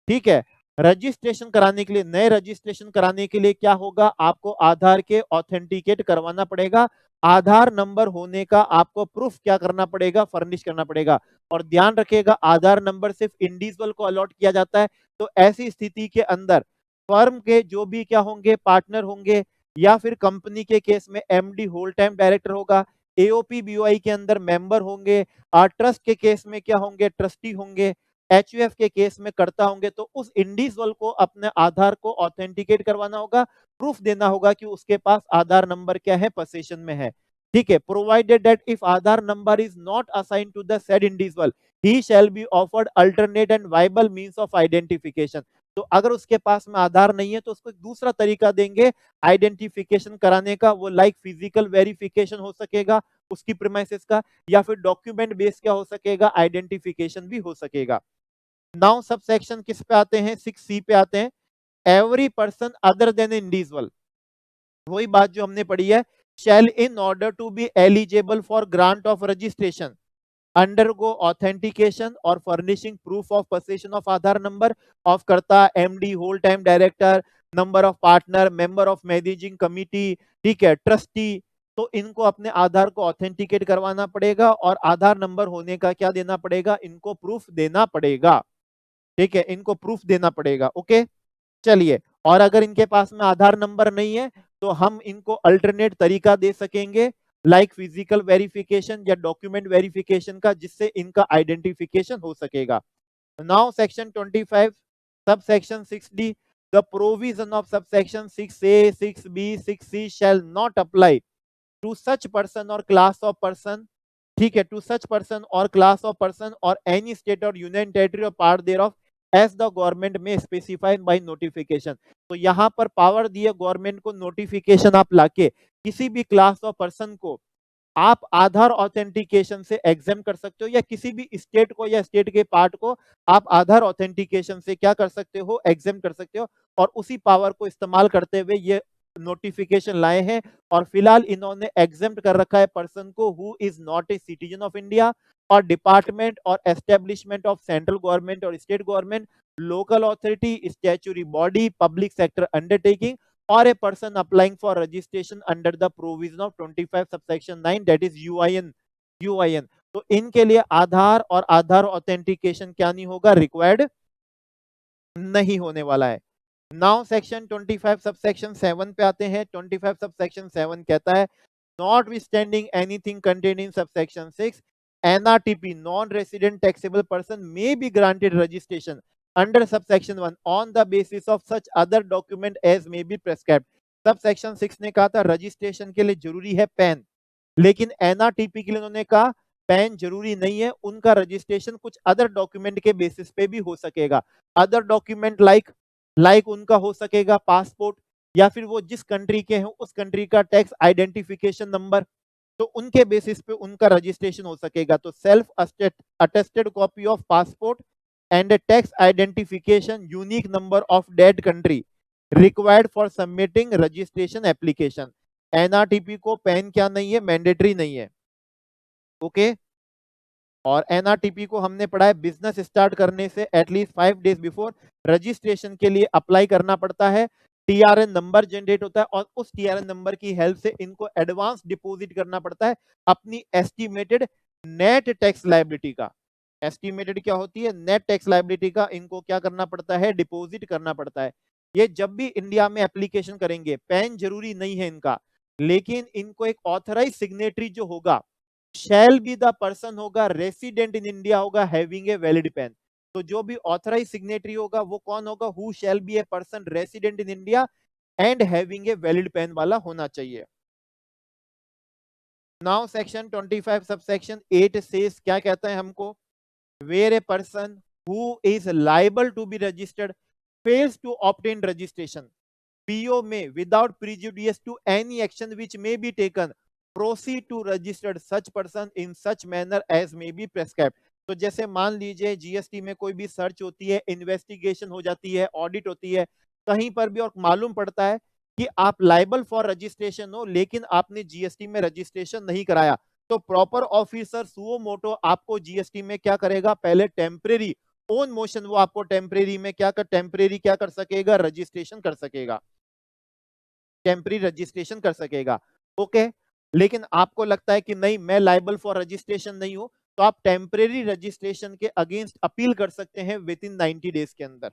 ठीक है, रजिस्ट्रेशन कराने के लिए, नए रजिस्ट्रेशन कराने के लिए क्या होगा, आपको आधार के ऑथेंटिकेट करवाना पड़ेगा। आधार नंबर होने का आपको प्रूफ क्या करना पड़ेगा, फर्निश करना पड़ेगा। और ध्यान रखिएगा आधार नंबर सिर्फ इंडिविजुअल को अलॉट किया जाता है। तो ऐसी स्थिति के अंदर फर्म के जो भी क्या होंगे, पार्टनर होंगे, या फिर कंपनी के केस में एमडी होल टाइम डायरेक्टर होगा, एओपी बीओआई के अंदर मेंबर होंगे, ट्रस्ट के केस में क्या होंगे, ट्रस्टी होंगे, एचयूएफ के केस में करता होंगे, तो उस इंडिविजुअल को अपने आधार को ऑथेंटिकेट करवाना होगा, प्रूफ देना होगा कि उसके पास आधार नंबर क्या है, पोजीशन में है, ठीक है। Provided that if Aadhaar number is not assigned to the said individual he shall be offered alternate and viable means of identification. तो अगर उसके पास में आधार नहीं है तो उसको एक दूसरा तरीका देंगे आइडेंटिफिकेशन कराने का, वो लाइक फिजिकल वेरिफिकेशन हो सकेगा उसकी प्रीमाइसेस का, या फिर डॉक्यूमेंट बेस क्या हो सकेगा, आइडेंटिफिकेशन भी हो सकेगा। नाउ सब सेक्शन किस पे आते हैं, 6C पे आते हैं, every person other than individual. वही बात जो हमने पढ़ी है, shall in order to be eligible for grant of registration undergo authentication or furnishing proof of possession of Aadhaar number of कर्ता, MD, whole time director, number of partner, member of managing committee, ठीक है, trustee. तो इनको अपने आधार को authenticate करवाना पड़ेगा और आधार नंबर होने का क्या देना पड़ेगा, इनको प्रूफ देना पड़ेगा। ठीक है, इनको प्रूफ देना पड़ेगा। ओके, चलिए। और अगर इनके पास में आधार नंबर नहीं है तो हम इनको अल्टरनेट तरीका दे सकेंगे, लाइक फिजिकल वेरिफिकेशन या डॉक्यूमेंट वेरिफिकेशन का, जिससे इनका आइडेंटिफिकेशन हो सकेगा। Now section 25 sub section 6D, the provision of sub section 6A, 6B, 6C shall not apply to such person or class of person, ठीक है, to such person or class of person or any state और union territory और part thereof as the government में specified by notification. तो यहाँ पर power दिए government को, नोटिफिकेशन आप लाके किसी भी क्लास ऑफ पर्सन को आप आधार ऑथेंटिकेशन से एग्जाम कर सकते हो, या किसी भी स्टेट को या स्टेट के पार्ट को आप आधार ऑथेंटिकेशन से क्या कर सकते हो, एग्जाम कर सकते हो। और उसी पावर को इस्तेमाल करते हुए ये नोटिफिकेशन लाए हैं। और फिलहाल इन्होंने एग्जाम्प्ट कर रखा है पर्सन को who is not a citizen of India, और डिपार्टमेंट और एस्टेब्लिशमेंट ऑफ सेंट्रल गवर्नमेंट और state government, local authority, statutory body, public sector undertaking, or a person applying for registration under the provision of 25 subsection 9 that is UIN। तो इनके लिए आधार और आधार authentication क्या नहीं होगा, रिक्वायर्ड नहीं होने वाला है। नाउ सेक्शन 25 सबसेक्शन 7 पे आते हैं। 25 सबसेक्शन 7 कहता है, notwithstanding anything contained in subsection 6, NRTP non-resident taxable person may be granted registration under subsection 1 on the basis of such other document as may be prescribed। Subsection 6 ने कहा था registration के लिए जरूरी है पैन, लेकिन एनआरटीपी के लिए उन्होंने कहा पैन जरूरी नहीं है, उनका रजिस्ट्रेशन कुछ अदर डॉक्यूमेंट के बेसिस पे भी हो सकेगा। अदर डॉक्यूमेंट लाइक उनका हो सकेगा पासपोर्ट, या फिर वो जिस कंट्री के हैं उस कंट्री का टैक्स आइडेंटिफिकेशन नंबर, तो उनके बेसिस पे उनका रजिस्ट्रेशन हो सकेगा। तो self attested copy of passport and tax identification unique number of that country required for submitting registration application. NRTP को पैन क्या नहीं है, मैंडेटरी नहीं है। ओके, और एनआरटीपी को हमने पढ़ा है बिजनेस स्टार्ट करने से एटलीस्ट 5 डेज बिफोर रजिस्ट्रेशन के लिए अप्लाई करना पड़ता है। टीआरएन नंबर जनरेट होता है और उस टीआरएन नंबर की हेल्प से इनको एडवांस डिपॉजिट करना पड़ता है अपनी एस्टिमेटेड नेट टैक्स लायबिलिटी का। एस्टिमेटेड क्या होती है, नेट टैक्स लायबिलिटी का इनको क्या करना पड़ता है, डिपॉजिट करना पड़ता है। ये जब भी इंडिया में एप्लीकेशन करेंगे, पैन जरूरी नहीं है इनका, लेकिन इनको एक ऑथराइज सिग्नेटरी जो होगा शैल बी द पर्सन होगा, रेसिडेंट इन इंडिया होगा, हैविंग ए वैलिड पैन। तो जो भी ऑथराइज सिग्नेटरी होगा वो कौन होगा, who shall be a person resident in India and having a valid pan वाला होना चाहिए। नाउ सेक्शन 25 सबसेक्शन 8 से क्या कहता है हमको, where a person who is liable to be registered fails to obtain registration PO में without prejudice to any action which may be taken proceed to register such person in such manner as may be prescribed। तो जैसे मान लीजिए GST में कोई भी search होती है, इन्वेस्टिगेशन हो जाती है, ऑडिट होती है, कहीं पर भी और मालूम पड़ता है कि आप लाइबल फॉर रजिस्ट्रेशन हो लेकिन आपने जीएसटी में रजिस्ट्रेशन नहीं कराया, तो प्रॉपर ऑफिसर सुओ मोटो आपको जीएसटी में क्या करेगा, पहले टेम्परेरी ओन मोशन वो आपको टेम्परेरी में क्या कर सकेगा, रजिस्ट्रेशन कर सकेगा, टेम्पररी रजिस्ट्रेशन कर सकेगा। ओके, लेकिन आपको लगता है कि नहीं मैं लायबल फॉर रजिस्ट्रेशन नहीं हूं, तो आप टेम्परेरी रजिस्ट्रेशन के अगेंस्ट अपील कर सकते हैं विद इन 90 डेज के अंदर।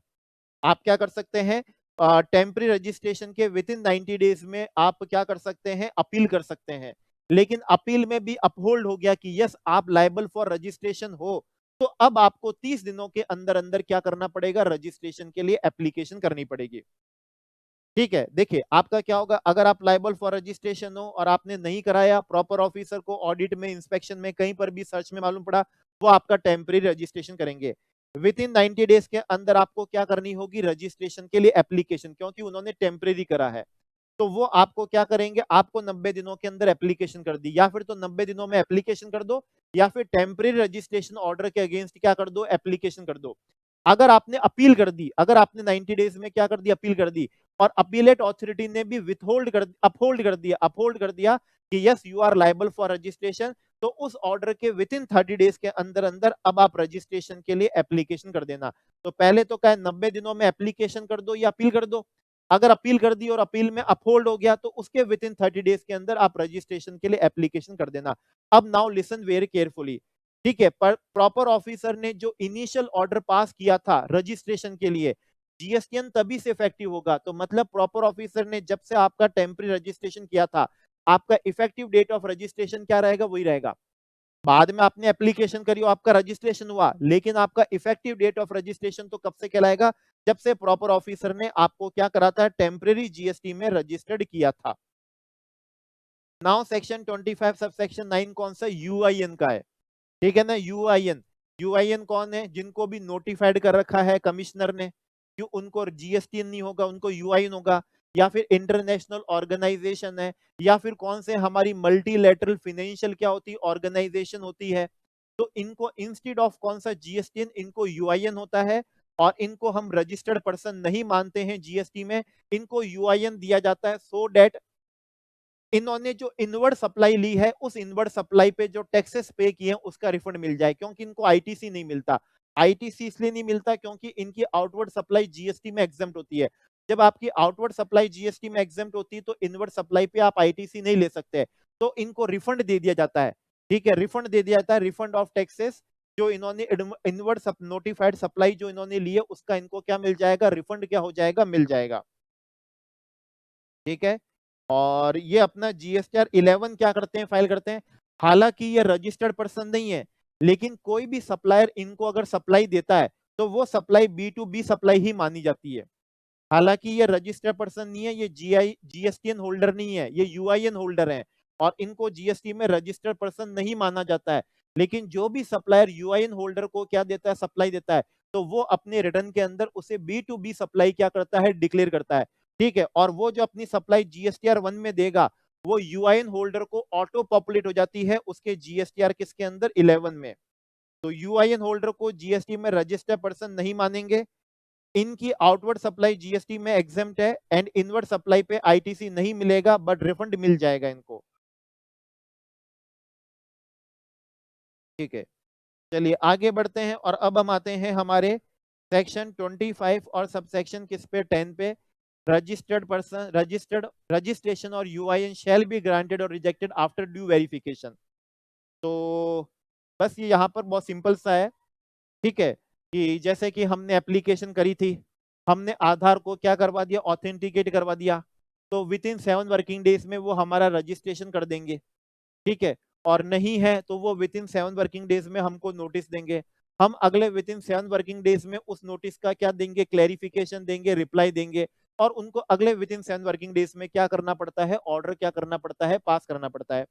आप क्या कर सकते हैं, टेम्पररी रजिस्ट्रेशन के विद इन 90 डेज में आप क्या कर सकते हैं, अपील कर सकते हैं। लेकिन अपील में भी अपहोल्ड हो गया कि यस आप लायबल फॉर रजिस्ट्रेशन हो, तो अब आपको 30 दिनों के अंदर अंदर क्या करना पड़ेगा, रजिस्ट्रेशन के लिए एप्लीकेशन करनी पड़ेगी। ठीक है, देखिए आपका क्या होगा, अगर आप लायबल फॉर रजिस्ट्रेशन हो और आपने नहीं कराया, प्रॉपर ऑफिसर को ऑडिट में, इंस्पेक्शन में, कहीं पर भी सर्च में मालूम पड़ा, वो आपका टेम्परेरी रजिस्ट्रेशन करेंगे। विद इन 90 डेज के अंदर आपको क्या करनी होगी, रजिस्ट्रेशन के लिए एप्लीकेशन, क्योंकि उन्होंने टेम्परेरी करा है, तो वो आपको क्या करेंगे, आपको 90 दिनों के अंदर एप्लीकेशन कर दी, या फिर तो 90 दिनों में एप्लीकेशन कर दो, या फिर टेम्परेरी रजिस्ट्रेशन ऑर्डर के अगेंस्ट क्या कर दो, एप्लीकेशन कर दो। अगर आपने अपील कर दी, अगर आपने 90 डेज में क्या कर दी, अपील कर दी, और अपीलेट अथॉरिटी ने भी अपहोल्ड कर दिया कि yes you are liable for registration, तो उस ऑर्डर के विद इन 30 डेज के अंदर अंदर अब आप रजिस्ट्रेशन के लिए एप्लीकेशन कर देना। तो पहले तो क्या 90 दिनों में एप्लीकेशन कर दो या अपील कर दो। अगर अपील कर दी और अपील में अपहोल्ड हो गया तो उसके विद इन 30 डेज के अंदर आप रजिस्ट्रेशन के लिए एप्लीकेशन कर देना। अब नाउ लिसन वेरी केयरफुली, ठीक है। पर प्रॉपर ऑफिसर ने जो इनिशियल ऑर्डर पास किया था रजिस्ट्रेशन के लिए, जीएसटीएन तभी से इफेक्टिव होगा। तो मतलब प्रॉपर ऑफिसर ने जब से आपका टेम्पररी रजिस्ट्रेशन किया था, आपका इफेक्टिव डेट ऑफ रजिस्ट्रेशन क्या रहेगा, वही रहेगा। बाद में आपने एप्लीकेशन करी, आपका रजिस्ट्रेशन हुआ, लेकिन आपका इफेक्टिव डेट ऑफ रजिस्ट्रेशन तो कब से कहलाएगा, जब से प्रॉपर ऑफिसर ने आपको क्या करा था, टेम्पररी जीएसटी में रजिस्टर्ड किया था। नाउ सेक्शन 25 सब सेक्शन 9 कौन सा, यूआईएन का है, ठीक है ना। यूआईएन, यूआईएन कौन है, जिनको भी नोटिफाइड कर रखा है कमिश्नर ने, जो उनको जीएसटी नहीं होगा उनको यूआईएन होगा, या फिर इंटरनेशनल ऑर्गेनाइजेशन है, या फिर कौन से हमारी मल्टीलैटरल फाइनेंशियल क्या होती है, ऑर्गेनाइजेशन होती है, तो इनको इंस्टेड ऑफ कौन सा जीएसटी, इनको यूआईएन होता है। और इनको हम रजिस्टर्ड पर्सन नहीं मानते हैं जीएसटी में, इनको यूआईएन दिया जाता है सो डेट इन्होंने जो इनवर्ड सप्लाई ली है उस इनवर्ड सप्लाई पे जो टैक्सेस पे किए हैं उसका रिफंड मिल जाए, क्योंकि इनको आईटीसी नहीं मिलता। आईटीसी इसलिए नहीं मिलता क्योंकि इनकी आउटवर्ड सप्लाई जीएसटी में एग्जेम्प्ट होती है। जब आपकी आउटवर्ड सप्लाई जीएसटी में एग्जेम्प्ट होती है तो इनवर्ड सप्लाई पे आप आईटीसी नहीं ले सकते, तो इनको रिफंड दे दिया जाता है, ठीक है। रिफंड दे दिया जाता है, रिफंड ऑफ टैक्सेस जो इन्होंने इनवर्ड नोटिफाइड सप्लाई जो इन्होंने ली है उसका इनको क्या मिल जाएगा, रिफंड क्या हो जाएगा, मिल जाएगा, ठीक है। और ये अपना जीएसटीआर 11 क्या करते हैं, फाइल करते हैं। हालांकि ये रजिस्टर्ड पर्सन नहीं है, लेकिन कोई भी सप्लायर इनको अगर सप्लाई देता है तो वो supply B to B supply ही मानी जाती है। हालांकि ये रजिस्टर्ड पर्सन नहीं है, ये जीएसटीएन होल्डर नहीं है, ये यूआईएन होल्डर है, और इनको जीएसटी में रजिस्टर्ड पर्सन नहीं माना जाता है। लेकिन जो भी सप्लायर यूआईएन होल्डर को क्या देता है, सप्लाई देता है, तो वो अपने रिटर्न के अंदर उसे बी टू बी सप्लाई क्या करता है, डिक्लेयर करता है, ठीक है। और वो जो अपनी सप्लाई जीएसटीआर 1 में देगा वो यूआईएन होल्डर को ऑटो पॉपुलेट हो जाती है उसके जीएसटीआर किसके अंदर, 11 में। तो यूआईएन होल्डर को जीएसटी में रजिस्टर्ड पर्सन नहीं मानेंगे, इनकी आउटवर्ड सप्लाई जीएसटी में एग्जेम्प्ट है, एंड इनवर्ड सप्लाई पे आईटीसी नहीं मिलेगा बट रिफंड मिल जाएगा इनको, ठीक है। चलिए आगे बढ़ते हैं और अब हम आते हैं हमारे सेक्शन 25 और सब सेक्शन किस पे, 10 पे। रजिस्टर्ड पर्सन रजिस्ट्रेशन और यूआईएन शैल बी ग्रांटेड और रिजेक्टेड आफ्टर ड्यू वेरिफिकेशन। तो बस ये यहाँ पर बहुत सिंपल सा है, ठीक है, कि जैसे कि हमने एप्लीकेशन करी थी, हमने आधार को क्या करवा दिया, ऑथेंटिकेट करवा दिया, तो विद इन 7 वर्किंग डेज में वो हमारा रजिस्ट्रेशन कर देंगे, ठीक है। और नहीं है तो वो विद इन 7 वर्किंग डेज में हमको नोटिस देंगे, हम अगले विद इन 7 वर्किंग डेज में उस नोटिस का क्या देंगे, क्लैरिफिकेशन देंगे, रिप्लाई देंगे, और उनको अगले विद इन 7 वर्किंग डेज में क्या करना पड़ता है, ऑर्डर क्या करना पड़ता है, पास करना पड़ता है।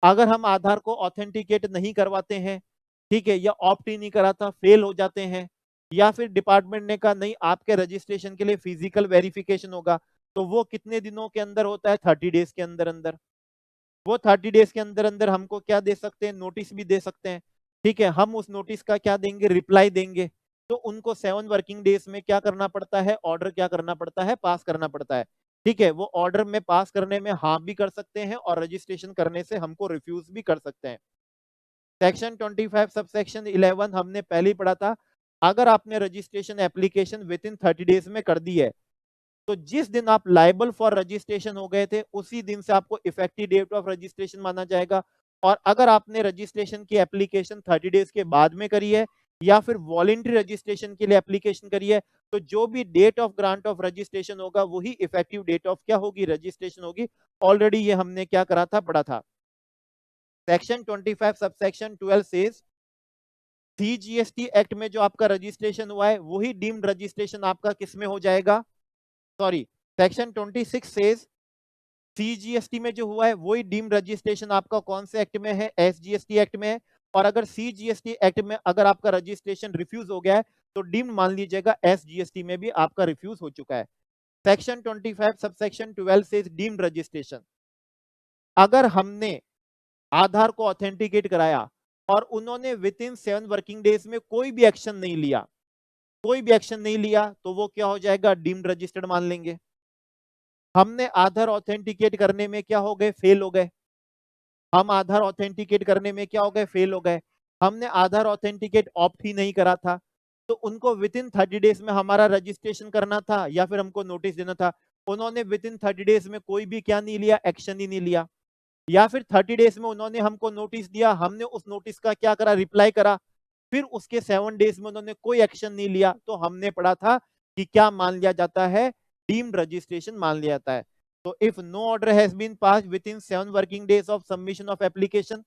अगर हम आधार को ऑथेंटिकेट नहीं करवाते हैं, ठीक है, या ऑप्ट ही नहीं कराता, फेल हो जाते हैं, या फिर डिपार्टमेंट ने कहा नहीं आपके रजिस्ट्रेशन के लिए फिजिकल वेरिफिकेशन होगा, तो वो कितने दिनों के अंदर होता है, 30 डेज के अंदर अंदर। वो 30 डेज के अंदर अंदर हमको क्या दे सकते हैं, नोटिस भी दे सकते हैं, ठीक है। हम उस नोटिस का क्या देंगे, रिप्लाई देंगे, तो उनको 7 वर्किंग डेज में क्या करना पड़ता है, ऑर्डर क्या करना पड़ता है, पास करना पड़ता है, ठीक है। वो ऑर्डर में पास करने में हाँ भी कर सकते हैं और रजिस्ट्रेशन करने से हमको रिफ्यूज भी कर सकते हैं। सेक्शन 25 सब सेक्शन 11 हमने पहले ही पढ़ा था। अगर आपने registration application with in 30 days में कर दी है, तो जिस दिन आप लाइबल फॉर रजिस्ट्रेशन हो गए थे उसी दिन से आपको इफेक्टिव डेट ऑफ रजिस्ट्रेशन माना जाएगा। और अगर आपने रजिस्ट्रेशन की एप्लीकेशन 30 डेज के बाद में करी है या फिर वॉलेंट्री रजिस्ट्रेशन के लिए एप्लीकेशन करी है, तो जो भी date of grant of registration होगा वही इफेक्टिव डेट ऑफ क्या होगी, रजिस्ट्रेशन होगी। ऑलरेडी ये हमने क्या करा था, पढ़ा था। Section 25 sub section 12 says CGST act में जो आपका रजिस्ट्रेशन हुआ है वही डीम्ड रजिस्ट्रेशन आपका किसमें हो जाएगा, सॉरी, सेक्शन 26 सेज सीजीएसटी में जो हुआ है वही डीम्ड रजिस्ट्रेशन आपका कौन से एक्ट में है, एसजीएसटी एक्ट में है। और अगर सीजीएसटी एक्ट में अगर आपका रजिस्ट्रेशन रिफ्यूज हो गया है तो डीम्ड मान लीजिएगा एसजीएसटी में भी आपका रिफ्यूज हो चुका है। सेक्शन 25 सबसेक्शन 12 से डीम्ड रजिस्ट्रेशन, अगर हमने आधार को ऑथेंटिकेट कराया और उन्होंने विद इन 7 वर्किंग डेज में कोई भी एक्शन नहीं लिया, कोई भी एक्शन नहीं लिया, तो वो क्या हो जाएगा, डीम्ड रजिस्टर्ड मान लेंगे। हमने आधार ऑथेंटिकेट करने में क्या हो गए, फेल हो गए, हम आधार ऑथेंटिकेट करने में क्या हो गए, फेल हो गए। हमने आधार ऑथेंटिकेट ऑप्ट ही नहीं करा था, तो उनको विद इन 30 डेज में हमारा रजिस्ट्रेशन करना था या फिर हमको नोटिस देना था। उन्होंने विद इन 30 डेज में कोई भी क्या नहीं लिया, एक्शन ही नहीं लिया। या फिर 30 डेज में उन्होंने हमको नोटिस दिया, हमने उस नोटिस का क्या करा, रिप्लाई करा, फिर उसके 7 डेज में उन्होंने कोई एक्शन नहीं लिया, तो हमने पढ़ा था कि क्या मान लिया जाता है, डीम्ड रजिस्ट्रेशन मान लिया जाता है। तो if no order has been passed within 7 working days of submission of application,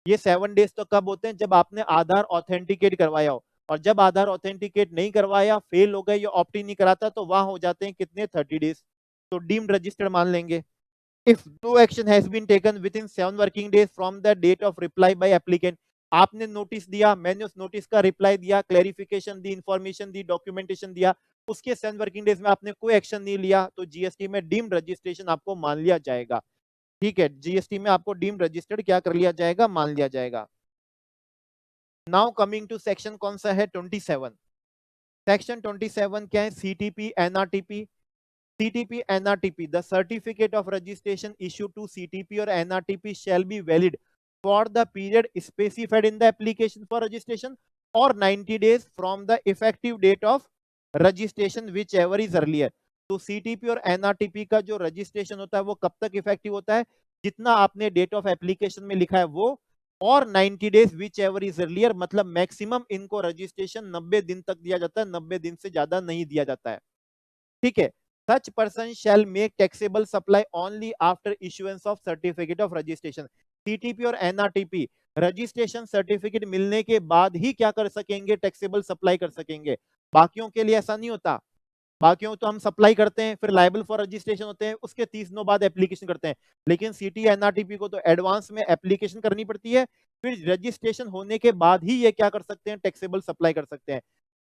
ये 7 डेज तो कब होते हैं, जब आपने आधार ऑथेंटिकेट करवाया हो। और जब आधार ऑथेंटिकेट नहीं करवाया, फेल हो गए या ऑप्ट इन नहीं कराता, तो वहां हो जाते हैं कितने, 30 डेज, तो डीम्ड रजिस्टर्ड मान लेंगे। If no action has been taken within 7 working days from the date of reply by applicant, आपने नोटिस दिया, मैंने उस नोटिस का रिप्लाई दिया, क्लैरिफिकेशन दी, इंफॉर्मेशन दी, डॉक्यूमेंटेशन दिया, उसके 7 वर्किंग डेज में आपने कोई एक्शन नहीं लिया, तो जीएसटी में डीम्ड रजिस्ट्रेशन आपको मान लिया जाएगा। ठीक है, जीएसटी में आपको डीम्ड रजिस्टर्ड क्या कर लिया जाएगा, मान लिया जाएगा। नाउ कमिंग टू सेक्शन कौन सा है, 27। सेक्शन 27 क्या है, CTP NRTP. CTP NRTP, the certificate of registration issued to CTP or NRTP shall be valid for the period specified in the application for registration or 90 days from the effective date of registration whichever is earlier। तो CTP और NRTP का जो registration होता है वो कब तक effective होता है, जितना आपने डेट ऑफ एप्लीकेशन में लिखा है वो, और 90 days which ever is earlier, मतलब मैक्सिमम इनको रजिस्ट्रेशन 90 दिन तक दिया जाता है, 90 दिन से ज्यादा नहीं दिया जाता है। ठीक है, such person shall make taxable supply only after issuance of certificate of registration। CTP और NRTP रजिस्ट्रेशन सर्टिफिकेट मिलने के बाद ही क्या कर सकेंगे, टैक्सेबल सप्लाई कर सकेंगे। बाकियों के लिए ऐसा नहीं होता, बाकियों तो हम सप्लाई करते हैं, फिर लाइबल फॉर रजिस्ट्रेशन होते हैं, उसके 30 दिनों बाद एप्लीकेशन करते हैं। लेकिन सीटी एनआरटीपी को तो एडवांस में एप्लीकेशन करनी पड़ती है, फिर रजिस्ट्रेशन होने के बाद ही ये क्या कर सकते हैं, टैक्सेबल सप्लाई कर सकते हैं।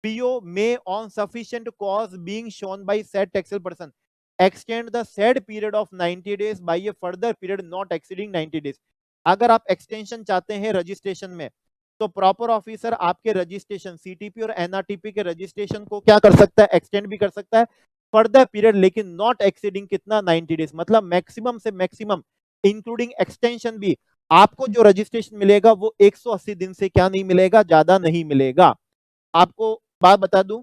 PO may on sufficient cause being shown by said taxable person extend the said period of 90 days by a further period not exceeding 90 days। अगर आप एक्सटेंशन चाहते हैं रजिस्ट्रेशन में, तो प्रॉपर ऑफिसर आपके रजिस्ट्रेशन, सीटीपी और एनआरटीपी के registration को क्या कर सकता है, एक्सटेंड भी कर सकता है फर्दर पीरियड, लेकिन नॉट एक्सीडिंग कितना, 90 डेज, मतलब मैक्सिमम से मैक्सिमम इंक्लूडिंग एक्सटेंशन भी आपको जो रजिस्ट्रेशन मिलेगा वो 180 दिन से क्या नहीं मिलेगा, ज्यादा नहीं मिलेगा। आपको बात बता दूं,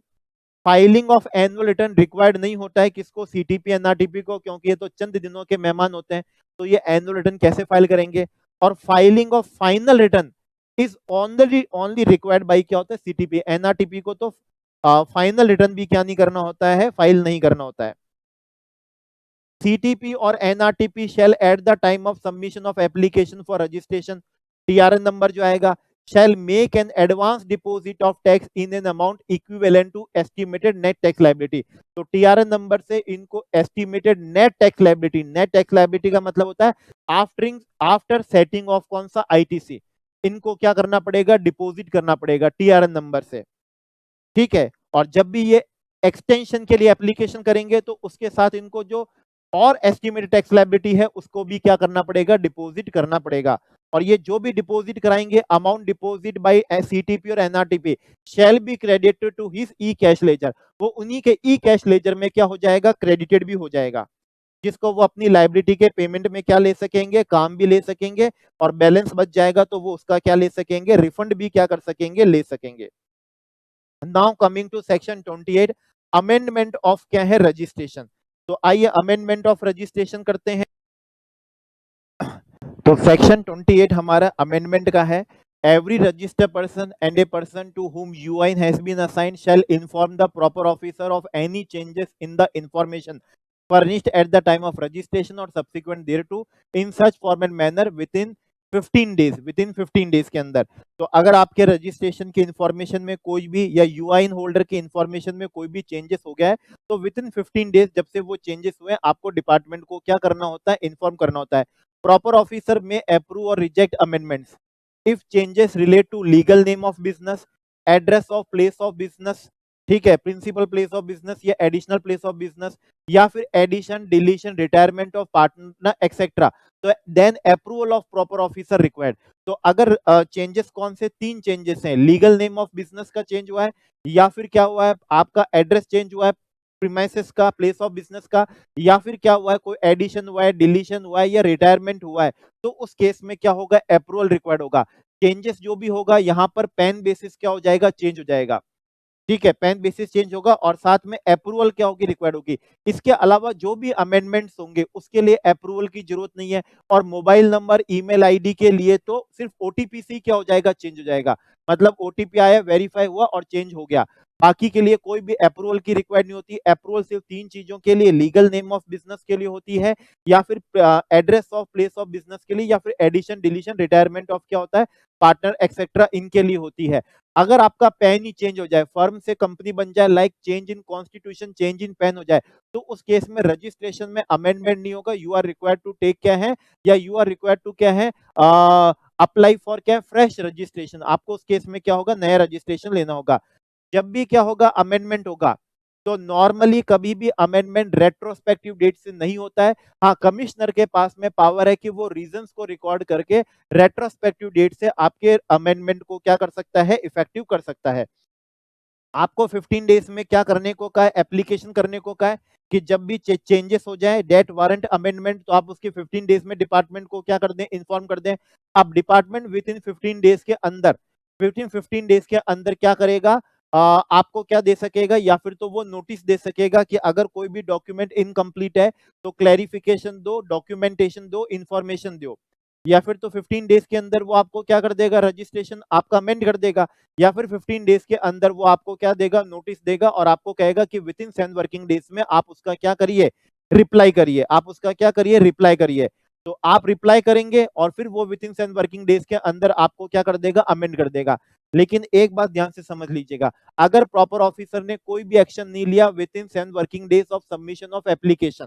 filing of annual return required नहीं होता है किसको, सीटीपी एनआरटीपी को, क्योंकि ये तो चंद दिनों के मेहमान होते हैं, तो ये एनुअल रिटर्न कैसे फाइल करेंगे। और filing of final return is only required by क्या होता है, सीटीपी। एनआरटीपी को तो फाइनल रिटर्न भी क्या नहीं करना होता है, फाइल नहीं करना होता है। सीटीपी और NRTP shall at the time of submission of application for registration, TRN number जो आएगा, shall make an advance deposit of tax in an amount equivalent to estimated net tax liability। तो TRN number से इनको estimated net tax liability, net tax liability का मतलब होता है after setting of कौन सा, आईटीसी, इनको क्या करना पड़ेगा, डिपॉजिट करना पड़ेगा टीआरएन नंबर से। ठीक है, और जब भी ये एक्सटेंशन के लिए एप्लीकेशन करेंगे तो उसके साथ इनको जो और एस्टिमेटेड टैक्स लायबिलिटी है उसको भी क्या करना पड़ेगा, डिपॉजिट करना पड़ेगा। और ये जो भी डिपॉजिट कराएंगे, अमाउंट डिपॉजिट बाय सीटीपी और NRTP shall be credited to his e cash ledger, वो उन्हीं के ई कैश लेजर में क्या हो जाएगा, क्रेडिटेड भी हो जाएगा, जिसको वो अपनी लायबिलिटी के पेमेंट में क्या ले सकेंगे, काम भी ले सकेंगे, और बैलेंस बच जाएगा तो वो उसका क्या ले सकेंगे, रिफंड भी क्या कर सकेंगे, ले सकेंगे। Now coming to section 28, amendment of क्या है, रजिस्ट्रेशन। तो आइए अमेंडमेंट ऑफ रजिस्ट्रेशन करते हैं। तो सेक्शन 28 हमारा अमेंडमेंट का है। Every registered person and a person to whom UIN has been assigned shall inform the proper officer of any changes in the information furnished at the time of registration or subsequent thereto in such form and manner within 15 days, with in 15 days के अंदर। तो अगर आपके registration की information में कोई भी या यूआईन होल्डर की इंफॉर्मेशन में कोई भी चेंजेस हो गया है, तो विद इन 15 डेज जब से वो चेंजेस हुए आपको डिपार्टमेंट को क्या करना होता है, इन्फॉर्म करना होता है। प्रॉपर ऑफिसर में अप्रूव और reject amendments if changes relate to legal name of business, address of place of business, ठीक है, प्रिंसिपल प्लेस ऑफ बिजनेस या एडिशनल प्लेस ऑफ बिजनेस, या फिर addition, deletion, retirement of partner etcetera, तो then approval of proper officer required. तो अगर changes कौन से, 3 चेंजेस हैं, लीगल नेम ऑफ बिजनेस का चेंज हुआ है, या फिर क्या हुआ है, आपका एड्रेस चेंज हुआ है, प्रीमाइसेस का, प्लेस ऑफ बिजनेस का, या फिर क्या हुआ है, कोई एडिशन हुआ है, डिलीशन हुआ है या रिटायरमेंट हुआ है, तो उस केस में क्या होगा, अप्रूवल रिक्वायर्ड होगा। चेंजेस जो भी होगा यहाँ पर पेन बेसिस क्या हो जाएगा, चेंज हो जाएगा। ठीक है, पेन बेसिस चेंज होगा और साथ में अप्रूवल क्या होगी, रिक्वायर्ड होगी। इसके अलावा जो भी अमेंडमेंट्स होंगे उसके लिए अप्रूवल की जरूरत नहीं है। और मोबाइल नंबर, ईमेल आईडी के लिए तो सिर्फ ओटीपी से क्या हो जाएगा, चेंज हो जाएगा। मतलब ओटीपी आया, वेरीफाई हुआ और चेंज हो गया। बाकी के लिए कोई भी अप्रूवल की रिक्वायर्ड नहीं होती। अप्रूवल सिर्फ 3 चीजों के लिए, लीगल नेम ऑफ बिजनेस के लिए होती है, या फिर address of place of business के लिए, या फिर एडिशन, डिलीशन, रिटायरमेंट ऑफ क्या होता है, पार्टनर एक्सेट्रा, इनके लिए होती है। अगर आपका पैन ही चेंज हो जाए, फर्म से कंपनी बन जाए, like change in constitution, change in pan हो जाए, तो उस केस में रजिस्ट्रेशन में अमेंडमेंट नहीं होगा। You are required to take क्या है, या यू आर रिक्वायर्ड टू क्या है, अप्लाई फॉर क्या, फ्रेश रजिस्ट्रेशन। आपको उस केस में क्या होगा, नया रजिस्ट्रेशन लेना होगा। जब भी क्या होगा, अमेंडमेंट होगा, तो नॉर्मली कभी भी अमेंडमेंट रेट्रोस्पेक्टिव डेट से नहीं होता है। हाँ, कमिश्नर के पास में पावर है कि वो रीजंस को रिकॉर्ड करके रेट्रोस्पेक्टिव डेट से आपके अमेंडमेंट को क्या कर सकता है, इफेक्टिव कर सकता है। आपको 15 डेज में क्या करने को कहा है, एप्लीकेशन करने को कहा है कि जब भी चेंजेस हो जाए, डेट वारंट अमेंडमेंट, तो आप उसके 15 डेज में डिपार्टमेंट को क्या कर दें, इन्फॉर्म कर दें। अब डिपार्टमेंट विद इन 15 डेज के अंदर, 15 डेज के अंदर क्या करेगा, आपको क्या दे सकेगा, या फिर तो वो नोटिस दे सकेगा कि अगर कोई भी डॉक्यूमेंट इनकम्प्लीट है तो क्लैरिफिकेशन दो, डॉक्यूमेंटेशन दो, इंफॉर्मेशन दो। या फिर तो 15 डेज के अंदर वो आपको क्या कर देगा, रजिस्ट्रेशन आपका अमेंड कर देगा। या फिर 15 डेज के अंदर वो आपको क्या देगा, नोटिस देगा और आपको कहेगा कि विद इन 7 वर्किंग डेज में आप उसका क्या करिए, रिप्लाई करिए। आप उसका क्या करिए, रिप्लाई करिए। तो आप रिप्लाई करेंगे और फिर वो विद इन 7 वर्किंग डेज के अंदर आपको क्या कर देगा, अमेंड कर देगा। लेकिन एक बात ध्यान से समझ लीजिएगा, अगर प्रॉपर ऑफिसर ने कोई भी एक्शन नहीं लिया within 7 working days of submission of application,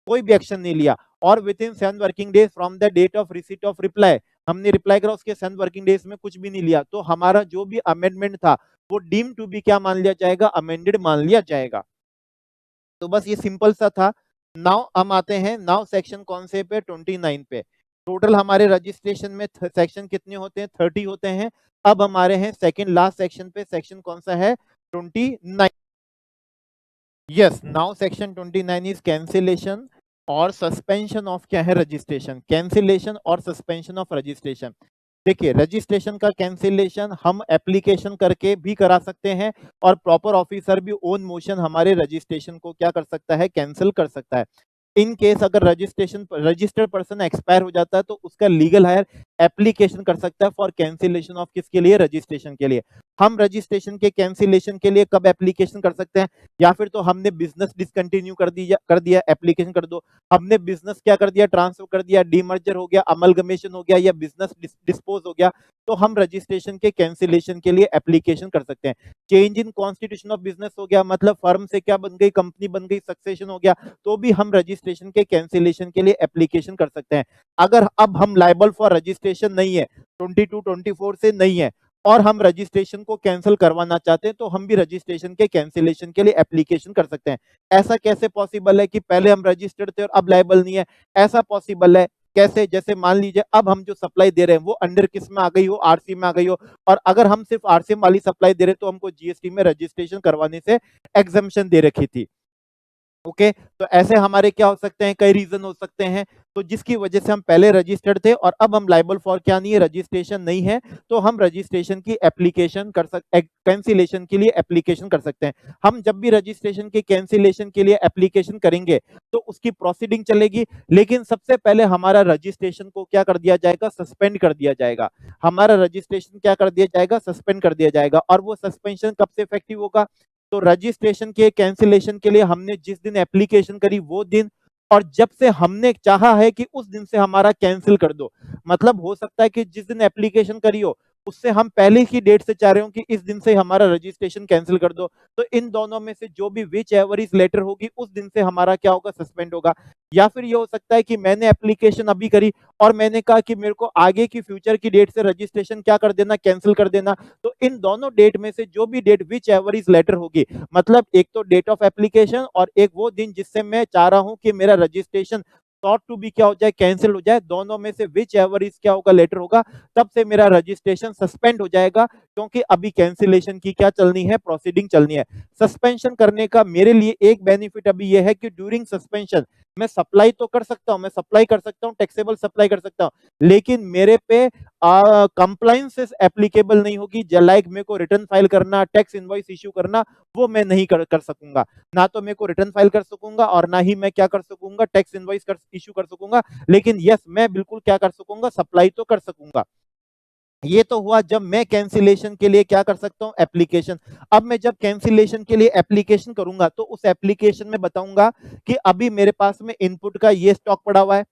कोई भी एक्शन नहीं लिया, और within 7 working days from the date of receipt of reply, हमने रिप्लाई करा उसके 7 वर्किंग डेज में कुछ भी नहीं लिया, तो हमारा जो भी अमेंडमेंट था वो डीम टू बी क्या मान लिया जाएगा, अमेंडेड मान लिया जाएगा। तो बस ये सिंपल सा था। नाउ हम आते हैं, नाउ सेक्शन कौन से पे, 29 पे। टोटल हमारे रजिस्ट्रेशन में सेक्शन कितने होते हैं, 30 होते हैं। अब हमारे हैं सेकंड लास्ट सेक्शन पे, सेक्शन कौन सा है, 29। Yes, now section 29 is cancellation और सस्पेंशन ऑफ क्या है, रजिस्ट्रेशन। कैंसिलेशन और सस्पेंशन ऑफ रजिस्ट्रेशन। देखिए, रजिस्ट्रेशन का कैंसिलेशन हम एप्लीकेशन करके भी करा सकते हैं और प्रॉपर ऑफिसर भी ओन मोशन हमारे रजिस्ट्रेशन को क्या कर सकता है, कैंसिल कर सकता है। इन केस अगर रजिस्ट्रेशन, रजिस्टर्ड पर्सन एक्सपायर हो जाता है तो उसका लीगल हायर एप्लीकेशन कर सकता है फॉर कैंसिलेशन ऑफ किसके लिए, रजिस्ट्रेशन के लिए। हम रजिस्ट्रेशन के कैंसिलेशन के लिए कब एप्लीकेशन कर सकते हैं, या फिर तो हमने बिजनेस डिसकंटिन्यू कर दिया, एप्लीकेशन कर दो। हमने बिजनेस क्या कर दिया, ट्रांसफर कर दिया, डीमर्जर हो गया, अमलगमेशन हो गया, या बिजनेस डिस्पोज हो गया, तो हम रजिस्ट्रेशन के कैंसिलेशन के लिए एप्लीकेशन कर सकते हैं। Change in constitution of business हो गया, मतलब फर्म से क्या बन गई, कंपनी बन गई, सक्सेशन हो गया, तो भी हम रजिस्ट्रेशन के कैंसिलेशन के लिए एप्लीकेशन कर सकते हैं। अगर अब हम लायबल फॉर रजिस्ट्रेशन नहीं है, 22-24 से नहीं है, और हम रजिस्ट्रेशन को कैंसिल करवाना चाहते हैं, तो हम भी रजिस्ट्रेशन के कैंसिलेशन के लिए एप्लीकेशन कर सकते हैं। ऐसा कैसे पॉसिबल है कि पहले हम रजिस्टर्ड थे और अब लायबल नहीं है? ऐसा पॉसिबल है कैसे, जैसे मान लीजिए अब हम जो सप्लाई दे रहे हैं वो अंडर किस में आ गई हो, आरसी में आ गई हो, और अगर हम सिर्फ आरसी वाली सप्लाई दे रहे हैं तो हमको जीएसटी में रजिस्ट्रेशन करवाने से एग्जम्पशन दे रखी थी। ओके, तो ऐसे हमारे क्या हो सकते हैं, कई रीजन हो सकते हैं, तो जिसकी वजह से हम पहले रजिस्टर्ड थे और अब हम लायबल फॉर क्या नहीं है, रजिस्ट्रेशन नहीं है, तो हम रजिस्ट्रेशन की एप्लीकेशन कर सकते, कैंसिलेशन के लिए एप्लीकेशन कर सकते हैं। हम जब भी रजिस्ट्रेशन के कैंसिलेशन के लिए एप्लीकेशन करेंगे तो उसकी प्रोसीडिंग चलेगी, लेकिन सबसे पहले हमारा रजिस्ट्रेशन को क्या कर दिया जाएगा, सस्पेंड कर दिया जाएगा। हमारा रजिस्ट्रेशन क्या कर दिया जाएगा, सस्पेंड कर दिया जाएगा। और वो सस्पेंशन कब से इफेक्टिव होगा, तो रजिस्ट्रेशन के कैंसिलेशन के लिए हमने जिस दिन एप्लीकेशन करी वो दिन, और जब से हमने चाहा है कि उस दिन से हमारा कैंसिल कर दो। मतलब हो सकता है कि जिस दिन एप्लीकेशन करी हो उससे हम पहले की डेट से चाह रहे हो कि इस दिन से हमारा रजिस्ट्रेशन कैंसिल कर दो, तो इन दोनों में से जो भी विच एवर इज लेटर होगी उस दिन से हमारा क्या होगा, सस्पेंड होगा। या फिर ये हो सकता है कि मैंने एप्लीकेशन अभी करी और मैंने कहा कि मेरे को आगे की फ्यूचर की डेट से रजिस्ट्रेशन क्या कर देना, कैंसिल कर देना, तो इन दोनों डेट में से जो भी date whichever is later होगी, मतलब एक तो डेट ऑफ एप्लीकेशन और एक वो दिन जिससे मैं चाह रहा हूं कि मेरा रजिस्ट्रेशन सॉट टू बी क्या हो जाए, कैंसिल हो जाए, दोनों में से विच एवर इज क्या होगा, लेटर होगा, तब से मेरा रजिस्ट्रेशन सस्पेंड हो जाएगा, क्योंकि अभी कैंसिलेशन की क्या चलनी है, प्रोसीडिंग चलनी है। सस्पेंशन करने का मेरे लिए एक बेनिफिट अभी यह है कि ड्यूरिंग सस्पेंशन मैं सप्लाई तो कर सकता हूं, मैं सप्लाई कर सकता हूं, टैक्सेबल सप्लाई कर सकता हूं, लेकिन मेरे पे कंप्लायंसेस एप्लीकेबल नहीं होगी। लाइक मेरे को रिटर्न फाइल करना, टैक्स इनवॉइस इश्यू करना, वो मैं नहीं कर सकूंगा। ना तो मेरे को रिटर्न फाइल कर सकूंगा और ना ही मैं क्या कर सकूंगा, टैक्स इनवॉइस इश्यू कर सकूंगा, लेकिन यस मैं बिल्कुल क्या कर सकूंगा, सप्लाई तो कर सकूंगा। ये तो हुआ जब मैं कैंसिलेशन के लिए क्या कर सकता हूं, एप्लीकेशन। अब मैं जब कैंसिलेशन के लिए एप्लीकेशन करूंगा तो उस एप्लीकेशन में बताऊंगा कि अभी मेरे पास में इनपुट का ये स्टॉक पड़ा हुआ है,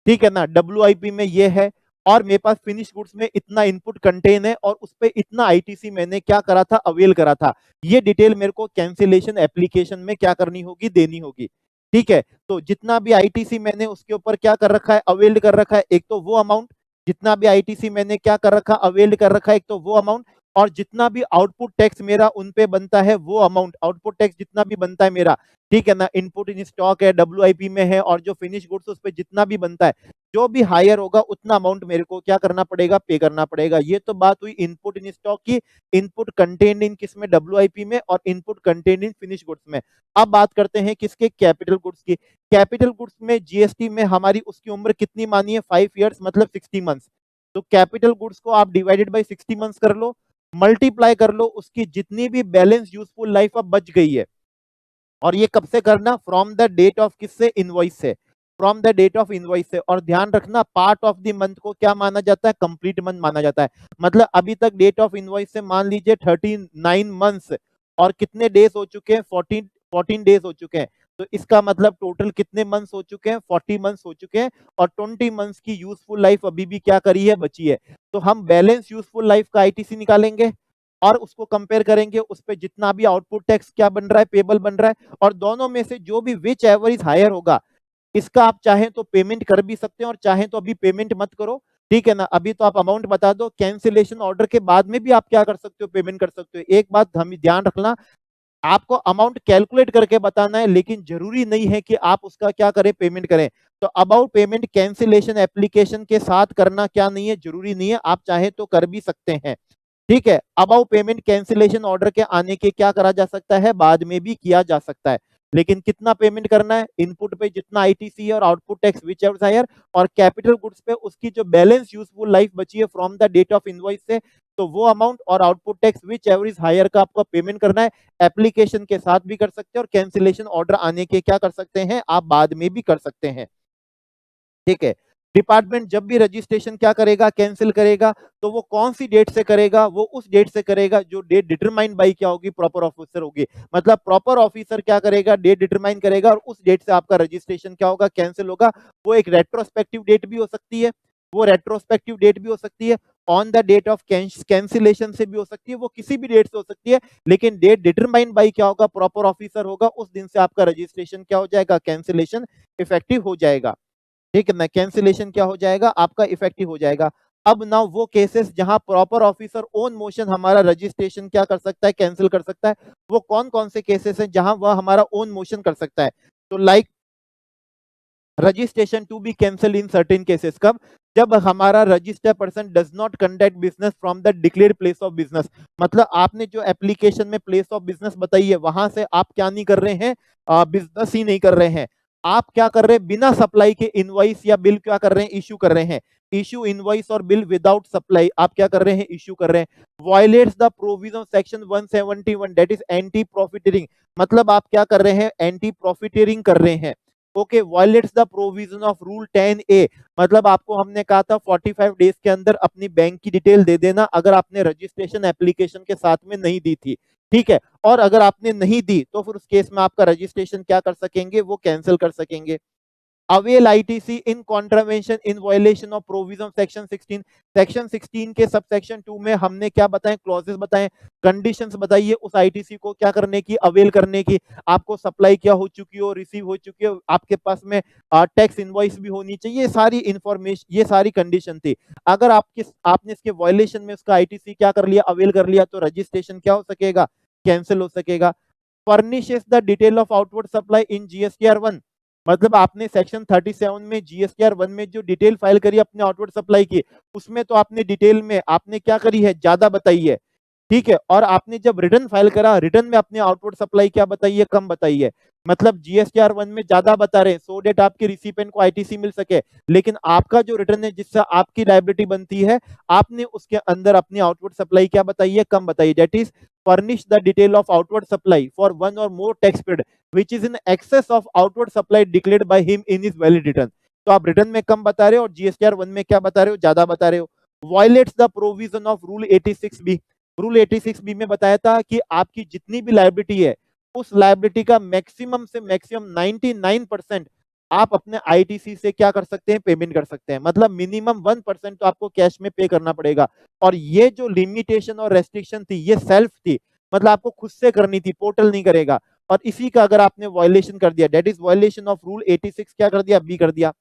ठीक है ना, डब्ल्यूआईपी में ये है, और मेरे पास फिनिश गुड्स में इतना इनपुट कंटेन है, और उस पे इतना आईटीसी मैंने क्या करा था, अवेल करा था। ये डिटेल मेरे को कैंसिलेशन एप्लीकेशन में क्या करनी होगी, देनी होगी। ठीक है, तो जितना भी आईटीसी मैंने उसके ऊपर क्या कर रखा है, अवेल्ड कर रखा है, एक तो वो अमाउंट, जितना भी आईटीसी मैंने क्या कर रखा, अवेल्ड कर रखा है, एक तो वो अमाउंट, और जितना भी आउटपुट टैक्स मेरा उन पे बनता है वो अमाउंट, आउटपुट टैक्स जितना भी बनता है मेरा, ठीक है ना, इनपुट इन स्टॉक है, डब्ल्यूआईपी में है, और जो फिनिश गुड्स उस पे जितना भी बनता है, जो भी हायर होगा उतना अमाउंट मेरे को क्या करना पड़ेगा, पे करना पड़ेगा। ये तो बात हुई इनपुट इन स्टॉक की, इनपुट कंटेन्ड इन किसमें, डब्ल्यूआईपी में, और input contained in finish goods में। अब बात करते हैं किसके, कैपिटल गुड्स की। कैपिटल गुड्स में जीएसटी में हमारी उसकी उम्र कितनी मानी है, 5 इयर्स, मतलब 60 मंथ्स। तो कैपिटल गुड्स को आप डिवाइडेड बाई 60 मंथ्स कर लो, मल्टीप्लाई कर लो, उसकी जितनी भी बैलेंस यूजफुल लाइफ अब बच गई है। और ये कब से करना, फ्रॉम द डेट ऑफ किससे, इनवॉइस से, from the date of invoice से। और ध्यान रखना पार्ट ऑफ द मंथ को क्या माना जाता है, कंप्लीट मंथ माना जाता है। मतलब अभी तक डेट ऑफ इनवॉइस से मान लीजिए 39 मंथ्स, और कितने डेज हो चुके हैं, 14 डेज हो चुके हैं। तो इसका मतलब टोटल कितने मंथ्स हो चुके हैं, 40 मंथ्स हो चुके हैं, और 20 मंथ्स की यूजफुल लाइफ अभी भी क्या करी है, बची है। तो हम बैलेंस यूजफुल लाइफ का आईटीसी निकालेंगे, और उसको कंपेयर करेंगे, उस पर जितना भी आउटपुट टैक्स क्या बन रहा है, पेबल बन रहा है, और दोनों में से जो भी विच एवर इज हायर होगा, इसका आप चाहें तो पेमेंट कर भी सकते हैं, और चाहें तो अभी पेमेंट मत करो, ठीक है ना, अभी तो आप अमाउंट बता दो, कैंसिलेशन ऑर्डर के बाद में भी आप क्या कर सकते हो, पेमेंट कर सकते हो। एक बात हमें ध्यान रखना, आपको अमाउंट कैलकुलेट करके बताना है, लेकिन जरूरी नहीं है कि आप उसका क्या करें, पेमेंट करें। तो अबाउट पेमेंट कैंसिलेशन एप्लीकेशन के साथ करना क्या नहीं है, जरूरी नहीं है, आप चाहे तो कर भी सकते हैं। ठीक है, अबाउट पेमेंट कैंसिलेशन ऑर्डर के आने के क्या करा जा सकता है, बाद में भी किया जा सकता है, लेकिन कितना पेमेंट करना है, इनपुट पे जितना आईटीसी है और output tax whichever higher, और कैपिटल गुड्स पे उसकी जो बैलेंस यूजफुल लाइफ बची है from the date of invoice से, तो वो अमाउंट और output tax whichever is higher का आपको पेमेंट करना है। एप्लीकेशन के साथ भी कर सकते हैं, और कैंसिलेशन ऑर्डर आने के क्या कर सकते हैं, आप बाद में भी कर सकते हैं। ठीक है, डिपार्टमेंट जब भी रजिस्ट्रेशन क्या करेगा, कैंसिल करेगा, तो वो कौन सी डेट से करेगा, वो उस डेट से करेगा जो डेट डिटरमाइन बाई क्या होगी, प्रॉपर ऑफिसर होगी। मतलब प्रॉपर ऑफिसर क्या करेगा, डेट डिटरमाइन करेगा, और उस डेट से आपका रजिस्ट्रेशन क्या होगा, कैंसिल होगा। वो एक रेट्रोस्पेक्टिव डेट भी हो सकती है, वो रेट्रोस्पेक्टिव डेट भी हो सकती है, on the date of cancellation से भी हो सकती है, वो किसी भी डेट से हो सकती है, लेकिन डेट डिटरमाइन बाई क्या होगा, प्रॉपर ऑफिसर होगा, उस दिन से आपका रजिस्ट्रेशन क्या हो जाएगा, कैंसिलेशन इफेक्टिव हो जाएगा। ठीक है ना, कैंसिलेशन क्या हो जाएगा, आपका इफेक्टिव हो जाएगा। अब ना वो केसेस जहां प्रॉपर ऑफिसर ओन मोशन हमारा रजिस्ट्रेशन क्या कर सकता है, कैंसिल कर सकता है, वो कौन कौन से केसेस हैं जहां वह हमारा ओन मोशन कर सकता है। तो like registration to be cancel in certain cases, कब, जब हमारा registered person does not conduct business from the declared place of business. मतलब आपने जो एप्लीकेशन में प्लेस ऑफ बिजनेस बताई है, वहां से आप क्या नहीं कर रहे हैं, बिजनेस ही नहीं कर रहे हैं। आप क्या कर रहे हैं, बिना सप्लाई के इनवॉइस या बिल क्या कर रहे हैं, इश्यू कर रहे हैं। इश्यू इनवॉइस और बिल विदाउट सप्लाई आप क्या कर रहे हैं, इश्यू कर रहे हैं। Violets the provision section 171, that is anti profiteering. मतलब आप क्या कर रहे हैं, एंटी प्रॉफिटियरिंग कर रहे हैं। Okay, violets the provision of rule 10A। मतलब आपको हमने कहा था 45 डेज के अंदर अपनी बैंक की डिटेल दे देना, अगर आपने रजिस्ट्रेशन एप्लीकेशन के साथ में नहीं दी थी। ठीक है, और अगर आपने नहीं दी तो फिर उस केस में आपका रजिस्ट्रेशन क्या कर सकेंगे, वो कैंसिल कर सकेंगे। Avail ITC in contravention in violation of provision section 16। Section 16 के सब सेक्शन 2 में हमने क्या बताएं, क्लॉजेस बताएं, कंडीशंस बताइए उस आईटीसी को क्या करने की, अवेल करने की। आपको सप्लाई क्या हो चुकी हो, रिसीव हो चुकी हो, आपके पास में टैक्स इनवॉइस भी होनी चाहिए, ये सारी इंफॉर्मेशन, ये सारी कंडीशन थी। अगर आपने इसके वायलेशन में उसका आईटीसी क्या कर लिया, अवेल कर लिया, तो रजिस्ट्रेशन क्या हो सकेगा, कैंसिल हो सकेगा। Furnishes the detail of outward supply in GSTR 1। मतलब आपने सेक्शन 37 में जीएसटीआर 1 में जो डिटेल फाइल करी अपने आउटवर्ड सप्लाई की, उसमें तो आपने डिटेल में आपने क्या करी है, ज्यादा बताई है, ठीक है। और आपने जब रिटर्न फाइल करा, रिटर्न में अपने आउटवर्ड सप्लाई क्या बताइए, कम बताइए। मतलब जीएसटीआर 1 में ज्यादा बता रहे हैं सो डेट आपके रिसिपेंट को आईटीसी मिल सके, लेकिन आपका जो रिटर्न है जिससे आपकी लायबिलिटी बनती है, आपने उसके अंदर अपनी आउटवर्ड सप्लाई क्या बताई है, कम बताई। That is furnish the detail of outward supply for one or more tax period which is in excess of outward supply declared by him in his valid return। तो आप रिटर्न में कम बता रहे हो और जीएसटीआर 1 में क्या बता रहे हो, ज्यादा बता रहे हो। Violets the provision of rule 86B। Rule 86B में बताया था कि आपकी जितनी भी लायबिलिटी है, उस लायबिलिटी का मैक्सिमम से मैक्सिमम 99% आप अपने आईटीसी से क्या कर सकते हैं, पेमेंट कर सकते हैं। मतलब मिनिमम 1% तो आपको कैश में पे करना पड़ेगा। और ये जो लिमिटेशन और रेस्ट्रिक्शन थी, ये सेल्फ थी, मतलब आपको खुद से करनी थी, पोर्टल नहीं करेगा। और इसी का अगर आपने वायलेशन कर दिया, that is violation of rule 86, क्या कर दिया, बी कर दिया।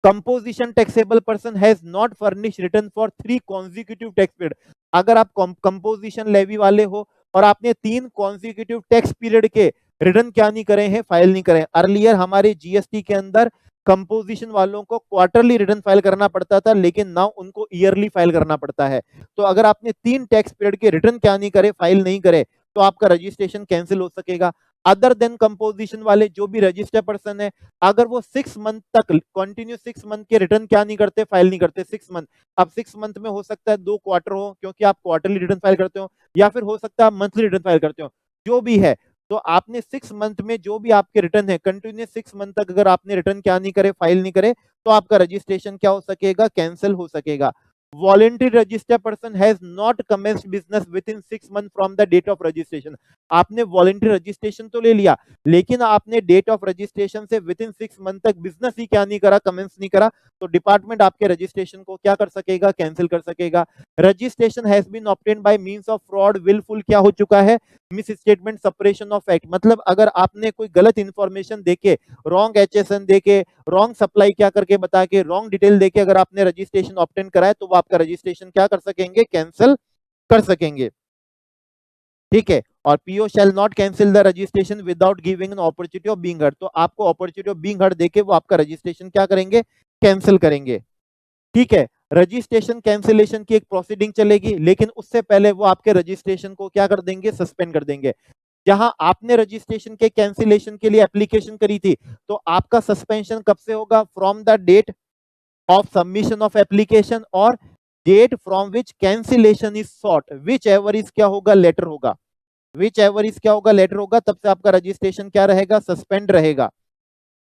Composition taxable person has not furnish return for 3 consecutive tax period. अगर आप कंपोजिशन लेवी वाले हो और आपने 3 कॉन्जिक्यूटिव टैक्स पीरियड के रिटर्न क्या नहीं करे हैं, फाइल नहीं करे। अर्लियर हमारे जीएसटी के अंदर कंपोजिशन वालों को क्वार्टरली रिटर्न फाइल करना पड़ता था, लेकिन नाउ उनको ईयरली फाइल करना पड़ता है। तो अगर आपने 3 टैक्स पीरियड के रिटर्न क्या नहीं करे, फाइल नहीं करे, तो आपका रजिस्ट्रेशन कैंसिल हो सकेगा। अदर देन कंपोजिशन वाले जो भी रजिस्टर्ड पर्सन है, अगर वो 6 मंथ तक कंटिन्यू 6 मंथ के रिटर्न क्या नहीं करते, फाइल नहीं करते 6 मंथ। अब 6 मंथ में हो सकता है 2 क्वार्टर हो, क्योंकि आप क्वार्टरली रिटर्न फाइल करते हो, या फिर हो सकता है आप मंथली रिटर्न फाइल करते हो, जो भी है। तो आपने 6 मंथ में जो भी आपके रिटर्न है, कंटिन्यूस 6 मंथ तक अगर आपने रिटर्न क्या नहीं करे, फाइल नहीं करे, तो आपका रजिस्ट्रेशन क्या हो सकेगा, कैंसिल हो सकेगा। Voluntary registered person has not commenced business within 6 months from the date of registration। आपने वॉलेंट्री रजिस्ट्रेशन तो ले लिया, लेकिन आपने डेट ऑफ रजिस्ट्रेशन से विद इन 6 मंथ तक बिजनेस ही क्या नहीं करा, कमेंस नहीं करा, तो डिपार्टमेंट आपके रजिस्ट्रेशन को क्या कर सकेगा, कैंसिल कर सकेगा। Registration has been obtained by means of fraud, wilful क्या हो चुका है, misstatement, suppression of act. मतलब अगर आपने कोई गलत इंफॉर्मेशन देके, रॉन्ग एचएसएन देके, रॉन्ग सप्लाई क्या करके बता के, रॉन्ग डिटेल देके अगर आपने रजिस्ट्रेशन ऑब्टेन करा है, तो वो आपका रजिस्ट्रेशन क्या कर सकेंगे, कैंसिल कर सकेंगे। ठीक है। और PO shall not cancel the registration without giving an opportunity of being heard. तो आपको अपॉर्चुनिटी ऑफ बीइंग हर्ड देके वो आपका रजिस्ट्रेशन क्या करेंगे, कैंसिल करेंगे। ठीक है। रजिस्ट्रेशन कैंसिलेशन की एक प्रोसीडिंग चलेगी, लेकिन उससे पहले वो आपके रजिस्ट्रेशन को क्या कर देंगे, सस्पेंड कर देंगे। जहां आपने रजिस्ट्रेशन के कैंसिलेशन के लिए एप्लीकेशन करी थी, तो आपका सस्पेंशन कब से होगा, from the date of submission of application और date from which cancellation is sought, whichever is क्या होगा, लेटर होगा, विच एवर इज क्या होगा, लेटर होगा, तब से आपका रजिस्ट्रेशन क्या रहेगा, सस्पेंड रहेगा।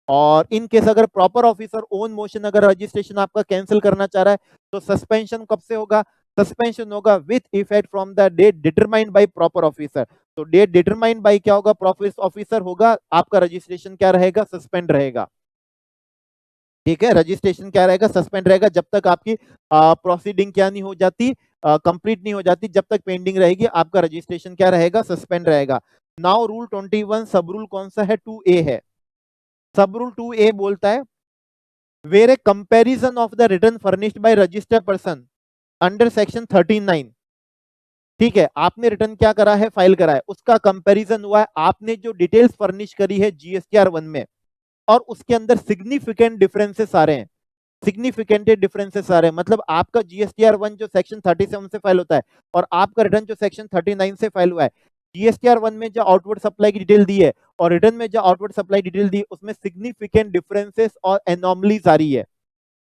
और इन केस अगर प्रॉपर ऑफिसर ओन मोशन अगर रजिस्ट्रेशन आपका कैंसिल करना चाह रहा है, तो सस्पेंशन कब से होगा, सस्पेंशन होगा with effect from the date determined by proper officer. तो डेट डिटरमाइंड बाय क्या होगा, प्रॉपर ऑफिसर होगा, आपका रजिस्ट्रेशन क्या रहेगा, सस्पेंड रहेगा। ठीक है। रजिस्ट्रेशन क्या रहेगा, सस्पेंड रहेगा, जब तक आपकी प्रोसीडिंग क्या नहीं हो जाती, कंप्लीट नहीं हो जाती, जब तक पेंडिंग रहेगी आपका रजिस्ट्रेशन क्या रहेगा, सस्पेंड रहेगा। नाउ रूल 21 सब रूल कौन सा है, 2A है। सब रूल 2A बोलता है, where a comparison of the return furnished by registered person under section 39। ठीक है। आपने रिटर्न क्या करा है, फाइल करा है, उसका कंपैरिजन हुआ है, आपने जो डिटेल्स फर्निश करी है जीएसटीआर 1 में, और उसके अंदर सिग्निफिकेंट डिफरेंसेस आ रहे हैं, सिग्निफिकेंट डिफरेंसेस आ रहे हैं। मतलब आपका जीएसटीआर 1 जो सेक्शन 37 से फाइल होता है, और आपका रिटर्न जो सेक्शन 39 से फाइल हुआ है, जीएसटीआर 1 में जो आउटवर्ड सप्लाई की डिटेल दी है और रिटर्न में जो आउटवर्ड सप्लाई डिटेल दी है, उसमें सिग्निफिकेंट डिफरेंसेस और एनॉमलीज आ रही है।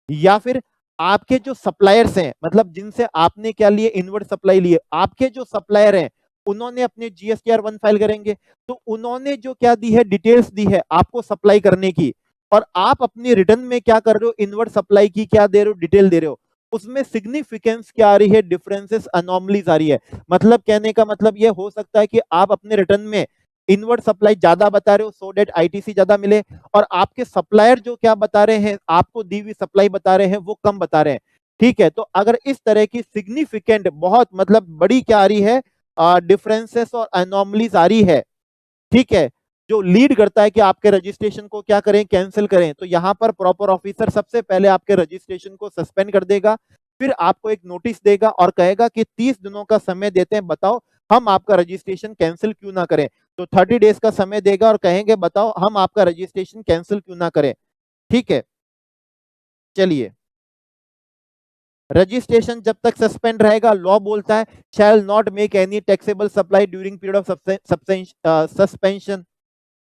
या फिर आपके जो सप्लायर्स हैं, मतलब जिनसे आपने क्या लिए, इनवर्ड सप्लाई लिए, आपके जो सप्लायर हैं उन्होंने अपने जीएसटीआर 1 फाइल करेंगे, तो उन्होंने जो क्या दी है, डिटेल्स दी है आपको सप्लाई करने की, और आप अपनी रिटर्न में क्या कर रहे हो, इनवर्ड सप्लाई की क्या दे रहे हो, डिटेल दे रहे हो, उसमें सिग्निफिकेंस क्या आ रही है, डिफरेंसेस, अनोमलीज आ रही है। मतलब कहने का मतलब यह हो सकता है कि आप अपने रिटर्न में इनवर्ड सप्लाई ज्यादा बता रहे हो सो डेट आईटीसी ज्यादा मिले, और आपके सप्लायर जो क्या बता रहे हैं, आपको दी हुई सप्लाई बता रहे हैं, वो कम बता रहे हैं। ठीक है। तो अगर इस तरह की सिग्निफिकेंट बहुत मतलब बड़ी क्या आ रही है, डिफरेंसेस और एनॉमलीज आ रही है, ठीक है, जो लीड करता है कि आपके रजिस्ट्रेशन को क्या करें, कैंसिल करें, तो यहां पर प्रॉपर ऑफिसर सबसे पहले आपके रजिस्ट्रेशन को सस्पेंड कर देगा, फिर आपको एक नोटिस देगा और कहेगा कि 30 दिनों का समय देते हैं, बताओ हम आपका रजिस्ट्रेशन कैंसिल क्यों ना करें। तो 30 डेज का समय देगा और कहेंगे बताओ हम आपका रजिस्ट्रेशन कैंसिल क्यों ना करें। ठीक है, चलिए, रजिस्ट्रेशन जब तक सस्पेंड रहेगा, लॉ बोलता है shall not make any taxable supply during period of suspension.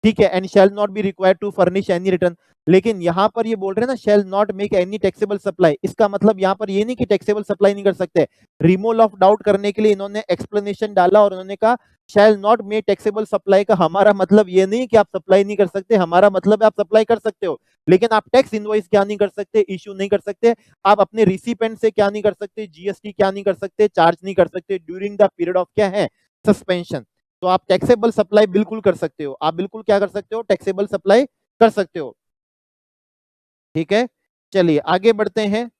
ठीक है, and shall not be required to furnish any return. लेकिन यहां पर ये बोल रहे हैं ना shall not make any taxable supply, इसका मतलब यहां पर ये नहीं कि टैक्सेबल सप्लाई नहीं कर सकते। रिमूवल ऑफ डाउट करने के लिए इन्होंने एक्सप्लेनेशन डाला और उन्होंने कहा शैल नॉट मेक टैक्सेबल सप्लाई का हमारा मतलब ये नहीं कि आप सप्लाई नहीं कर सकते, हमारा मतलब है आप सप्लाई कर सकते हो, लेकिन आप टैक्स इनवॉइस क्या नहीं कर सकते, इश्यू नहीं कर सकते, आप अपने रिसिपेंट से क्या नहीं कर सकते, जीएसटी क्या नहीं कर सकते, चार्ज नहीं कर सकते ड्यूरिंग द पीरियड ऑफ क्या है, सस्पेंशन। तो आप टैक्सेबल सप्लाई बिल्कुल कर सकते हो, आप बिल्कुल क्या कर सकते हो, टैक्सेबल सप्लाई कर सकते हो। ठीक है, चलिए आगे बढ़ते हैं।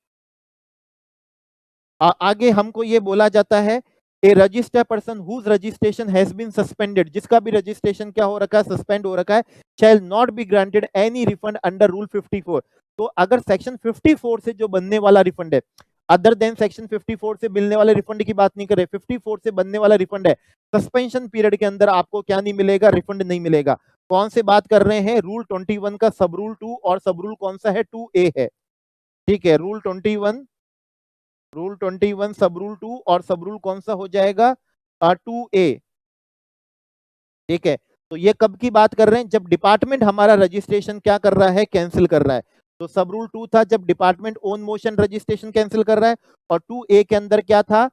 आगे हमको ये बोला जाता है a registered person whose registration has been suspended, जिसका भी रजिस्ट्रेशन क्या हो रखा है, सस्पेंड हो रखा है, shall not be granted any refund under rule 54। तो अगर सेक्शन 54 से जो बनने वाला रिफंड है, अदर देन सेक्शन 54 से मिलने वाले रिफंड की बात नहीं कर रहे, 54 से बनने वाला रिफंड है, सस्पेंशन पीरियड के अंदर आपको क्या नहीं मिलेगा, रिफंड नहीं मिलेगा। कौन से बात कर रहे हैं, रूल 21 का सब रूल 2, और सब रूल कौन सा है, 2A है। ठीक है, रूल 21 सब रूल 2 और सब रूल कौन सा हो जाएगा, 2A। ठीक है, तो ये कब की बात कर रहे हैं, जब डिपार्टमेंट हमारा रजिस्ट्रेशन क्या कर रहा है, कैंसिल कर रहा है। तो सब रूल 2 था जब department own motion registration cancel कर रहा है, और 2A के अंदर क्या था,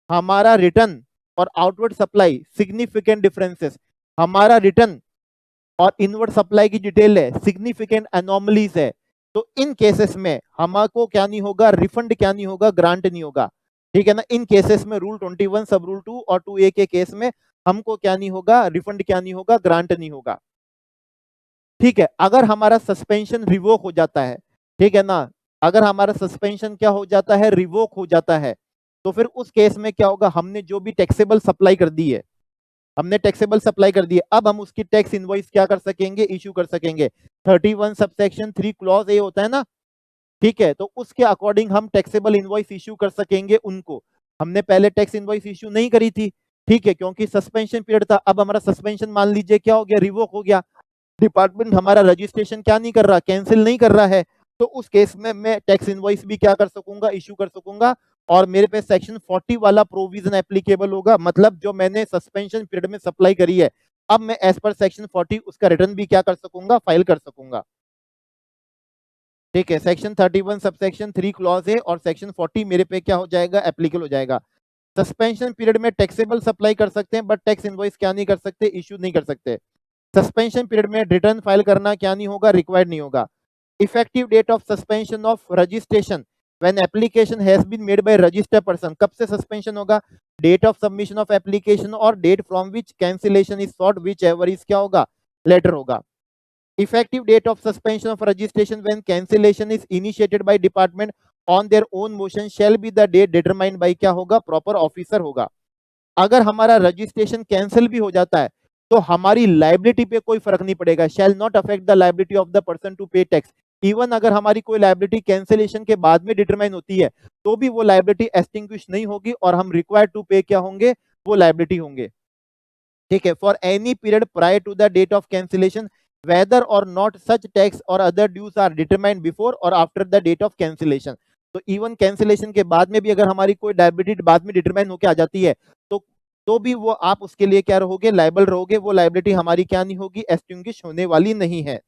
हमारा रिटर्न और आउटवर्ड सप्लाई सिग्निफिकेंट डिफरेंसेस, हमारा रिटर्न और इनवर्ड सप्लाई की डिटेल है, सिग्निफिकेंट एनोमलीज है। तो इन केसेस में हमको क्या नहीं होगा, रिफंड क्या नहीं होगा, ग्रांट नहीं होगा। ठीक है ना, इन केसेस में रूल 21 सब रूल 2 और 2A के केस में हमको क्या नहीं होगा, रिफंड क्या नहीं होगा, ग्रांट नहीं होगा। ठीक है, अगर हमारा सस्पेंशन रिवोक हो जाता है, ठीक है ना, अगर हमारा सस्पेंशन क्या हो जाता है, रिवोक हो जाता है, तो फिर उस केस में क्या होगा, हमने जो भी टैक्सेबल सप्लाई कर दी है, हमने टैक्सेबल सप्लाई कर दी है, अब हम उसकी टैक्स इनवॉइस क्या कर सकेंगे, इश्यू कर सकेंगे। 31 सबसेक्शन 3 क्लॉज ए होता है ना, ठीक है, तो उसके अकॉर्डिंग हम टैक्सेबल इनवॉइस इश्यू कर सकेंगे उनको। हमने पहले टैक्स इनवॉइस इश्यू नहीं करी थी, ठीक है, क्योंकि सस्पेंशन पीरियड था। अब हमारा सस्पेंशन मान लीजिए क्या हो गया, रिवोक हो गया, डिपार्टमेंट हमारा रजिस्ट्रेशन क्या नहीं कर रहा, कैंसिल नहीं कर रहा है, तो उस केस में मैं टैक्स इनवॉइस भी क्या कर सकूंगा, इश्यू कर सकूंगा, और मेरे पे सेक्शन 40 वाला प्रोविजन एप्लीकेबल होगा। मतलब जो मैंने सस्पेंशन पीरियड में सप्लाई करी है, अब मैं एज पर सेक्शन 40 उसका रिटर्न भी क्या कर सकूंगा, फाइल कर सकूंगा। ठीक है, सेक्शन 31 सबसेक्शन 3 क्लॉज है और सेक्शन 40 मेरे पे क्या हो जाएगा, एप्लीकेबल हो जाएगा। सस्पेंशन पीरियड में टैक्सेबल सप्लाई कर सकते हैं, बट टैक्स इनवॉइस क्या नहीं कर सकते, इश्यू नहीं कर सकते। सस्पेंशन पीरियड में रिटर्न फाइल करना क्या नहीं होगा, रिक्वायर्ड नहीं होगा। Effective date of suspension of registration when application has been made by registered person, कब से सस्पेंशन होगा, date of submission of application और date from which cancellation is sought, whichever is क्या होगा, लेटर होगा। Effective date of suspension of registration when cancellation is initiated by department on their own motion shall be the date determined by क्या होगा, proper officer होगा। अगर हमारा registration cancel भी हो जाता है तो हमारी लाइबिलिटी पे कोई फर्क नहीं पड़ेगा, shall not affect the liability of the person to pay tax. Even अगर हमारी कोई लाइबिलिटी कैंसिलेशन के बाद में डिटरमाइन होती है तो भी वो लाइबिलिटी एक्सटिंग्विश नहीं होगी और हम रिक्वायर्ड टू पे क्या होंगे, वो लाइबिलिटी होंगे। ठीक है, for any period prior to the date of cancellation whether or not such tax or other dues are determined before or after the date of cancellation। तो इवन कैंसिलेशन के बाद में भी अगर हमारी कोई लायबिलिटी बाद में डिटरमाइन होकर आ जाती है तो भी वो आप उसके लिए क्या रहोगे, लायबल रहोगे, वो लायबिलिटी हमारी क्या नहीं होगी, एक्सटिंग्विश होने वाली नहीं है।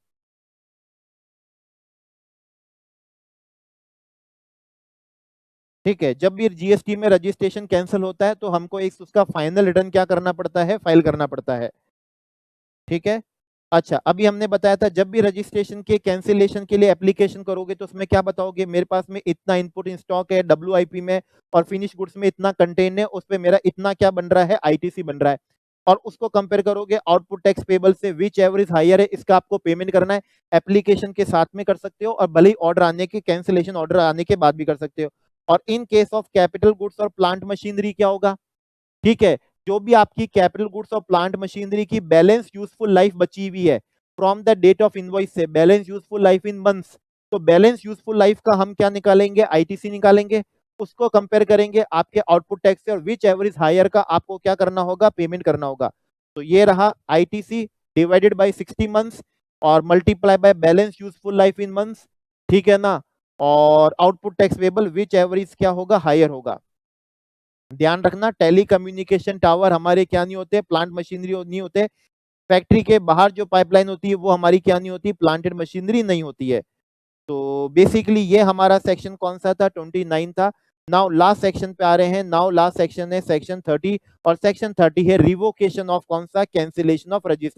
ठीक है, जब भी जीएसटी में रजिस्ट्रेशन कैंसिल होता है तो हमको एक उसका फाइनल रिटर्न क्या करना पड़ता है, फाइल करना पड़ता है। ठीक है, अच्छा, अभी हमने बताया था जब भी रजिस्ट्रेशन के कैंसिलेशन के लिए एप्लीकेशन करोगे तो उसमें क्या बताओगे, मेरे पास में इतना इनपुट इन स्टॉक है डब्ल्यूआईपी में और फिनिश गुड्स में इतना कंटेन है, उस पे मेरा इतना क्या बन रहा है, आईटीसी बन रहा है, और उसको कंपेयर करोगे आउटपुट टैक्स पेबल से, विच एवर इज हायर है, इसका आपको पेमेंट करना है, एप्लीकेशन के साथ में कर सकते हो और भले ही ऑर्डर आने के, कैंसिलेशन ऑर्डर आने के बाद भी कर सकते हो। और in case of capital goods और प्लांट मशीनरी क्या होगा, ठीक है, जो भी आपकी कैपिटल गुड्स और प्लांट मशीनरी की बैलेंस यूजफुल लाइफ बची हुई है from the date of invoice से, balance useful life in months, तो बैलेंस यूजफुल लाइफ का हम क्या निकालेंगे, आईटीसी निकालेंगे, उसको कंपेयर करेंगे आपके आउटपुट टैक्स से और विच एवर इज हायर का आपको क्या करना होगा, पेमेंट करना होगा। तो ये रहा आईटीसी डिवाइडेड बाय 60 मंथ्स और multiply by balance useful life in months, ठीक है ना, और आउटपुट टैक्स पेबल विच एवरेज क्या होगा, हायर होगा। ध्यान रखना टेली कम्युनिकेशन टावर हमारे क्या नहीं होते, प्लांट मशीनरी नहीं होते। फैक्ट्री के बाहर जो पाइपलाइन होती है वो हमारी क्या नहीं होती, प्लांटेड मशीनरी नहीं होती है। तो बेसिकली ये हमारा सेक्शन कौन सा था, 29 था। नाउ लास्ट सेक्शन पे आ रहे हैं। नाउ लास्ट सेक्शन है सेक्शन 30 और सेक्शन 30 है रिवोकेशन ऑफ कौन सा, कैंसिलेशन ऑफ रजिस्ट्रेशन।